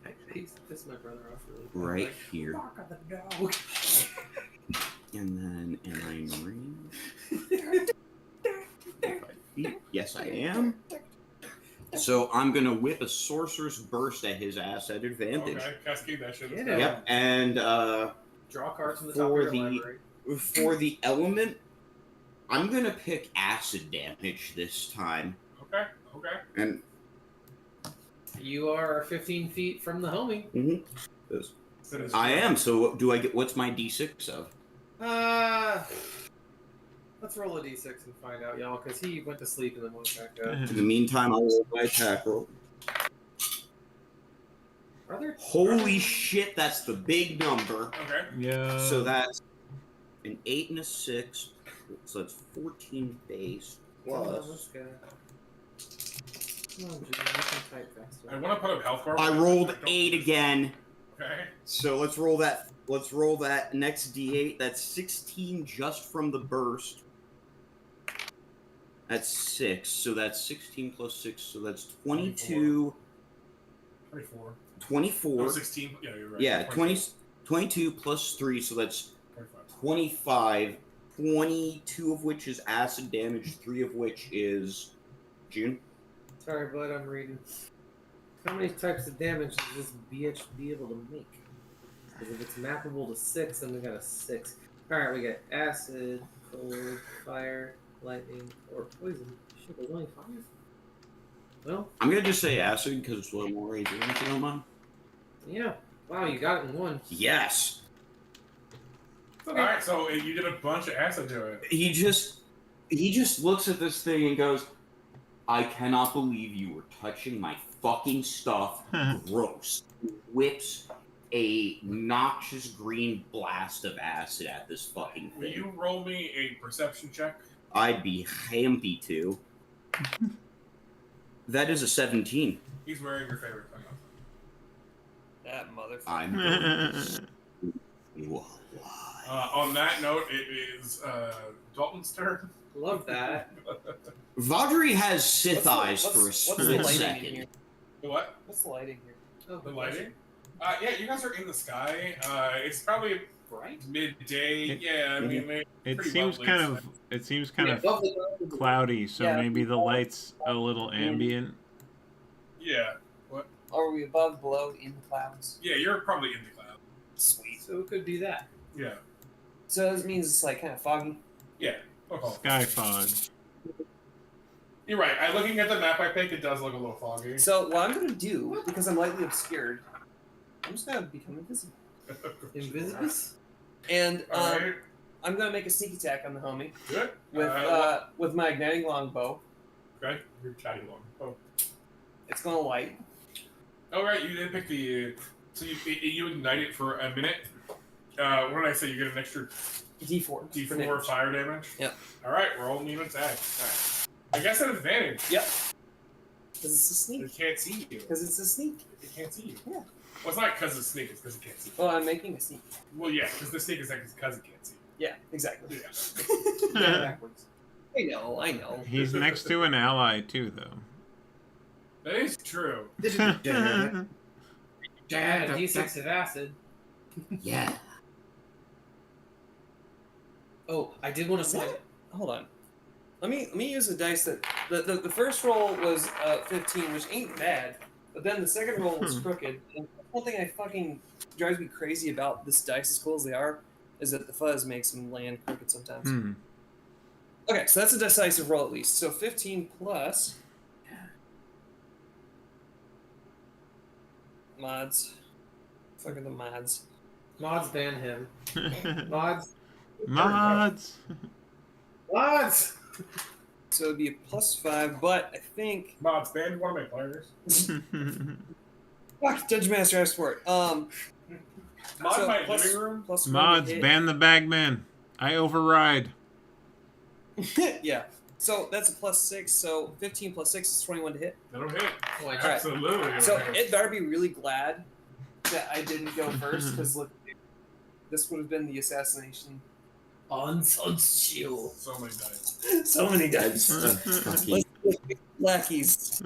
Speaker 8: Actually, he's pissed my brother off really bad.
Speaker 6: Right
Speaker 8: Like,
Speaker 6: here.
Speaker 8: "Fuck the dog."
Speaker 6: And then am I in range? 5 feet. Yes, I am. So I'm gonna whip a sorcerer's burst at his ass at advantage.
Speaker 3: Okay, cascade that shit.
Speaker 8: Yeah.
Speaker 6: Yep, and
Speaker 8: Draw cards from the top of your library.
Speaker 6: for the element, I'm gonna pick acid damage this time.
Speaker 3: Okay.
Speaker 6: And
Speaker 8: You are 15 feet from the homie.
Speaker 6: I am. So do I get? What's my D6 of?
Speaker 8: Let's roll a d6 and find out, y'all, because he went to sleep and then woke back up.
Speaker 6: In the meantime, I'll roll my attack roll.
Speaker 8: Are there?
Speaker 6: Holy shit, that's the big number.
Speaker 3: Okay.
Speaker 2: Yeah.
Speaker 6: So that's an 8 and a 6. So that's 14 base
Speaker 8: Come on,
Speaker 6: plus.
Speaker 8: let's go. Come on, Jimmy, you can type faster.
Speaker 3: I want to put up health bar.
Speaker 6: I rolled 8 again.
Speaker 3: Okay.
Speaker 6: So let's roll that. Let's roll that next D8. That's 16 just from the burst. That's 6. So that's 16 plus 6. So that's 22.
Speaker 3: 24.
Speaker 6: 24.
Speaker 3: Oh, 16. Yeah, you're right.
Speaker 6: Yeah, 22 plus 3. So that's 25. 22 of which is acid damage. 3 of which is June.
Speaker 8: Sorry, bud, I'm reading. How many types of damage does this bitch be able to make? Because if it's mappable to 6, then we got a 6. Alright, we got acid, cold, fire, lightning, or poison. Shit, there's only 5? Well,
Speaker 6: I'm gonna just say acid because it's a little more easy. If you don't mind.
Speaker 8: yeah. Wow, you got it in one.
Speaker 6: Yes.
Speaker 8: Okay.
Speaker 3: Alright, so you did a bunch of acid to it.
Speaker 6: He just looks at this thing and goes, "I cannot believe you were touching my fucking stuff. Gross." Whips a noxious green blast of acid at this fucking
Speaker 3: Will
Speaker 6: thing.
Speaker 3: you roll me a perception check?
Speaker 6: I'd be happy to. That is a 17.
Speaker 3: He's wearing your favorite thing.
Speaker 1: That motherfucker.
Speaker 6: I'm going to
Speaker 3: On that note, it is Dalton's turn.
Speaker 8: Love that.
Speaker 6: Vajri has Sith eyes for a
Speaker 1: what's the
Speaker 6: split
Speaker 1: lighting in
Speaker 6: second.
Speaker 1: here?
Speaker 3: The what?
Speaker 1: What's the lighting here?
Speaker 8: Oh,
Speaker 3: The lighting? Yeah, you guys are in the sky. It's probably
Speaker 8: Bright?
Speaker 3: midday. Yeah, I mean,
Speaker 2: It
Speaker 3: pretty
Speaker 2: seems
Speaker 3: lovely.
Speaker 2: kind of. It seems kind of
Speaker 8: Above the
Speaker 2: cloudy, so
Speaker 1: Yeah.
Speaker 2: maybe the light's a little ambient.
Speaker 3: Yeah. What?
Speaker 1: Are we above, below, in the clouds?
Speaker 3: Yeah, you're probably in the cloud.
Speaker 1: Sweet.
Speaker 8: So it could be that.
Speaker 3: Yeah.
Speaker 1: So this means it's like kind of foggy.
Speaker 3: Yeah. Okay.
Speaker 2: Sky fog.
Speaker 3: You're right. Looking at the map I picked, it does look a little foggy.
Speaker 1: So what I'm gonna do, because I'm lightly obscured, I'm just gonna become invisible.
Speaker 8: Invisibius?
Speaker 1: And
Speaker 3: Alright.
Speaker 1: I'm gonna make a sneak attack on the homie
Speaker 3: Good.
Speaker 1: with my igniting longbow.
Speaker 3: Okay. You're chatting long. Oh.
Speaker 1: It's gonna light.
Speaker 3: Oh, right. You didn't pick the So you ignite it for a minute. What did I say? You get an extra
Speaker 1: D4.
Speaker 3: D4 fire damage?
Speaker 1: Yep.
Speaker 3: Alright, roll me an attack. Alright. I guess at advantage.
Speaker 1: Yep. Because it's a sneak.
Speaker 3: It can't see you.
Speaker 1: Because it's a sneak.
Speaker 3: It can't see you.
Speaker 1: Yeah.
Speaker 3: Well, it's not because it's a sneak, it's because it can't see you.
Speaker 1: Well, I'm making a sneak.
Speaker 3: Well, yeah, because the sneak is because it can't see you.
Speaker 1: Yeah, exactly.
Speaker 3: Yeah.
Speaker 1: Backwards. I know.
Speaker 2: He's next to an ally too, though.
Speaker 3: That is true.
Speaker 8: Dad, D6 of acid.
Speaker 10: Yeah.
Speaker 1: Oh, I did want to say. Hold on. Let me use the dice that the first roll was 15, which ain't bad, but then the second roll was crooked. And one thing I fucking drives me crazy about this dice, as cool as they are, is that the fuzz makes them land crooked sometimes. Okay, so that's a decisive roll at least. So 15 plus mods. Fuck are the mods.
Speaker 8: Mods ban him. Mods.
Speaker 2: Mods.
Speaker 8: Mods.
Speaker 1: So it'd be a +5, but I think
Speaker 3: Mods banned one of my players.
Speaker 1: fuck, Judge Master asked for it.
Speaker 3: Mod
Speaker 1: So
Speaker 3: my
Speaker 1: plus-
Speaker 3: living room.
Speaker 1: plus 1
Speaker 2: Mods,
Speaker 1: to hit.
Speaker 2: ban the bagman. I override.
Speaker 1: Yeah. So that's a +6. So 15 plus 6 is 21 to hit.
Speaker 3: That'll hit.
Speaker 8: Oh, I
Speaker 1: Alright.
Speaker 3: Absolutely.
Speaker 1: So
Speaker 3: it'll hit.
Speaker 1: Ed better be really glad that I didn't go first, because look, this would have been the assassination on Sun's shield.
Speaker 3: So many dice.
Speaker 1: So many dice.
Speaker 6: Lucky.
Speaker 1: Lackeys.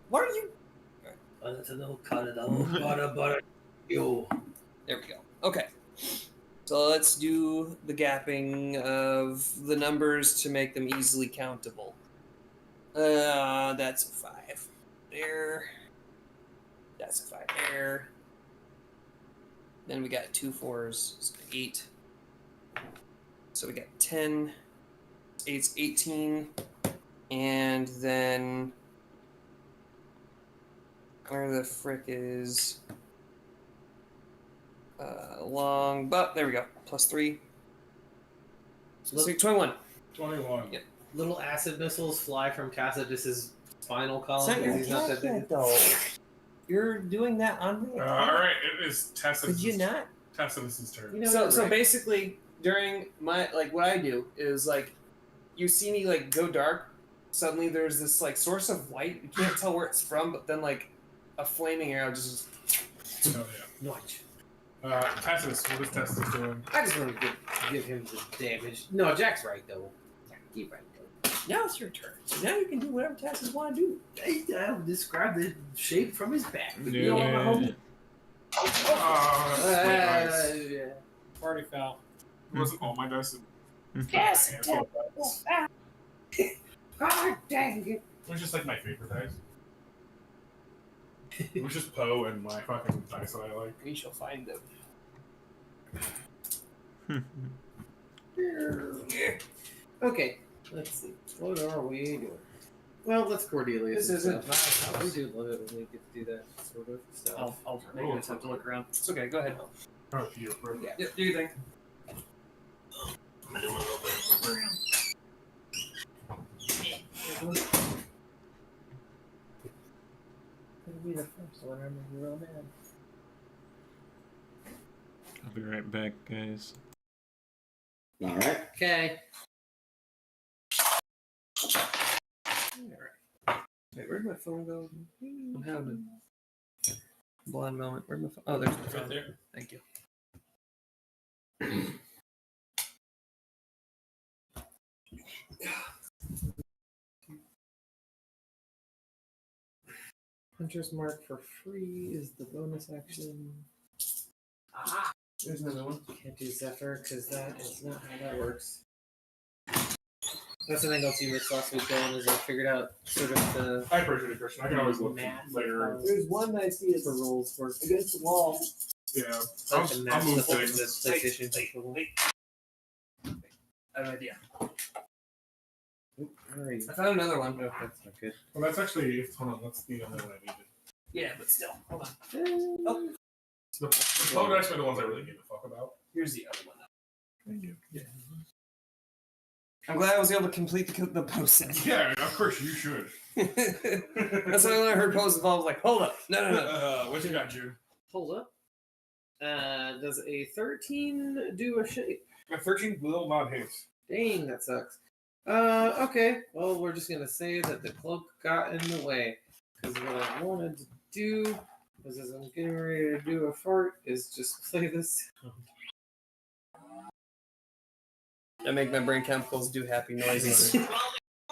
Speaker 1: What are you? There we go. Okay. So let's do the gapping of the numbers to make them easily countable. That's a 5 there. That's a 5 there. Then we got 2 4s, so 8. So we got 10. 8's 18. And then where the frick is long, but there we go. +3. So 21.
Speaker 3: 21.
Speaker 1: Yep.
Speaker 8: Little acid missiles fly from Cassidus's spinal
Speaker 1: It's
Speaker 8: column
Speaker 1: not your
Speaker 8: because he's not that big.
Speaker 1: cat, though. You're doing that on me.
Speaker 3: Alright, it is Tacitus'.
Speaker 1: Could you not?
Speaker 3: Tacitus' turn.
Speaker 8: You know,
Speaker 1: So
Speaker 8: you're right.
Speaker 1: basically, during my what I do is you see me go dark. Suddenly, there's this source of light. You can't tell where it's from, but then a flaming arrow just.
Speaker 3: Oh, yeah.
Speaker 8: Notch.
Speaker 3: Tacitus, what is Tacitus doing?
Speaker 8: I just want to give him the damage. No, Jack's right though. He's right though.
Speaker 1: Now it's your turn. So now you can do whatever tasks want to do.
Speaker 8: I'll describe the shape from his back.
Speaker 2: Yeah.
Speaker 3: Sweet dice.
Speaker 5: Party foul.
Speaker 3: It wasn't all my dice.
Speaker 1: Yes.
Speaker 3: It
Speaker 1: God dang it!
Speaker 3: was just my favorite dice. It was just Poe and my fucking dice that I like.
Speaker 1: We shall find them.
Speaker 8: Okay, let's see. What are we doing? Well, let's Cordelia.
Speaker 1: This isn't
Speaker 8: my house. I do love it when we get to do that sort of stuff.
Speaker 1: I'll make an attempt to look around. It's okay. Go ahead.
Speaker 3: Oh, you're perfect.
Speaker 1: Yeah, do your thing.
Speaker 8: It'll be the first one. I'm real mad.
Speaker 2: I'll be right back, guys.
Speaker 6: All right.
Speaker 8: Okay.
Speaker 1: Wait, where'd my phone go? I'm having a blind moment. Where'd my phone? Oh, there's my phone.
Speaker 5: Right there.
Speaker 1: Thank you. Hunter's Mark for free is the bonus action. Ah, there's another one.
Speaker 8: Can't do Zephyr because that is not how that works. That's the thing else you missed last week, Dylan, is I figured out sort of the
Speaker 3: I appreciate it, Christian. I can always look
Speaker 8: math
Speaker 3: later.
Speaker 1: There's one that I see is
Speaker 8: the rules work.
Speaker 1: against the wall.
Speaker 3: Yeah.
Speaker 8: I can match
Speaker 3: I'll move
Speaker 8: the
Speaker 3: things.
Speaker 8: this PlayStation controller.
Speaker 1: I have an idea.
Speaker 8: Where are you?
Speaker 1: I found another one.
Speaker 8: No, that's not good.
Speaker 3: Well, that's actually. Hold on. That's the only one I needed.
Speaker 1: Yeah, but still. Hold on.
Speaker 8: Oh.
Speaker 3: The Poe dice are the ones I really give a fuck about.
Speaker 1: Here's the other one.
Speaker 3: Thank you.
Speaker 1: Yeah. I'm glad I was able to complete the post.
Speaker 3: Yeah, of course you should.
Speaker 1: That's why when I heard post involved, I was like, hold up. No.
Speaker 3: What you got, June?
Speaker 8: Hold up. Does a 13 do a shape?
Speaker 3: A 13 will not hit.
Speaker 8: Dang, that sucks. Okay. Well, we're just gonna say that the cloak got in the way. Because what I wanted to do was, as I'm getting ready to do a fart, is just play this.
Speaker 1: I make my brain chemicals do happy noises.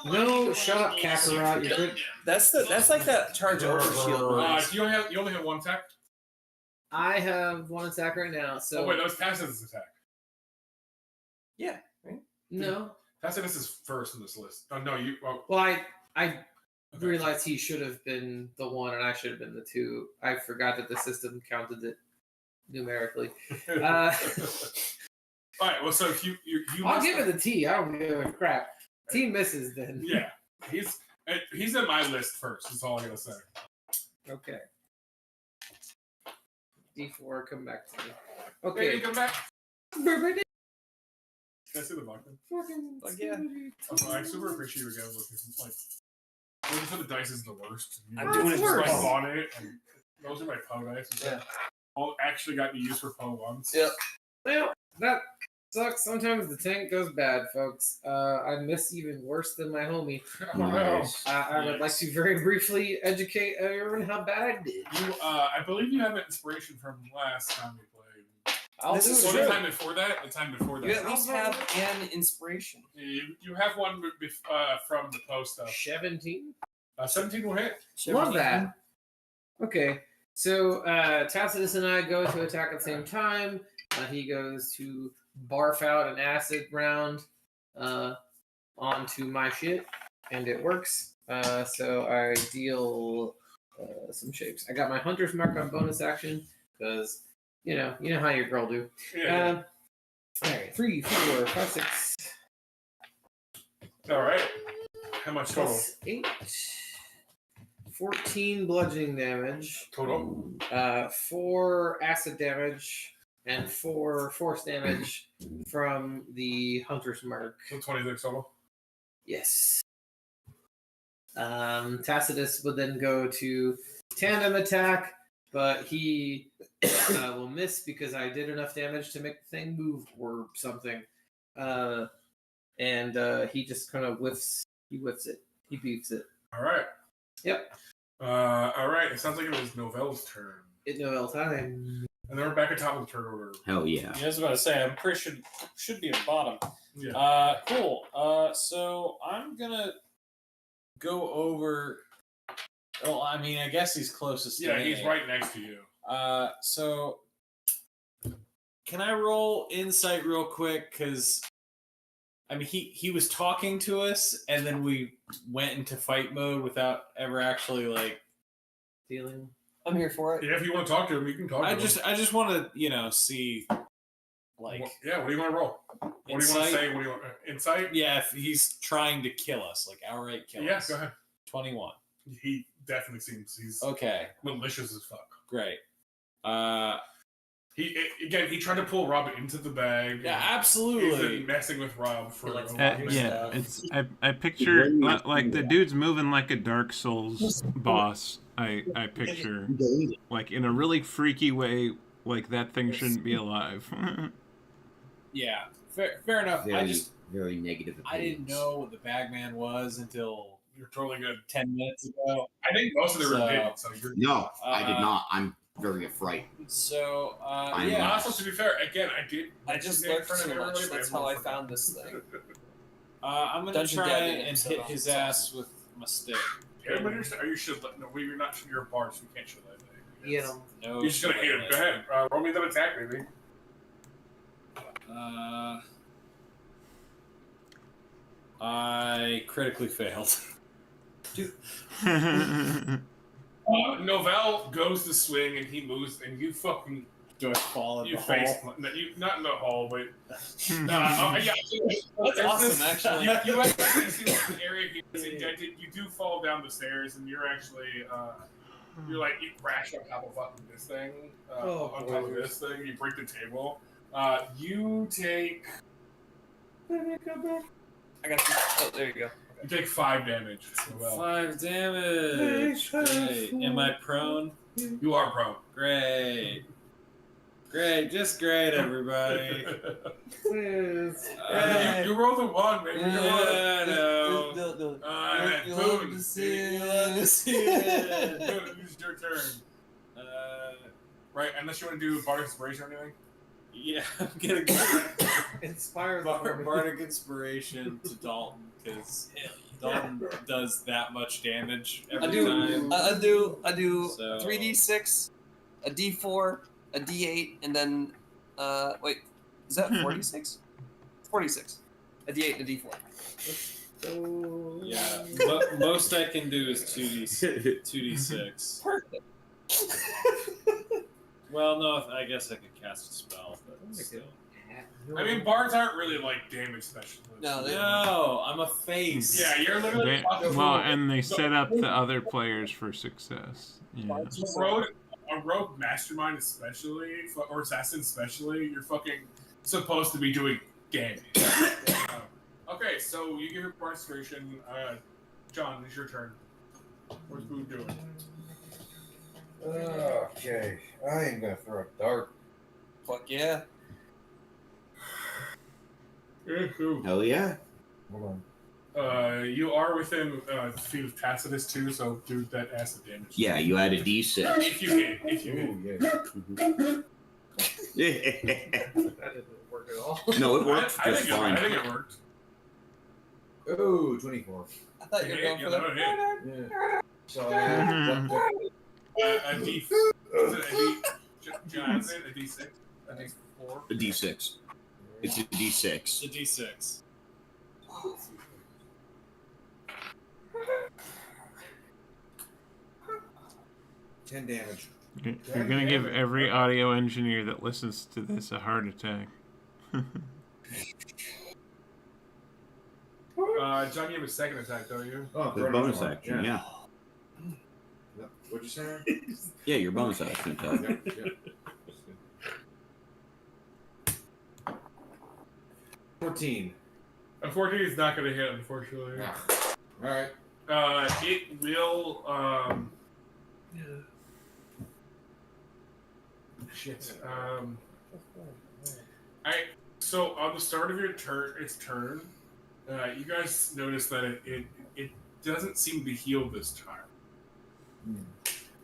Speaker 8: No, shut up, Kakarot. You're good.
Speaker 1: That's like that charge over shield noise.
Speaker 3: You only have one attack?
Speaker 8: I have one attack right now, so...
Speaker 3: Oh, wait, that was Tacitus' attack.
Speaker 1: Yeah, right?
Speaker 8: No.
Speaker 3: Tacitus is first in this list. Oh, no, you... Oh.
Speaker 8: Well, I realized he should have been the 1 and I should have been the 2. I forgot that the system counted it numerically.
Speaker 3: All right, well, so if you
Speaker 8: I'll give it the T. I don't give a crap. T misses then.
Speaker 3: Yeah, he's in my list first. That's all I gotta say.
Speaker 8: Okay. D4, come back to me.
Speaker 3: Okay,
Speaker 8: Okay.
Speaker 3: come back.
Speaker 8: Can
Speaker 3: I see the vodka?
Speaker 1: Like, yeah.
Speaker 3: I super appreciate you again looking for the dice is the worst.
Speaker 1: I'm doing it
Speaker 3: just
Speaker 1: first.
Speaker 3: bought it, and those are my Poe dice.
Speaker 1: Yeah.
Speaker 3: All actually got to use for Poe once.
Speaker 1: Yep.
Speaker 8: Well, that sucks. Sometimes the tank goes bad, folks. I miss even worse than my homie.
Speaker 6: Nice.
Speaker 8: I would like to very briefly educate everyone how bad I did.
Speaker 3: I believe you have an inspiration from last time we played.
Speaker 8: I'll
Speaker 1: This
Speaker 8: do
Speaker 1: is
Speaker 8: it.
Speaker 3: Or
Speaker 1: true.
Speaker 3: the time before that. The time before that.
Speaker 1: You at least have an inspiration.
Speaker 3: You have one from the Poe stuff.
Speaker 8: 17?
Speaker 3: 17 will hit.
Speaker 8: Love that. Okay, so Tacitus and I go to attack at the same time. He goes to barf out an acid round onto my shit, and it works. So I deal some shapes. I got my Hunter's Mark on bonus action because you know how your girl do.
Speaker 3: Yeah.
Speaker 8: All right, 3, 4, 5, 6.
Speaker 3: All right. How much total?
Speaker 8: Plus 8. 14 bludgeoning damage.
Speaker 3: Total.
Speaker 8: 4 acid damage and 4 force damage from the Hunter's Mark.
Speaker 3: So 26 total.
Speaker 8: Yes. Tacitus would then go to tandem attack, but he will miss because I did enough damage to make the thing move or something. And he just kind of whiffs. He whiffs it. He beats it.
Speaker 3: All right.
Speaker 8: Yep.
Speaker 3: All right. It sounds like it was Novelle's turn.
Speaker 8: It Noel time.
Speaker 3: And then we're back at top of the turn order.
Speaker 6: Hell yeah.
Speaker 5: Yeah, I was about to say, I'm pretty sure should be at the bottom.
Speaker 3: Yeah.
Speaker 5: Cool. So I'm gonna go over. Well, I mean, I guess he's closest to
Speaker 3: Yeah,
Speaker 5: me.
Speaker 3: he's right next to you.
Speaker 5: So can I roll insight real quick? Because I mean, he was talking to us, and then we went into fight mode without ever actually
Speaker 8: Dealing.
Speaker 1: I'm here for it.
Speaker 3: Yeah, if you want to talk to him, you can talk to him.
Speaker 5: I just want to see
Speaker 3: Yeah, what do you want to roll? What do you want to say? What do you want? Insight?
Speaker 5: Yeah, if he's trying to kill us, outright kill us.
Speaker 3: Yeah, go ahead.
Speaker 5: 21.
Speaker 3: He definitely seems he's
Speaker 5: Okay.
Speaker 3: malicious as fuck.
Speaker 5: Great.
Speaker 3: He tried to pull Rob into the bag.
Speaker 5: Yeah,
Speaker 3: He's
Speaker 5: absolutely.
Speaker 3: been messing with Rob for
Speaker 1: likes
Speaker 3: a
Speaker 1: to
Speaker 3: while.
Speaker 1: walk
Speaker 2: Yeah, I picture like the dude's moving like a Dark Souls boss. I picture like in a really freaky way, like that thing shouldn't be alive.
Speaker 5: Yeah, fair enough.
Speaker 6: Very negative opinions.
Speaker 5: I didn't know what the Bagman was until
Speaker 3: You're totally good.
Speaker 5: 10 minutes ago.
Speaker 3: I think most of them
Speaker 5: So-
Speaker 3: did. So you're.
Speaker 6: No, I did not. I'm very afraid.
Speaker 5: So,
Speaker 6: I'm
Speaker 5: yeah.
Speaker 3: Also, to be fair, again, I did.
Speaker 1: I just
Speaker 3: in
Speaker 1: learned
Speaker 3: front of
Speaker 1: too much.
Speaker 3: everybody, but
Speaker 1: That's how I
Speaker 3: forgot.
Speaker 1: found this thing.
Speaker 5: I'm going to
Speaker 1: Dungeon
Speaker 5: try
Speaker 1: Daddy
Speaker 5: and
Speaker 1: episode
Speaker 5: hit
Speaker 1: on
Speaker 5: his
Speaker 1: this.
Speaker 5: ass with my stick.
Speaker 3: Yeah, but you should. No, you're not. You're bars. You can't show that.
Speaker 8: Yeah.
Speaker 5: No,
Speaker 3: You're just gonna hit him. Go ahead. Roll me that attack, baby.
Speaker 5: I critically failed.
Speaker 3: Novell goes to swing and he moves and you fucking
Speaker 5: Do I fall in
Speaker 3: you
Speaker 5: the
Speaker 3: face
Speaker 5: hole?
Speaker 3: no, you not in the hole, but yeah.
Speaker 1: That's awesome, actually.
Speaker 3: You actually see the area is indented. You do fall down the stairs and you're actually you crash on top of fucking this thing. On top of this thing, you break the table. You take
Speaker 1: I got you. Oh, there you go.
Speaker 3: You take 5 damage. So well.
Speaker 5: 5 damage. Great. Am I prone?
Speaker 3: You are prone.
Speaker 5: Great. Great. Just great, everybody.
Speaker 3: You rolled a 1, baby.
Speaker 5: Yeah, no.
Speaker 3: Boone. It's your turn. Right, unless you want to do Bardic Inspiration or anything.
Speaker 5: Yeah, I'm gonna go
Speaker 8: Inspire
Speaker 5: Bardic Inspiration to Dalton because Dalton does that much damage every time.
Speaker 1: I do
Speaker 5: So-
Speaker 1: 3d6, a d4, a d8, and then wait, is that 46? 46. A d8 and a d4.
Speaker 5: Yeah, most I can do is 2d6.
Speaker 1: Perfect.
Speaker 5: Well, no, I guess I could cast a spell, but still.
Speaker 3: I mean, bards aren't really like damage specialists.
Speaker 5: No, I'm a face.
Speaker 3: Yeah, you're literally.
Speaker 2: Well, and they set up the other players for success. Yeah.
Speaker 3: A rogue mastermind, especially, or assassin, especially, you're fucking supposed to be doing damage. Okay, so you give your Bardic Inspiration. John, it's your turn. What's Boone doing?
Speaker 7: Okay, I ain't gonna throw a dart.
Speaker 1: Fuck yeah.
Speaker 6: Hell yeah.
Speaker 7: Hold
Speaker 3: You are within feet of Tacitus too, so do that acid damage.
Speaker 6: Yeah, you add a D6.
Speaker 3: If you can, if you
Speaker 7: on.
Speaker 3: can.
Speaker 7: Yeah. That didn't work at all.
Speaker 6: No, it worked
Speaker 3: I
Speaker 6: just
Speaker 3: think
Speaker 6: fine.
Speaker 3: I think it worked.
Speaker 7: Oh, 24.
Speaker 1: I thought you were going for that.
Speaker 7: Yeah. So I
Speaker 3: A D. Is it a D? John, is it a D6? A D4?
Speaker 6: A D6. It's a D6.
Speaker 5: It's a d6.
Speaker 7: 10 damage.
Speaker 2: You're gonna give every audio engineer that listens to this a heart attack.
Speaker 3: John, you have a second attack, don't you?
Speaker 7: Oh,
Speaker 6: The bonus action, yeah.
Speaker 7: What'd you say?
Speaker 6: Yeah, your bonus action attack.
Speaker 7: Yeah. 14.
Speaker 3: A 14 is not going to hit, unfortunately.
Speaker 7: Alright.
Speaker 3: It will. Shit. So on the start of its turn, you guys notice that it doesn't seem to heal this time.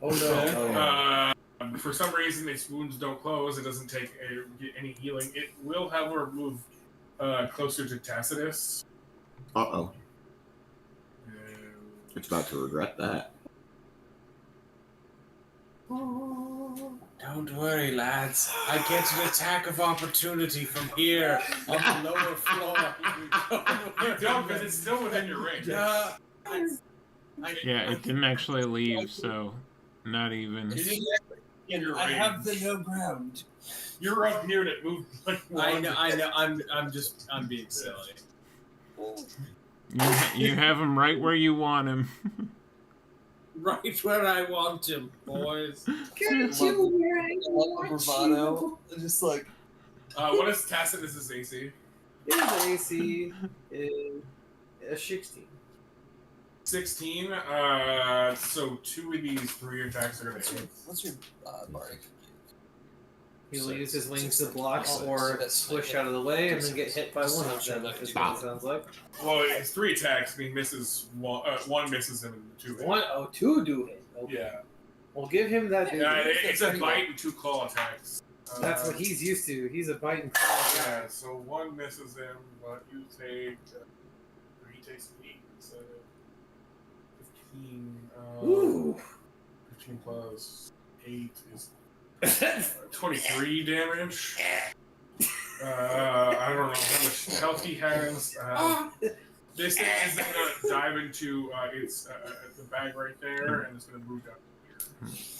Speaker 7: Oh no.
Speaker 3: For some reason, its wounds don't close. It doesn't take any healing. It will, however, move closer to Tacitus.
Speaker 6: Uh-oh. It's about to regret that.
Speaker 5: Don't worry, lads. I get an attack of opportunity from here on the lower floor.
Speaker 3: You don't, because it's still within your range.
Speaker 5: Yeah.
Speaker 2: Yeah, it didn't actually leave, so not even.
Speaker 3: In your
Speaker 1: I
Speaker 3: range.
Speaker 1: have the no ground.
Speaker 3: You're up here and it moved like
Speaker 5: I know. I'm being silly.
Speaker 2: You have him right where you want him.
Speaker 5: Right where I want him, boys.
Speaker 1: Get you where I want bravado. Just like
Speaker 3: what is Tacitus's AC?
Speaker 8: His AC is a 16.
Speaker 3: 16. So 2 of these 3 attacks are gonna hit.
Speaker 1: what's your bardic?
Speaker 8: He'll use his wings to block
Speaker 1: Oh,
Speaker 8: or
Speaker 1: that's-
Speaker 8: push out of the way and then get hit by one of them, is what it sounds like.
Speaker 3: Well, it's 3 attacks. And he misses one. One misses him, and 2 hit.
Speaker 8: Two do hit. Okay.
Speaker 3: Yeah.
Speaker 8: We'll give him that.
Speaker 3: It's a bite and 2 claw attacks.
Speaker 8: That's what he's used to. He's a bite and claw guy.
Speaker 3: Yeah. So 1 misses him, but you take. He takes 8 instead of 15.
Speaker 8: Ooh.
Speaker 3: 15 plus 8 is 23 damage. I don't know how much health he has. This thing is going to dive into its the bag right there, and it's going to move down here.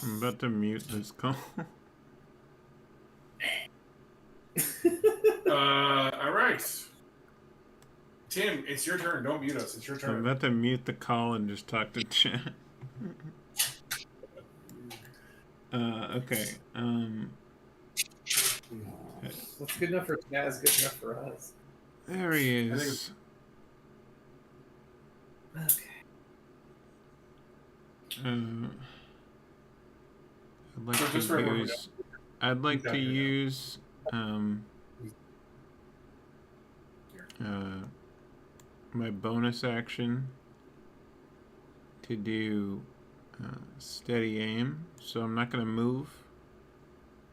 Speaker 2: I'm about to mute this call.
Speaker 3: All right. Tim, it's your turn. Don't mute us. It's your
Speaker 2: I'm
Speaker 3: turn.
Speaker 2: about to mute the call and just talk to chat. Okay.
Speaker 8: What's good enough for Chad is good enough for us.
Speaker 2: There he
Speaker 3: I think
Speaker 2: is.
Speaker 3: So just for everyone else,
Speaker 2: I'd like to use my bonus action to do steady aim, so I'm not going to move.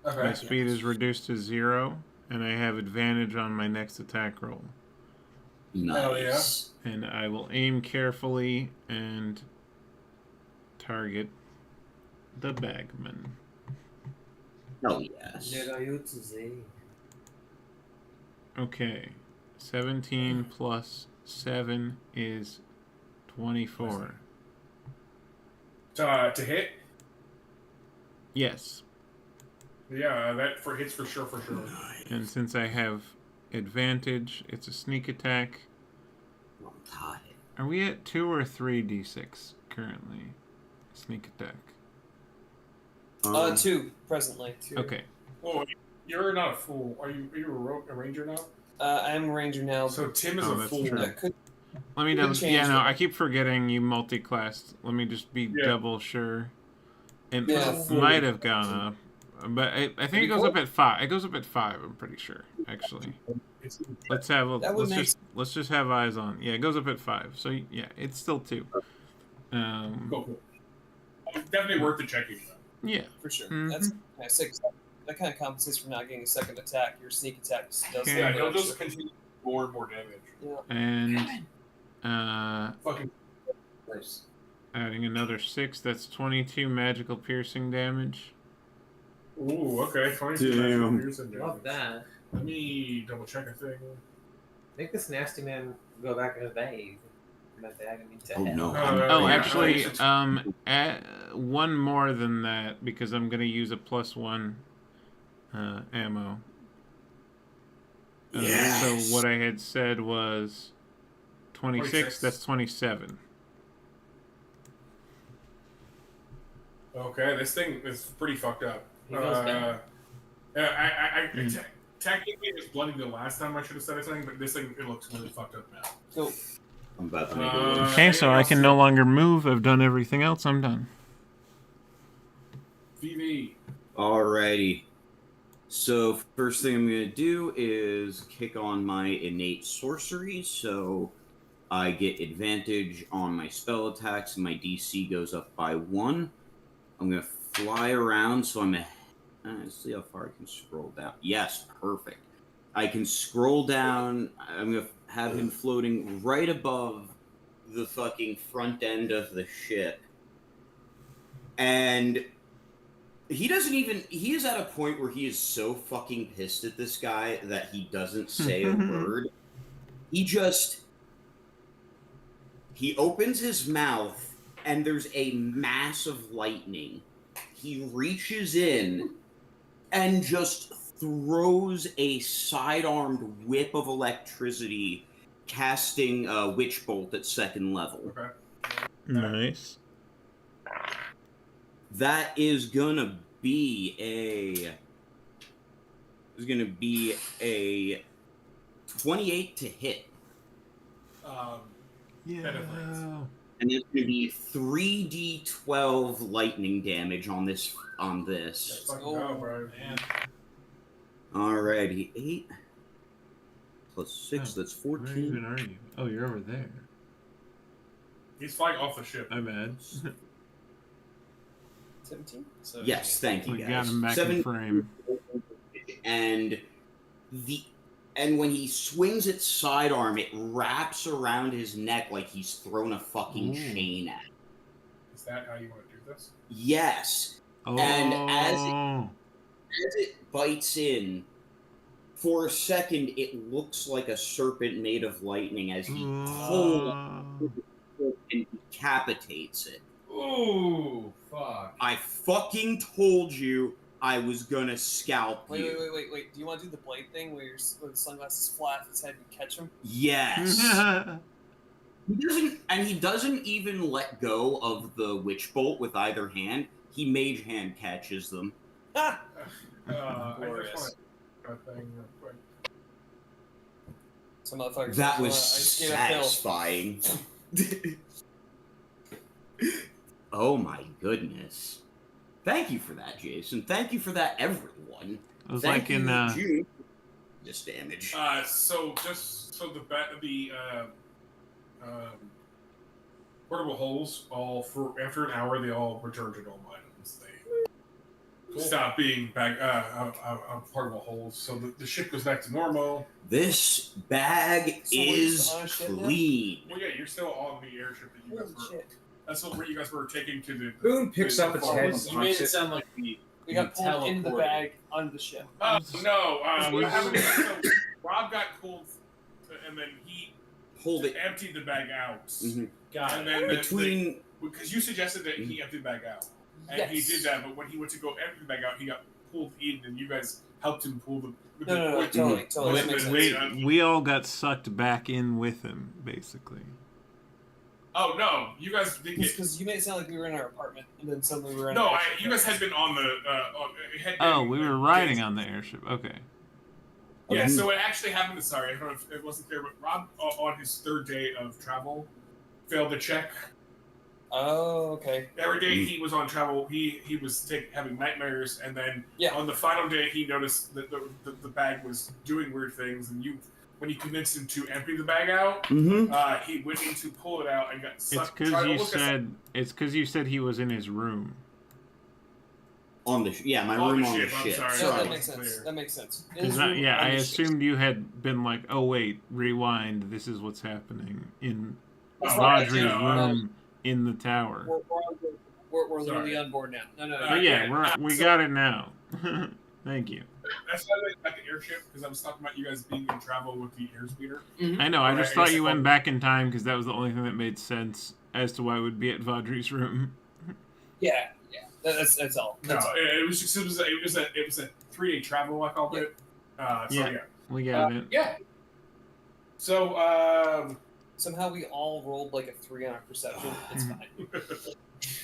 Speaker 3: Okay.
Speaker 2: My speed is reduced to 0, and I have advantage on my next attack roll.
Speaker 6: Nice.
Speaker 2: And I will aim carefully and target the bagman.
Speaker 6: Oh, yes.
Speaker 2: Okay. 17 plus 7 is 24.
Speaker 3: To hit?
Speaker 2: Yes.
Speaker 3: Yeah, that hits for sure.
Speaker 2: And since I have advantage, it's a sneak attack. Are we at 2 or 3 d6 currently? Sneak attack.
Speaker 1: 2 presently. 2.
Speaker 2: Okay.
Speaker 3: Oh, you're not a fool. Are you a ranger now?
Speaker 1: I am a ranger now.
Speaker 3: So Tim is a
Speaker 2: that's
Speaker 3: fool.
Speaker 2: true.
Speaker 1: Could
Speaker 2: Let me double.
Speaker 1: change
Speaker 2: Yeah, no,
Speaker 1: that.
Speaker 2: I keep forgetting you multi-classed. Let me just be double sure. It
Speaker 1: Yeah.
Speaker 2: might have gone up, but I think it goes up at 5. It goes up at 5. I'm pretty sure, actually. Let's have a let's just have eyes on. Yeah, it goes up at 5. So yeah, it's still 2.
Speaker 3: Cool. Definitely worth the checking.
Speaker 2: Yeah,
Speaker 1: for sure.
Speaker 2: Mhm.
Speaker 1: That's nice. That kind of compensates for not getting a second attack. Your sneak attack does.
Speaker 2: Okay.
Speaker 3: Yeah,
Speaker 1: that
Speaker 3: he'll
Speaker 1: extra.
Speaker 3: just continue more and more damage.
Speaker 2: And
Speaker 3: Fucking
Speaker 8: Nice.
Speaker 2: adding another 6. That's 22 magical piercing damage.
Speaker 3: Ooh, okay. 22
Speaker 6: Damn.
Speaker 3: piercing damage.
Speaker 8: Love that.
Speaker 3: Let me double check a thing.
Speaker 8: Make this nasty man go back in his bag.
Speaker 6: Oh, no.
Speaker 2: Oh,
Speaker 3: yeah,
Speaker 2: actually,
Speaker 3: it's-
Speaker 2: one more than that because I'm gonna use a +1 ammo.
Speaker 6: Yes.
Speaker 2: So what I had said was 26. That's 27.
Speaker 3: Okay, this thing is pretty fucked up.
Speaker 8: He goes down.
Speaker 3: Technically, it was bloody the last time I should have said anything, but this thing, it looks really fucked up now.
Speaker 1: So
Speaker 6: I'm about to make a
Speaker 2: Okay, so I can no longer move. I've done everything else. I'm done.
Speaker 3: VV.
Speaker 6: Alrighty. So first thing I'm going to do is kick on my innate sorcery, so I get advantage on my spell attacks, and my DC goes up by 1. I'm going to fly around, so I'm let's see how far I can scroll down. Yes, perfect. I can scroll down. I'm going to have him floating right above the fucking front end of the ship. And he is at a point where he is so fucking pissed at this guy that he doesn't say a word. He opens his mouth and there's a mass of lightning. He reaches in and just throws a side-armed whip of electricity, casting a Witch Bolt at 2nd level.
Speaker 3: Okay.
Speaker 2: Nice.
Speaker 6: That is gonna be a 28 to hit.
Speaker 2: Yeah.
Speaker 6: And it's gonna be 3d12 lightning damage on this.
Speaker 3: Let's fucking go, bro. Man.
Speaker 6: Alrighty, 8 plus 6, that's
Speaker 2: Where
Speaker 6: 14.
Speaker 2: even are you? Oh, you're over there.
Speaker 3: He's flying off the ship.
Speaker 2: My bad.
Speaker 1: 17.
Speaker 6: Yes, thank you
Speaker 2: We
Speaker 6: guys.
Speaker 2: got him back in frame.
Speaker 6: And when he swings its sidearm, it wraps around his neck like he's thrown a fucking chain at him.
Speaker 3: Is that how you want to do this?
Speaker 6: Yes.
Speaker 2: Oh.
Speaker 6: And as it bites in, for a second, it looks like a serpent made of lightning as he pulls and decapitates it.
Speaker 8: Ooh, fuck.
Speaker 6: I fucking told you I was gonna scalp you.
Speaker 1: Wait. Do you want to do the blade thing where the sunglasses fly off his head and catch him?
Speaker 6: Yes. He doesn't even let go of the Witch Bolt with either hand. He mage hand catches them.
Speaker 1: Ah!
Speaker 3: I just
Speaker 1: Glorious.
Speaker 3: want a thing real quick.
Speaker 1: Some motherfuckers.
Speaker 6: That was
Speaker 1: I just gave a pill.
Speaker 6: satisfying.
Speaker 9: Oh my goodness. Thank you for that, Jason. Thank you for that, everyone.
Speaker 2: It was
Speaker 9: Thank
Speaker 2: like in
Speaker 9: you, June. This damage.
Speaker 3: So portable holes, all for after an hour, they all return to normal items. They stop being portable holes. So the ship goes back to normal.
Speaker 9: This bag is clean.
Speaker 3: Well, yeah, you're still on the airship that you guys were. That's what you guys were taking to the.
Speaker 7: Boone picks up its head.
Speaker 5: You made it sound like
Speaker 1: We got pulled into the
Speaker 5: teleported.
Speaker 1: bag onto the ship.
Speaker 3: Oh no! What happened is, so Rob got pulled, and then he emptied the bag out.
Speaker 9: Mm-hmm.
Speaker 3: And then
Speaker 9: Between
Speaker 3: because you suggested that he emptied the bag out, and he did that. But when he went to go empty the bag out, he got pulled in, and you guys helped him pull the.
Speaker 1: No, totally. That makes sense.
Speaker 2: We all got sucked back in with him, basically.
Speaker 3: Oh no! You guys did get.
Speaker 1: Because you made it sound like we were in our apartment, and then suddenly we were in.
Speaker 3: No,
Speaker 1: our
Speaker 3: you guys had been on the.
Speaker 2: We were riding on the airship. Okay.
Speaker 3: Yeah, so what actually happened, sorry, I don't know if it wasn't clear, but Rob, on his third day of travel, failed to check.
Speaker 1: Oh, okay.
Speaker 3: Every day he was on travel, he was having nightmares, and then on the final day he noticed that the bag was doing weird things, and when you convinced him to empty the bag out, he went in to pull it out and got sucked.
Speaker 2: It's because you said he was in his room.
Speaker 9: On the my room on the ship.
Speaker 1: That makes sense. That makes sense.
Speaker 2: I assumed you had been like, oh wait, rewind. This is what's happening in Audrey's room in the tower.
Speaker 1: We're literally on board now. No.
Speaker 2: But we got it now. Thank you.
Speaker 3: That's why I went back to airship, because I was talking about you guys being in travel with the airspeeder.
Speaker 2: I know. I just thought you went back in time because that was the only thing that made sense as to why it would be at Vaudry's room.
Speaker 1: Yeah. That's all.
Speaker 3: It was a 3-day travel, I called it.
Speaker 2: We got it.
Speaker 3: Yeah. So
Speaker 1: somehow we all rolled like a 3 on our perception. It's fine.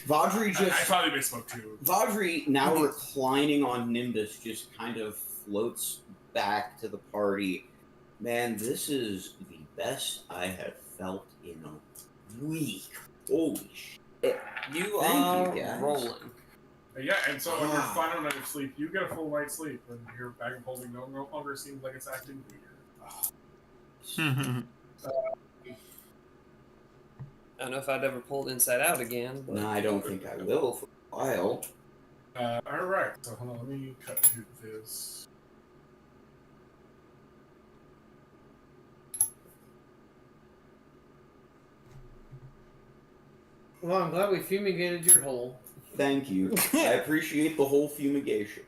Speaker 9: Vaudry
Speaker 3: I probably misspoke too.
Speaker 9: Vaudry, now reclining on Nimbus, just kind of floats back to the party. Man, this is the best I have felt in a week. Holy shit.
Speaker 1: You are rolling.
Speaker 3: Yeah, and so on your final night of sleep, you get a full night's sleep, and your bag of holding no longer seems like it's acting weird.
Speaker 1: I don't know if I'd ever pulled Inside Out again. But...
Speaker 9: No, I don't think I will for a while.
Speaker 3: Alright, so hold on, let me cut to this.
Speaker 8: Well, I'm glad we fumigated your hole.
Speaker 9: Thank you. I appreciate the whole fumigation.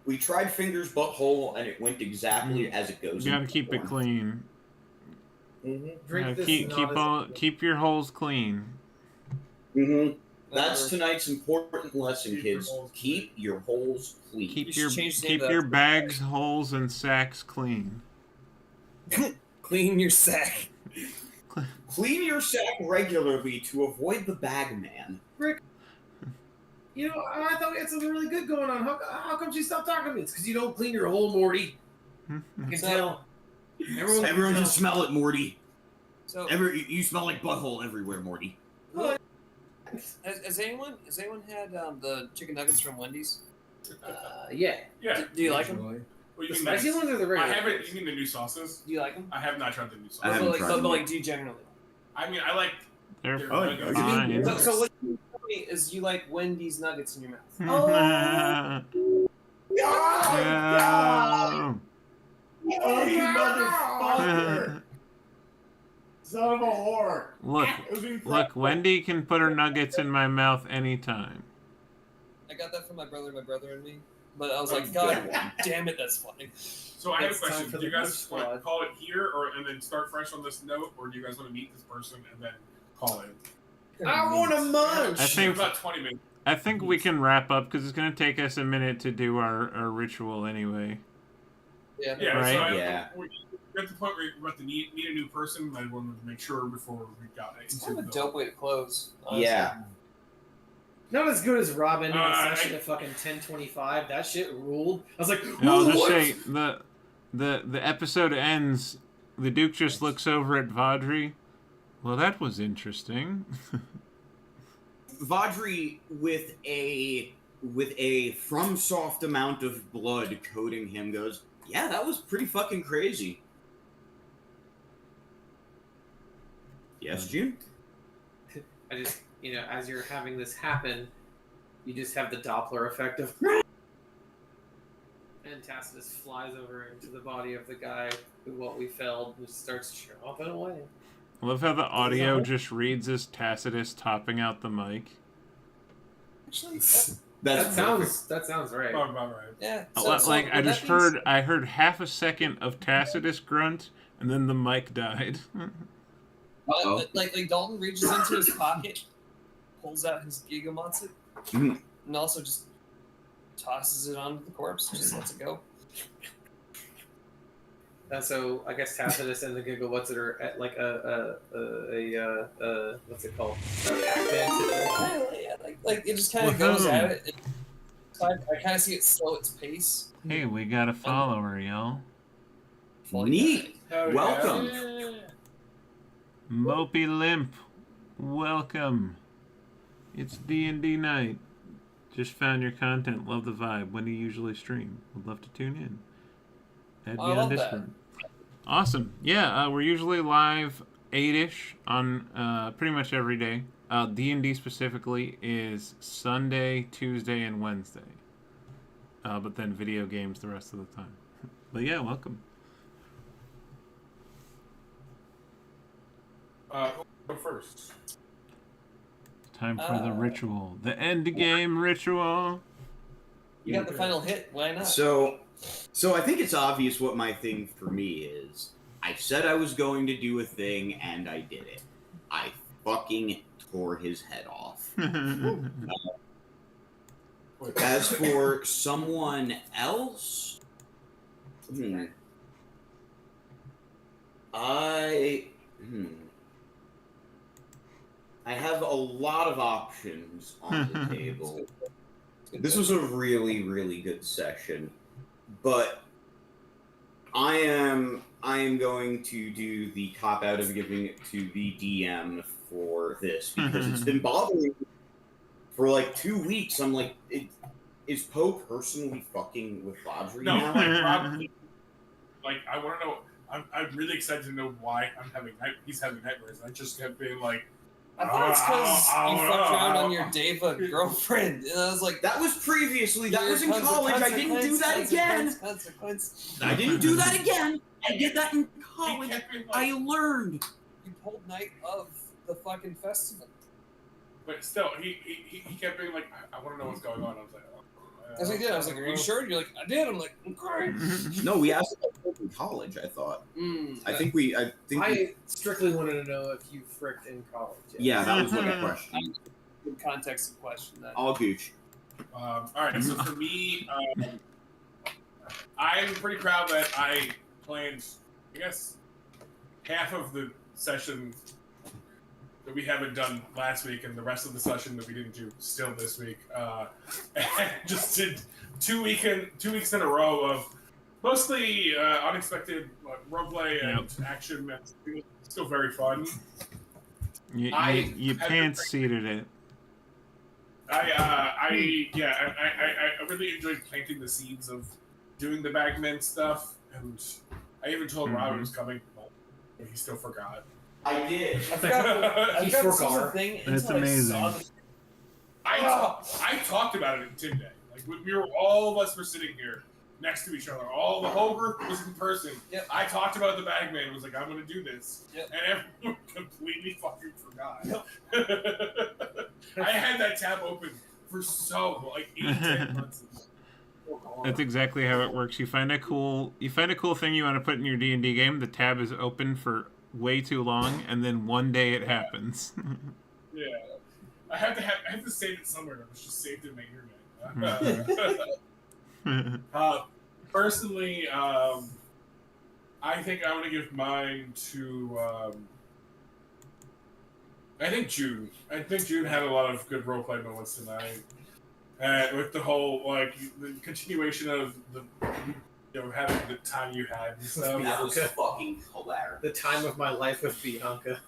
Speaker 9: We tried fingers butthole, and it went exactly as it goes.
Speaker 2: You gotta keep it clean.
Speaker 8: Drink this
Speaker 2: keep your holes clean.
Speaker 9: That's tonight's important lesson, kids. Keep your holes clean.
Speaker 2: Keep your bags, holes, and sacks clean.
Speaker 1: Clean your sack.
Speaker 9: Clean your sack regularly to avoid the bag man.
Speaker 8: Rick, you know, I thought we had something really good going on. How come she stopped talking to me? It's because you don't clean your hole, Morty. I can tell.
Speaker 9: Everyone can smell it, Morty.
Speaker 1: So,
Speaker 9: you smell like butthole everywhere, Morty.
Speaker 1: Has anyone had the chicken nuggets from Wendy's?
Speaker 8: Yeah.
Speaker 1: Do you like them?
Speaker 3: Well,
Speaker 8: The spicy ones or the regular?
Speaker 3: I haven't. You mean the new sauces?
Speaker 1: Do you like them?
Speaker 3: I have not tried the new sauces.
Speaker 9: I haven't tried them.
Speaker 1: But do you generally?
Speaker 3: I mean, I like.
Speaker 2: They're
Speaker 3: nuggets.
Speaker 2: fine.
Speaker 1: So what you tell me is you like Wendy's nuggets in your mouth.
Speaker 2: No.
Speaker 6: Oh, you motherfucker! Son of a whore!
Speaker 2: Look, Wendy can put her nuggets in my mouth anytime.
Speaker 1: I got that from my brother and me. But I was like, God damn it, that's funny.
Speaker 3: So I have a question. Do you guys want to call it here, and then start fresh on this note, or do you guys want to meet this person and then call it?
Speaker 8: I want a munch!
Speaker 2: I think
Speaker 3: about 20 minutes.
Speaker 2: I think we can wrap up because it's going to take us a minute to do our ritual anyway.
Speaker 1: Yeah.
Speaker 2: Right?
Speaker 3: We're at the point where we're about to meet a new person. I wanted to make sure before we got it.
Speaker 1: It's kind of a dope way to close. Honestly.
Speaker 9: Yeah.
Speaker 8: Not as good as Rob ending the session at fucking 10:25. That shit ruled. I was like,
Speaker 2: I'll just say the episode ends. The Duke just looks over at Vaudry. Well, that was interesting.
Speaker 9: Vadri with a FromSoft amount of blood coating him goes, yeah, that was pretty fucking crazy. Yes, June?
Speaker 8: I just, as you're having this happen, you just have the Doppler effect of. And Tacitus flies over into the body of the guy who we felled and starts chopping away.
Speaker 2: I love how the audio just reads as Tacitus topping out the mic.
Speaker 1: Actually,
Speaker 8: that sounds right.
Speaker 3: About right.
Speaker 1: yeah.
Speaker 2: I heard half a second of Tacitus grunt, and then the mic died.
Speaker 1: Like Dalton reaches into his pocket, pulls out his Gigamatsu, and also just tosses it onto the corpse, just lets it go.
Speaker 8: And so I guess Tacitus and the Giggle what's it are at like a what's it called?
Speaker 1: Like it just kind of goes at it. I kind of see it slow its pace.
Speaker 2: Hey, we got a follower, y'all.
Speaker 9: Neat. Welcome.
Speaker 2: Mopey Limp, welcome. It's D&D night. Just found your content. Love the vibe. When do you usually stream? Would love to tune in. Add me on Discord. Awesome. Yeah, we're usually live 8-ish on pretty much every day. D&D specifically is Sunday, Tuesday, and Wednesday. But then video games the rest of the time. But yeah, welcome.
Speaker 3: Go first.
Speaker 2: Time for the ritual. The end game ritual.
Speaker 1: You got the final hit. Why not?
Speaker 9: So I think it's obvious what my thing for me is. I said I was going to do a thing, and I did it. I fucking tore his head off. As for someone else, I have a lot of options on the table. This was a really, really good session, but I am going to do the cop out of giving it to the DM for this because it's been bothering me for like 2 weeks. I'm like, is Poe personally fucking with Vadri now?
Speaker 3: Probably. Like, I want to know. I'm really excited to know why he's having nightmares. I just kept being like,
Speaker 1: I thought it's because you fucked around on your Deva girlfriend. And I was like,
Speaker 9: that was previously. That was in college. I didn't do that again. I didn't do that again. I did that in college. I learned.
Speaker 1: You pulled night of the fucking festival.
Speaker 3: But still, he kept being like, I want to know what's going on. I was like,
Speaker 1: as I did. I was like, are you sure? You're like, I did. I'm like, okay.
Speaker 9: No, we asked about in college, I thought. I
Speaker 8: strictly wanted to know if you fricked in college.
Speaker 9: Yeah, that was what I questioned.
Speaker 1: In context of question.
Speaker 9: All gooch.
Speaker 3: All right, so for me, I'm pretty proud that I planned, I guess, half of the session that we haven't done last week and the rest of the session that we didn't do still this week. And just did 2 weeks in a row of mostly unexpected roleplay and action. It was still very fun.
Speaker 2: You pants seated it.
Speaker 3: I really enjoyed planting the seeds of doing the Bagman stuff, and I even told Rob it was coming, but he still forgot.
Speaker 9: I did.
Speaker 1: I forgot.
Speaker 2: That's amazing.
Speaker 3: I talked about it in Team Day. Like all of us were sitting here next to each other. All the whole group was in person.
Speaker 1: Yep.
Speaker 3: I talked about the Bagman. Was like, I'm going to do this,
Speaker 1: yep.
Speaker 3: And everyone completely fucking forgot.
Speaker 1: Yep.
Speaker 3: I had that tab open for 8-10 months.
Speaker 2: That's exactly how it works. You find a cool thing you want to put in your D&D game. The tab is open for way too long, and then one day it happens.
Speaker 3: Yeah, I have to save it somewhere. It was just saved in my internet. Personally, I think I want to give mine to. I think June. I think June had a lot of good roleplay moments tonight, and with the whole the continuation of the. Having the time you had and stuff.
Speaker 9: That was fucking hilarious.
Speaker 8: The time of my life with Bianca.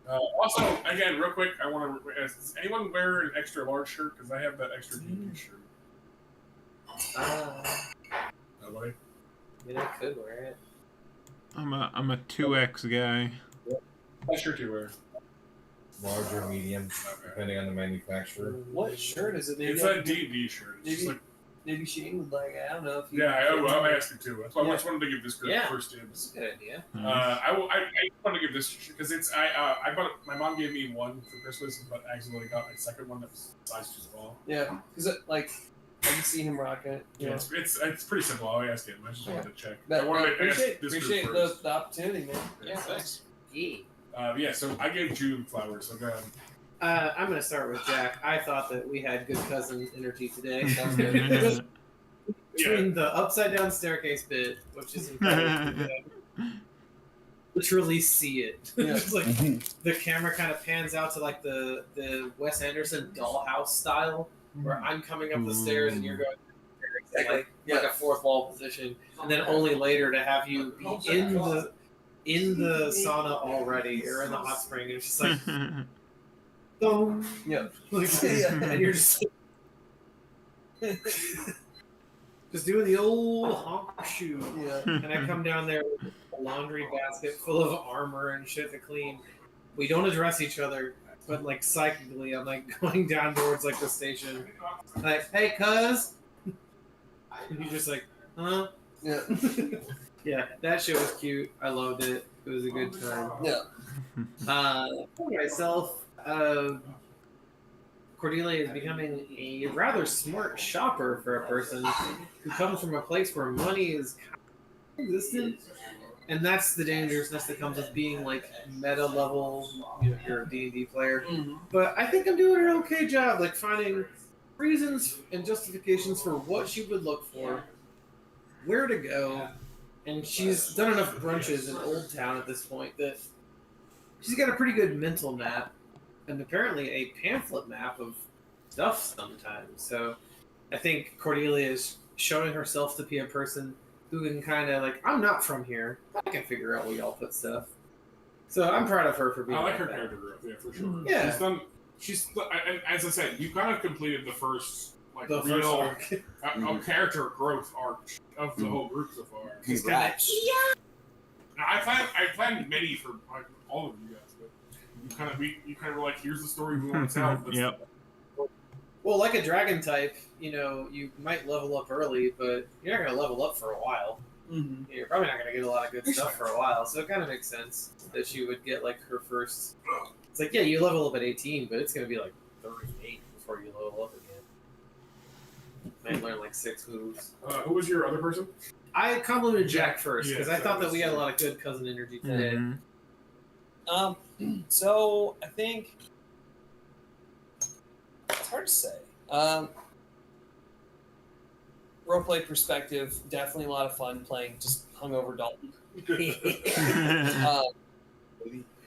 Speaker 3: Also, again, real quick, I want to ask: does anyone wear an extra large shirt? Because I have that extra D&D shirt. Nobody.
Speaker 8: I mean, I could wear it.
Speaker 2: I'm a 2X guy.
Speaker 3: What shirt do you wear?
Speaker 7: Large or medium, depending on the manufacturer.
Speaker 1: What shirt is it? Maybe
Speaker 3: It's a D&D shirt. It's just like,
Speaker 1: maybe Shane would like. I don't know if you.
Speaker 3: yeah, I asked you too. That's why I just wanted to give this good first dibs.
Speaker 8: That's a good idea.
Speaker 3: I want to give this because it's I bought my mom gave me one for Christmas, but I accidentally got my second one that was size too small.
Speaker 1: Yeah, because like I can see him rocking it.
Speaker 3: Yeah, it's pretty simple. I asked him. I just wanted to check.
Speaker 1: But,
Speaker 3: I wanted to ask this
Speaker 1: appreciate
Speaker 3: group first.
Speaker 1: the opportunity, man.
Speaker 8: Yeah, thanks.
Speaker 3: Yeah, so I gave June flowers. So go ahead.
Speaker 8: I'm going to start with Jack. I thought that we had good cousin energy today. Between the upside down staircase bit, which is incredible, literally see it. It's like the camera kind of pans out to like the Wes Anderson dollhouse style, where I'm coming up the stairs and you're going like a fourth wall position, and then only later to have you be in the sauna already or in the hot spring, and it's just like, boom, and you're just doing the old honk shoe, and I come down there with a laundry basket full of armor and shit to clean. We don't address each other, but like psychically, I'm like going down towards like the station, like, hey, cuz, and you're just like, huh? Yeah. Yeah, that shit was cute. I loved it. It was a good time. Yeah. For myself, Cordelia is becoming a rather smart shopper for a person who comes from a place where money is kind of existent, and that's the dangerousness that comes with being like meta level. You know, you're a D&D player, but I think I'm doing an okay job, like finding reasons and justifications for what she would look for, where to go. And she's done enough brunches in Old Town at this point that she's got a pretty good mental map, and apparently a pamphlet map of stuff sometimes. So I think Cordelia is showing herself to be a person who can kind of like, I'm not from here. I can figure out where y'all put stuff. So I'm proud of her for being.
Speaker 3: I like
Speaker 8: like
Speaker 3: her
Speaker 8: that.
Speaker 3: character growth, yeah, for sure.
Speaker 8: Yeah.
Speaker 3: And as I said, you kind of completed the first like
Speaker 8: The
Speaker 3: real
Speaker 8: first
Speaker 3: character growth arc of the whole group so far.
Speaker 9: Congrats.
Speaker 3: Now, I planned many for like, all of you guys, but you kind of were like, here's the story we want to tell.
Speaker 2: Yep.
Speaker 8: Well, like a dragon type, you know, you might level up early, but you're not going to level up for a while. You're probably not going to get a lot of good stuff for a while, so it kind of makes sense that she would get like her first. It's like, yeah, you level up at 18, but it's going to be like 38 before you level up again. Might learn like 6 moves.
Speaker 3: Who was your other person?
Speaker 8: I complimented Jack first because I thought that we had a lot of good cousin energy today.
Speaker 1: So I think it's hard to say. Roleplay perspective, definitely a lot of fun playing just hungover Dalton.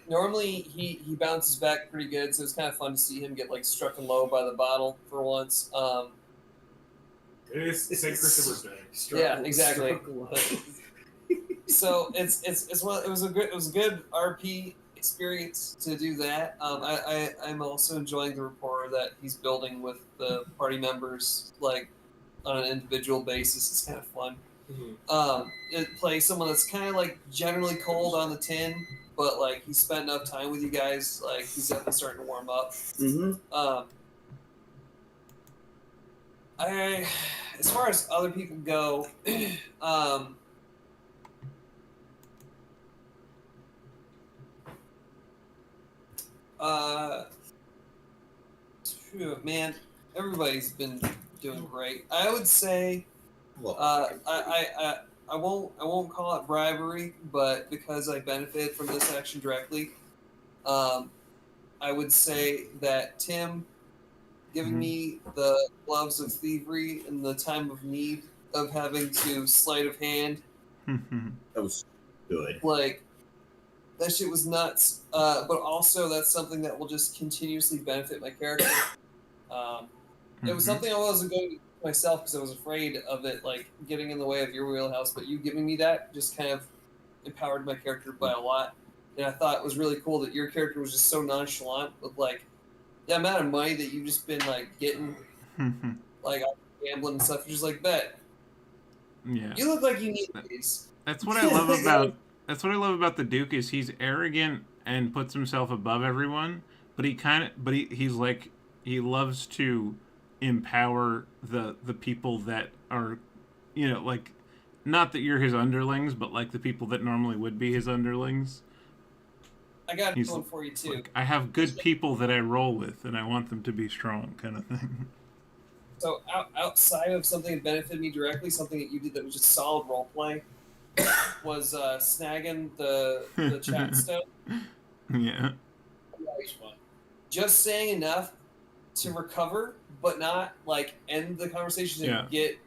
Speaker 1: Normally he bounces back pretty good, so it's kind of fun to see him get like struck low by the bottle for once.
Speaker 3: It's St. Christopher's Day.
Speaker 1: Yeah, exactly. So it was a good RP experience to do that. I'm also enjoying the rapport that he's building with the party members, like on an individual basis. It's kind of fun. It plays someone that's kind of like generally cold on the tin, but like he spent enough time with you guys, like he's definitely starting to warm up. As far as other people go, man, everybody's been doing great. I would say, I won't call it bribery, but because I benefit from this action directly, I would say that Tim giving me the gloves of thievery in the time of need of having to sleight of hand.
Speaker 9: That was good.
Speaker 1: Like, that shit was nuts. But also, that's something that will just continuously benefit my character. It was something I wasn't going to do myself because I was afraid of it, like, getting in the way of your wheelhouse. But you giving me that just kind of empowered my character by a lot. and I thought it was really cool that your character was just so nonchalant with like the amount of money that you've just been like getting, like gambling and stuff. You're just like, bet.
Speaker 2: Yeah.
Speaker 1: You look like you need these.
Speaker 2: That's what I love about. That's what I love about the Duke is he's arrogant and puts himself above everyone, but he's like he loves to empower the people that are, like, not that you're his underlings, but like the people that normally would be his underlings.
Speaker 1: I got one for you too.
Speaker 2: Like, I have good people that I roll with, and I want them to be strong, kind of thing.
Speaker 1: So outside of something that benefited me directly, something that you did that was just solid role play, was snagging the chat stuff.
Speaker 2: Yeah.
Speaker 1: Just saying enough to recover, but not like end the conversation and get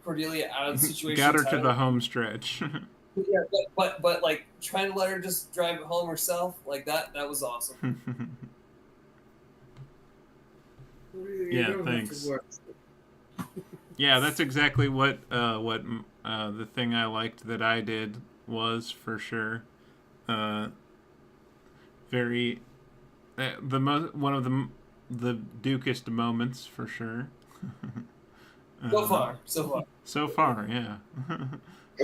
Speaker 1: Cordelia out of the situation.
Speaker 2: Got her to the home stretch.
Speaker 1: Yeah, but like trying to let her just drive it home herself, like that was awesome.
Speaker 2: Yeah, thanks. Yeah, that's exactly what the thing I liked that I did was, for sure. Very one of the Dukest moments, for sure. So far, yeah.
Speaker 6: I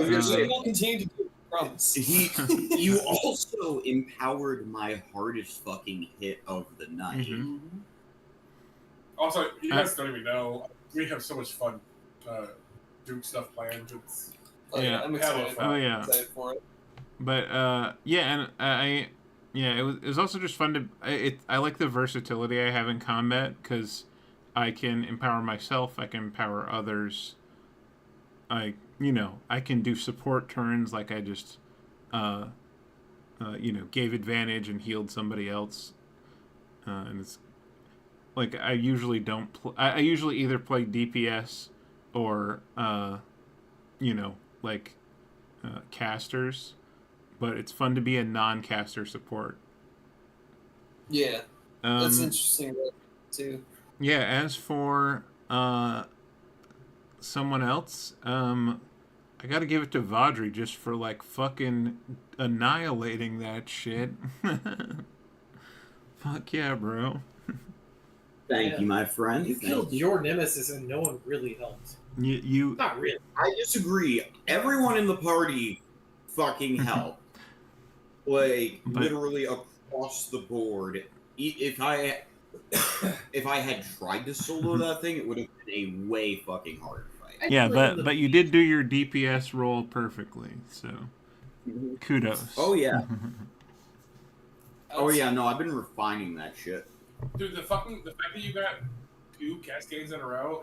Speaker 6: was gonna say,
Speaker 1: we'll continue to do it, promise.
Speaker 6: You also empowered my hardest fucking hit of the night.
Speaker 2: Mm-hmm.
Speaker 3: Also, you guys don't even know, we have so much fun doing stuff planned.
Speaker 1: I'm excited.
Speaker 2: Oh yeah.
Speaker 1: Excited for it.
Speaker 2: But it was also just fun to. I like the versatility I have in combat because I can empower myself. I can empower others. I can do support turns, like I just, gave advantage and healed somebody else, and it's like I usually don't. I usually either play DPS or, casters, but it's fun to be a non-caster support.
Speaker 1: Yeah, that's interesting too.
Speaker 2: Yeah, as for someone else, I gotta give it to Vaudry just for like fucking annihilating that shit. Fuck yeah, bro.
Speaker 6: Thank you, my friend.
Speaker 8: You killed your nemesis and no one really helped.
Speaker 2: You
Speaker 8: Not really.
Speaker 6: I disagree. Everyone in the party fucking helped. Like, literally across the board. If I had tried to solo that thing, it would have been a way fucking harder fight.
Speaker 2: Yeah, but you did do your DPS role perfectly, so kudos.
Speaker 6: Oh yeah. Oh yeah, no, I've been refining that shit.
Speaker 3: Dude, the fact that you got 2 cascades in a row.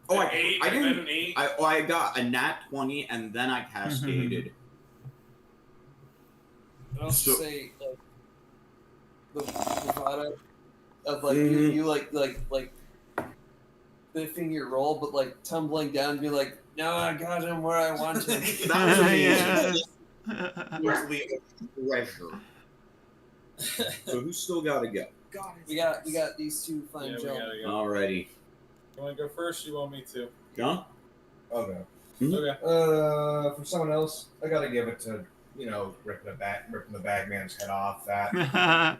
Speaker 6: I got a nat 20 and then I cascaded.
Speaker 1: I also say like the bravado of like you like biffing your roll, but like tumbling down and be like, no, I got him where I want him.
Speaker 6: That was amazing. Literally a treasure. So who's still got to go?
Speaker 1: We got these two fine gentlemen.
Speaker 6: Alrighty.
Speaker 5: You want to go first? Or you want me to?
Speaker 6: John?
Speaker 7: Okay.
Speaker 6: Mm-hmm.
Speaker 5: Okay.
Speaker 7: For someone else, I gotta give it to ripping the bagman's head off. That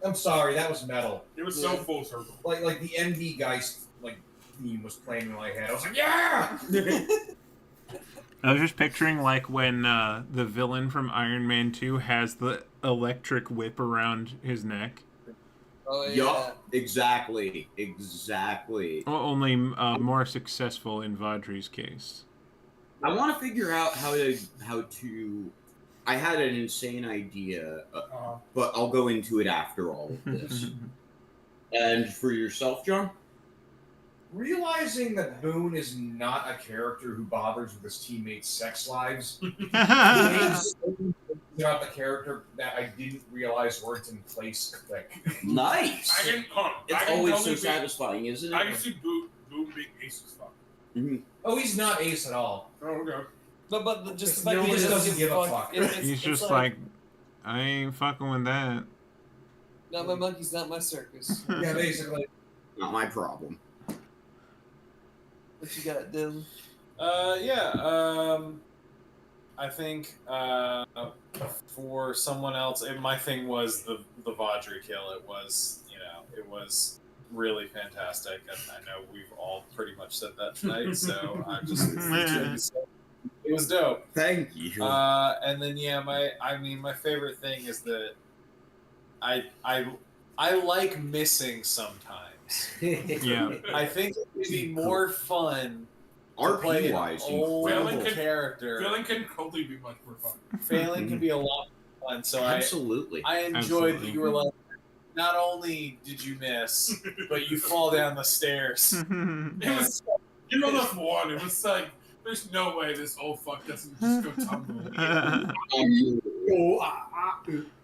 Speaker 7: I'm sorry, that was metal.
Speaker 3: It was so full circle.
Speaker 7: Like the MD Geist theme was playing in my head. I was like, yeah.
Speaker 2: I was just picturing like when the villain from Iron Man 2 has the electric whip around his neck.
Speaker 1: Oh yeah.
Speaker 6: Yup, exactly.
Speaker 2: Well, only more successful in Vaudry's case.
Speaker 6: I want to figure out how to. I had an insane idea, but I'll go into it after all of this. And for yourself, John?
Speaker 7: Realizing that Boone is not a character who bothers with his teammates' sex lives, about the character that I didn't realize weren't in place quick.
Speaker 6: Nice. It's always so satisfying, isn't it?
Speaker 3: I can see Boone being ace as fuck.
Speaker 6: Mm-hmm.
Speaker 7: Oh, he's not ace at all.
Speaker 3: Oh, okay.
Speaker 1: But just
Speaker 7: no, he just doesn't give a fuck.
Speaker 2: He's just like, I ain't fucking with that.
Speaker 1: Not my monkeys, not my circus.
Speaker 7: Yeah, basically.
Speaker 6: Not my problem.
Speaker 1: What you got, Dylan?
Speaker 5: I think for someone else, my thing was the Vaudry kill. It was, it was really fantastic. And I know we've all pretty much said that tonight, so I'm just it was dope.
Speaker 9: Thank you.
Speaker 5: And then my favorite thing is that I like missing sometimes.
Speaker 2: Yeah.
Speaker 5: I think it would be more fun to play an
Speaker 9: RP-wise,
Speaker 5: old
Speaker 3: incredible.
Speaker 5: character.
Speaker 3: Failing can totally be much more fun.
Speaker 5: Failing can be a lot of fun. So
Speaker 9: Absolutely.
Speaker 5: I enjoyed that you were like, not only did you miss, but you fall down the stairs.
Speaker 3: It was, enough one. It was like, there's no way this old fuck doesn't just go tumble.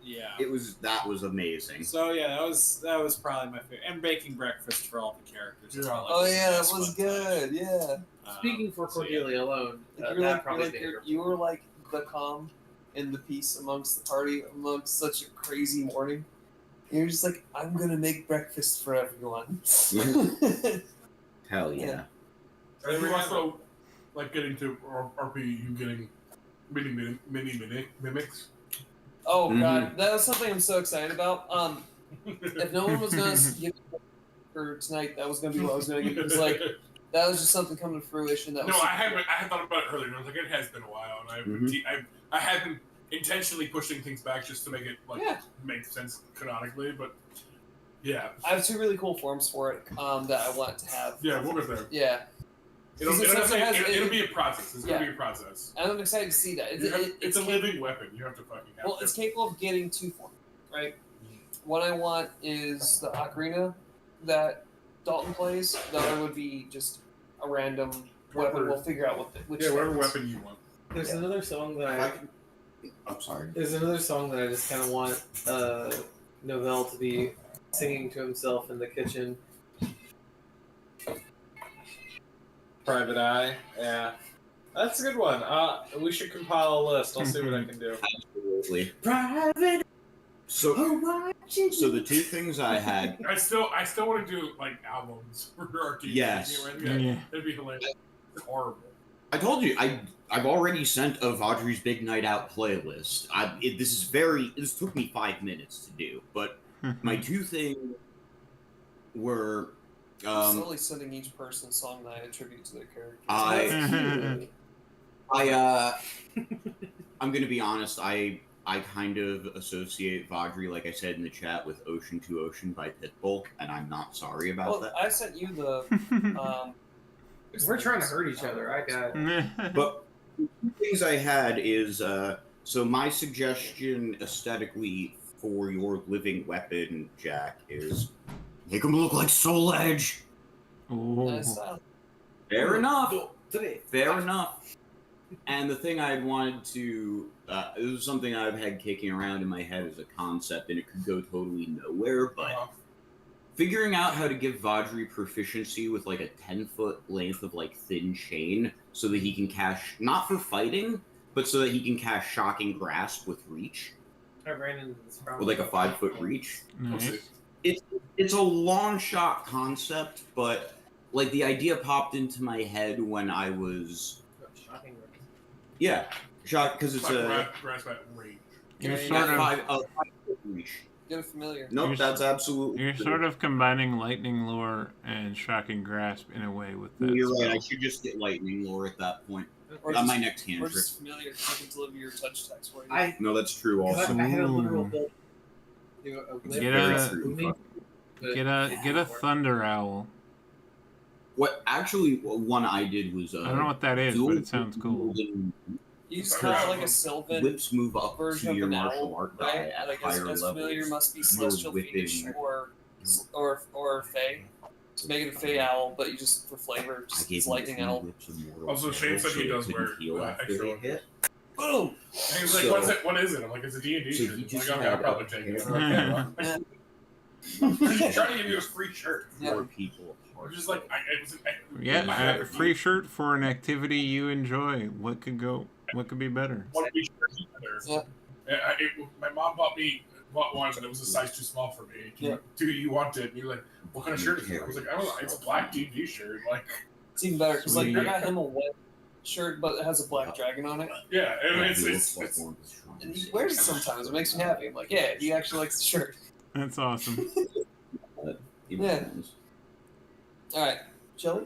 Speaker 5: Yeah.
Speaker 9: That was amazing.
Speaker 5: So yeah, that was probably my favorite. And baking breakfast for all the characters. as well.
Speaker 1: Oh yeah, that was good. Yeah.
Speaker 8: Speaking for Cordelia alone,
Speaker 1: you were like the calm and the peace amongst the party amongst such a crazy morning. You're just like, I'm gonna make breakfast for everyone.
Speaker 9: Hell yeah.
Speaker 3: And we also like getting to RP, you getting mini mimics.
Speaker 1: Oh god, that was something I'm so excited about. If no one was gonna give me for tonight, that was gonna be what I was gonna get. It was like that was just something coming to fruition. That was
Speaker 3: I had thought about it earlier. I was like, it has been a while, and I had been intentionally pushing things back just to make it make sense canonically. But yeah,
Speaker 1: I have 2 really cool forms for it that I want to have.
Speaker 3: Yeah, we'll get there.
Speaker 1: Yeah.
Speaker 3: It'll be a process. It's going to be a process.
Speaker 1: And I'm excited to see that.
Speaker 3: It's a living weapon. You have to fucking have
Speaker 1: it's capable of getting 2 forms, right? What I want is the ocarina that Dalton plays. The other would be just a random weapon. We'll figure out which
Speaker 3: whatever weapon you want.
Speaker 8: There's another song that
Speaker 9: I'm sorry.
Speaker 8: There's another song that I just kind of want Novell to be singing to himself in the kitchen.
Speaker 5: Private Eye, yeah. That's a good one. We should compile a list. I'll see what I can do.
Speaker 9: Absolutely.
Speaker 8: Private.
Speaker 9: So the 2 things I had.
Speaker 3: I still want to do like albums for RP.
Speaker 9: Yes.
Speaker 3: It'd be hilarious. It's horrible.
Speaker 9: I told you I've already sent a Vaudry's Big Night Out playlist. This took me 5 minutes to do, but my 2 things were.
Speaker 1: I'm slowly sending each person a song that I attribute to their character.
Speaker 9: I'm gonna be honest. I kind of associate Vaudry, like I said in the chat, with Ocean to Ocean by Pitbull, and I'm not sorry about that.
Speaker 1: I sent you the.
Speaker 8: We're trying to hurt each other. I got it.
Speaker 9: But the 2 things I had is so my suggestion aesthetically for your living weapon, Jack, is make him look like Soul Edge. Fair enough. Fair enough. And the thing I wanted to, it was something I've had kicking around in my head as a concept, and it could go totally nowhere, but figuring out how to give Vaudry proficiency with like a 10-foot length of like thin chain so that he can cast, not for fighting, but so that he can cast Shocking Grasp with reach.
Speaker 8: I ran into this problem.
Speaker 9: With like a 5-foot reach.
Speaker 2: Nice.
Speaker 9: It's a long shot concept, but like the idea popped into my head when I was
Speaker 8: Shocking.
Speaker 9: Yeah, shot because it's
Speaker 3: grasp at range.
Speaker 2: You're
Speaker 9: That
Speaker 2: sort of
Speaker 9: 5-foot reach.
Speaker 1: Get a familiar.
Speaker 9: Nope, that's absolutely.
Speaker 2: You're sort of combining Lightning Lure and Shocking Grasp in a way with that.
Speaker 9: You're right. I should just get Lightning Lure at that point.
Speaker 1: Or
Speaker 9: Not
Speaker 1: just,
Speaker 9: my next hand
Speaker 1: or
Speaker 9: trick.
Speaker 1: just familiar, because I can deliver your touch text for you.
Speaker 9: No, that's true. Also,
Speaker 8: I had a literal
Speaker 2: Ooh.
Speaker 8: build. Do a
Speaker 9: It's
Speaker 2: Get
Speaker 9: very
Speaker 2: a-
Speaker 9: true.
Speaker 2: Get a Thunder Owl.
Speaker 9: What actually one I did was
Speaker 2: I don't know what that is, but it sounds cool.
Speaker 1: You just kind of like a Sylvan
Speaker 9: Whips move up
Speaker 1: version
Speaker 9: to
Speaker 1: of
Speaker 9: your
Speaker 1: an
Speaker 9: martial
Speaker 1: owl,
Speaker 9: art
Speaker 1: right?
Speaker 9: die at
Speaker 1: Like
Speaker 9: higher
Speaker 1: as
Speaker 9: levels.
Speaker 1: familiar must be
Speaker 9: You're
Speaker 1: celestial
Speaker 9: whipping-
Speaker 1: fiendish or fey. So make it a fey owl, but you just for flavor,
Speaker 9: I
Speaker 1: just
Speaker 9: gave
Speaker 1: it's
Speaker 9: him
Speaker 1: lightning
Speaker 9: 2
Speaker 1: owl.
Speaker 9: whips of mortal
Speaker 3: Also, Shane
Speaker 9: peril
Speaker 3: said he
Speaker 9: so it
Speaker 3: does
Speaker 9: couldn't
Speaker 3: wear
Speaker 9: heal after
Speaker 3: extra
Speaker 9: they
Speaker 3: one.
Speaker 9: hit.
Speaker 1: Boom!
Speaker 3: And he was like,
Speaker 9: So-
Speaker 3: what is it? I'm like, it's a D&D
Speaker 9: So
Speaker 3: shirt.
Speaker 9: he
Speaker 3: I'm
Speaker 9: just
Speaker 3: like, okay, I'll
Speaker 9: had
Speaker 3: probably
Speaker 9: a
Speaker 3: take it.
Speaker 9: pair
Speaker 3: I'm trying to give you a free shirt.
Speaker 9: Four people
Speaker 3: I'm
Speaker 9: apart.
Speaker 3: just like,
Speaker 2: Yeah, free shirt for an activity you enjoy. What could be better?
Speaker 3: One free shirt either.
Speaker 1: Yeah.
Speaker 3: My mom bought one, but it was a size too small for me.
Speaker 1: Yeah.
Speaker 3: Do you want it? And you're like, what kind of shirt is it? I was like, I don't know. It's a black D&D shirt. Like,
Speaker 1: It's even better because like I
Speaker 2: Sweet.
Speaker 1: got him a shirt, but it has a black dragon on it.
Speaker 3: Yeah, and
Speaker 9: Yeah,
Speaker 3: it's,
Speaker 9: he
Speaker 3: it's,
Speaker 9: looks
Speaker 3: it's
Speaker 9: like one of the strongest.
Speaker 1: And he wears it sometimes. It makes me happy. I'm like, yeah, he actually likes the shirt.
Speaker 2: That's awesome.
Speaker 1: Yeah. All right, Shelly.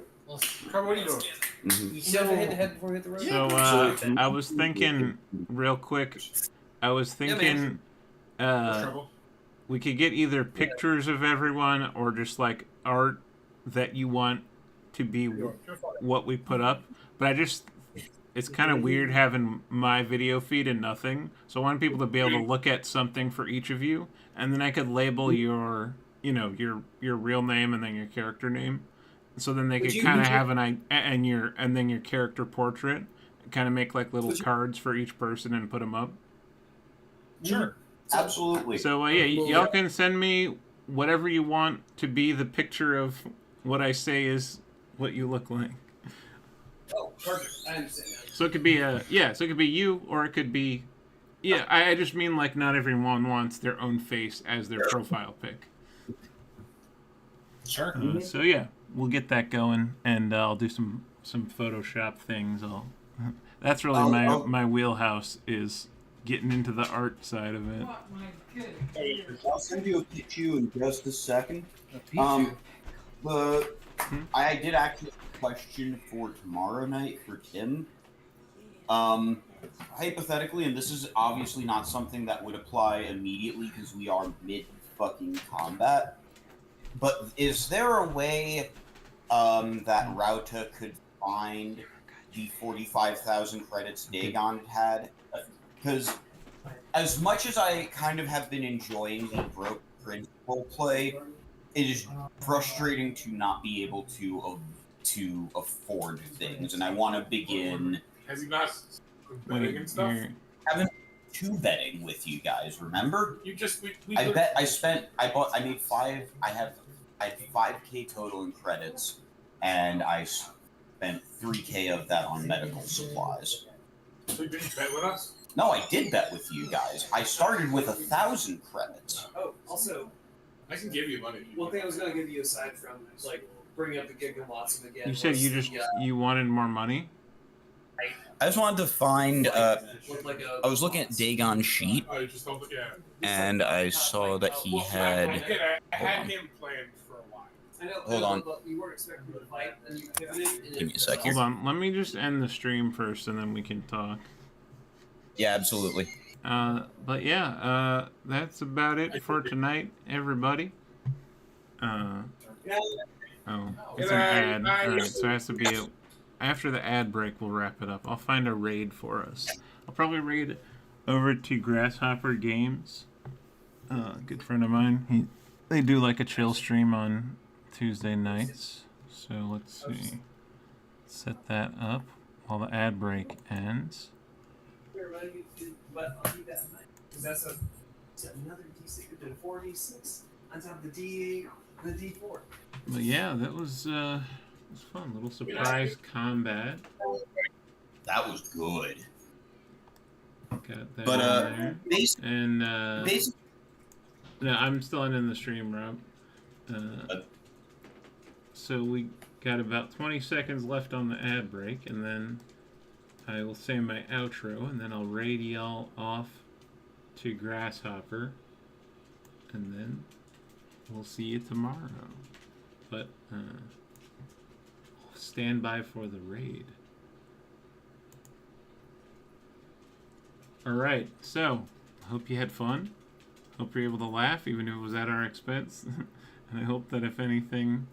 Speaker 3: Carl, what are you doing?
Speaker 9: Mhm.
Speaker 1: You still have to hit the head before we hit the road.
Speaker 2: So I was thinking real quick. I was thinking
Speaker 3: Trouble?
Speaker 2: we could get either pictures of everyone or just like art that you want to be what we put up. But it's kind of weird having my video feed and nothing. So I want people to be able to look at something for each of you, and then I could label your real name and then your character name. So then they could kind of have and then your character portrait, kind of make like little cards for each person and put them up.
Speaker 4: Sure. Absolutely.
Speaker 2: So y'all can send me whatever you want to be the picture of what I say is what you look like.
Speaker 1: Oh, perfect. I understand that.
Speaker 2: So it could be so it could be you, or it could be I just mean like not everyone wants their own face as their profile pic.
Speaker 4: Sure.
Speaker 2: So yeah, we'll get that going, and I'll do some Photoshop things. That's really my wheelhouse is getting into the art side of it.
Speaker 9: I'll send you a picture in just a second. I did actually have a question for tomorrow night for Tim. Hypothetically, and this is obviously not something that would apply immediately because we are mid-fucking combat, but is there a way that Rauta could find the 45,000 credits Dagon had? Because as much as I kind of have been enjoying the broke principle play, it is frustrating to not be able to afford things, and I want to begin.
Speaker 3: Has he not betting and stuff?
Speaker 9: Having two betting with you guys. Remember?
Speaker 3: You just we
Speaker 9: I bet I spent. I made five. I had 5K total in credits, and I spent 3K of that on medical supplies.
Speaker 3: So you didn't bet with us?
Speaker 9: No, I did bet with you guys. I started with 1,000 credits.
Speaker 1: Oh, also,
Speaker 3: I can give you money.
Speaker 1: one thing I was gonna give you aside from like bringing up the gig and Watson again.
Speaker 2: You said you wanted more money?
Speaker 9: I just wanted to find.
Speaker 1: Like
Speaker 9: I was looking at Dagon's sheet,
Speaker 3: I just don't. Yeah.
Speaker 9: and I saw that he had.
Speaker 3: I had him planned for a while.
Speaker 1: I know.
Speaker 9: Hold on.
Speaker 1: But you weren't expecting to fight, and you pivoted. And
Speaker 9: Give me a sec
Speaker 2: Hold
Speaker 9: here.
Speaker 2: on, let me just end the stream first, and then we can talk.
Speaker 9: Yeah, absolutely.
Speaker 2: But yeah, that's about it for tonight, everybody. Oh, it's an ad. Alright, so it has to be after the ad break. We'll wrap it up. I'll find a raid for us. I'll probably raid over to Grasshopper Games. Good friend of mine. They do like a chill stream on Tuesday nights. So let's see. Set that up while the ad break ends.
Speaker 1: But I'll do that night because that's another D6, a 4D6 on top of the D8 and the D4.
Speaker 2: But yeah, that was fun. Little surprise combat.
Speaker 9: That was good.
Speaker 2: Got that
Speaker 9: But
Speaker 2: in there.
Speaker 9: basically,
Speaker 2: And no, I'm still in the stream, Rob. So we got about 20 seconds left on the ad break, and then I will say my outro, and then I'll raid y'all off to Grasshopper, and then we'll see you tomorrow. But stand by for the raid. Alright, so I hope you had fun. Hope you're able to laugh, even if it was at our expense. And I hope that if anything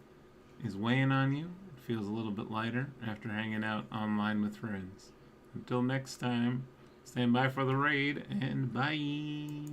Speaker 2: is weighing on you, it feels a little bit lighter after hanging out online with friends. Until next time, stand by for the raid, and bye!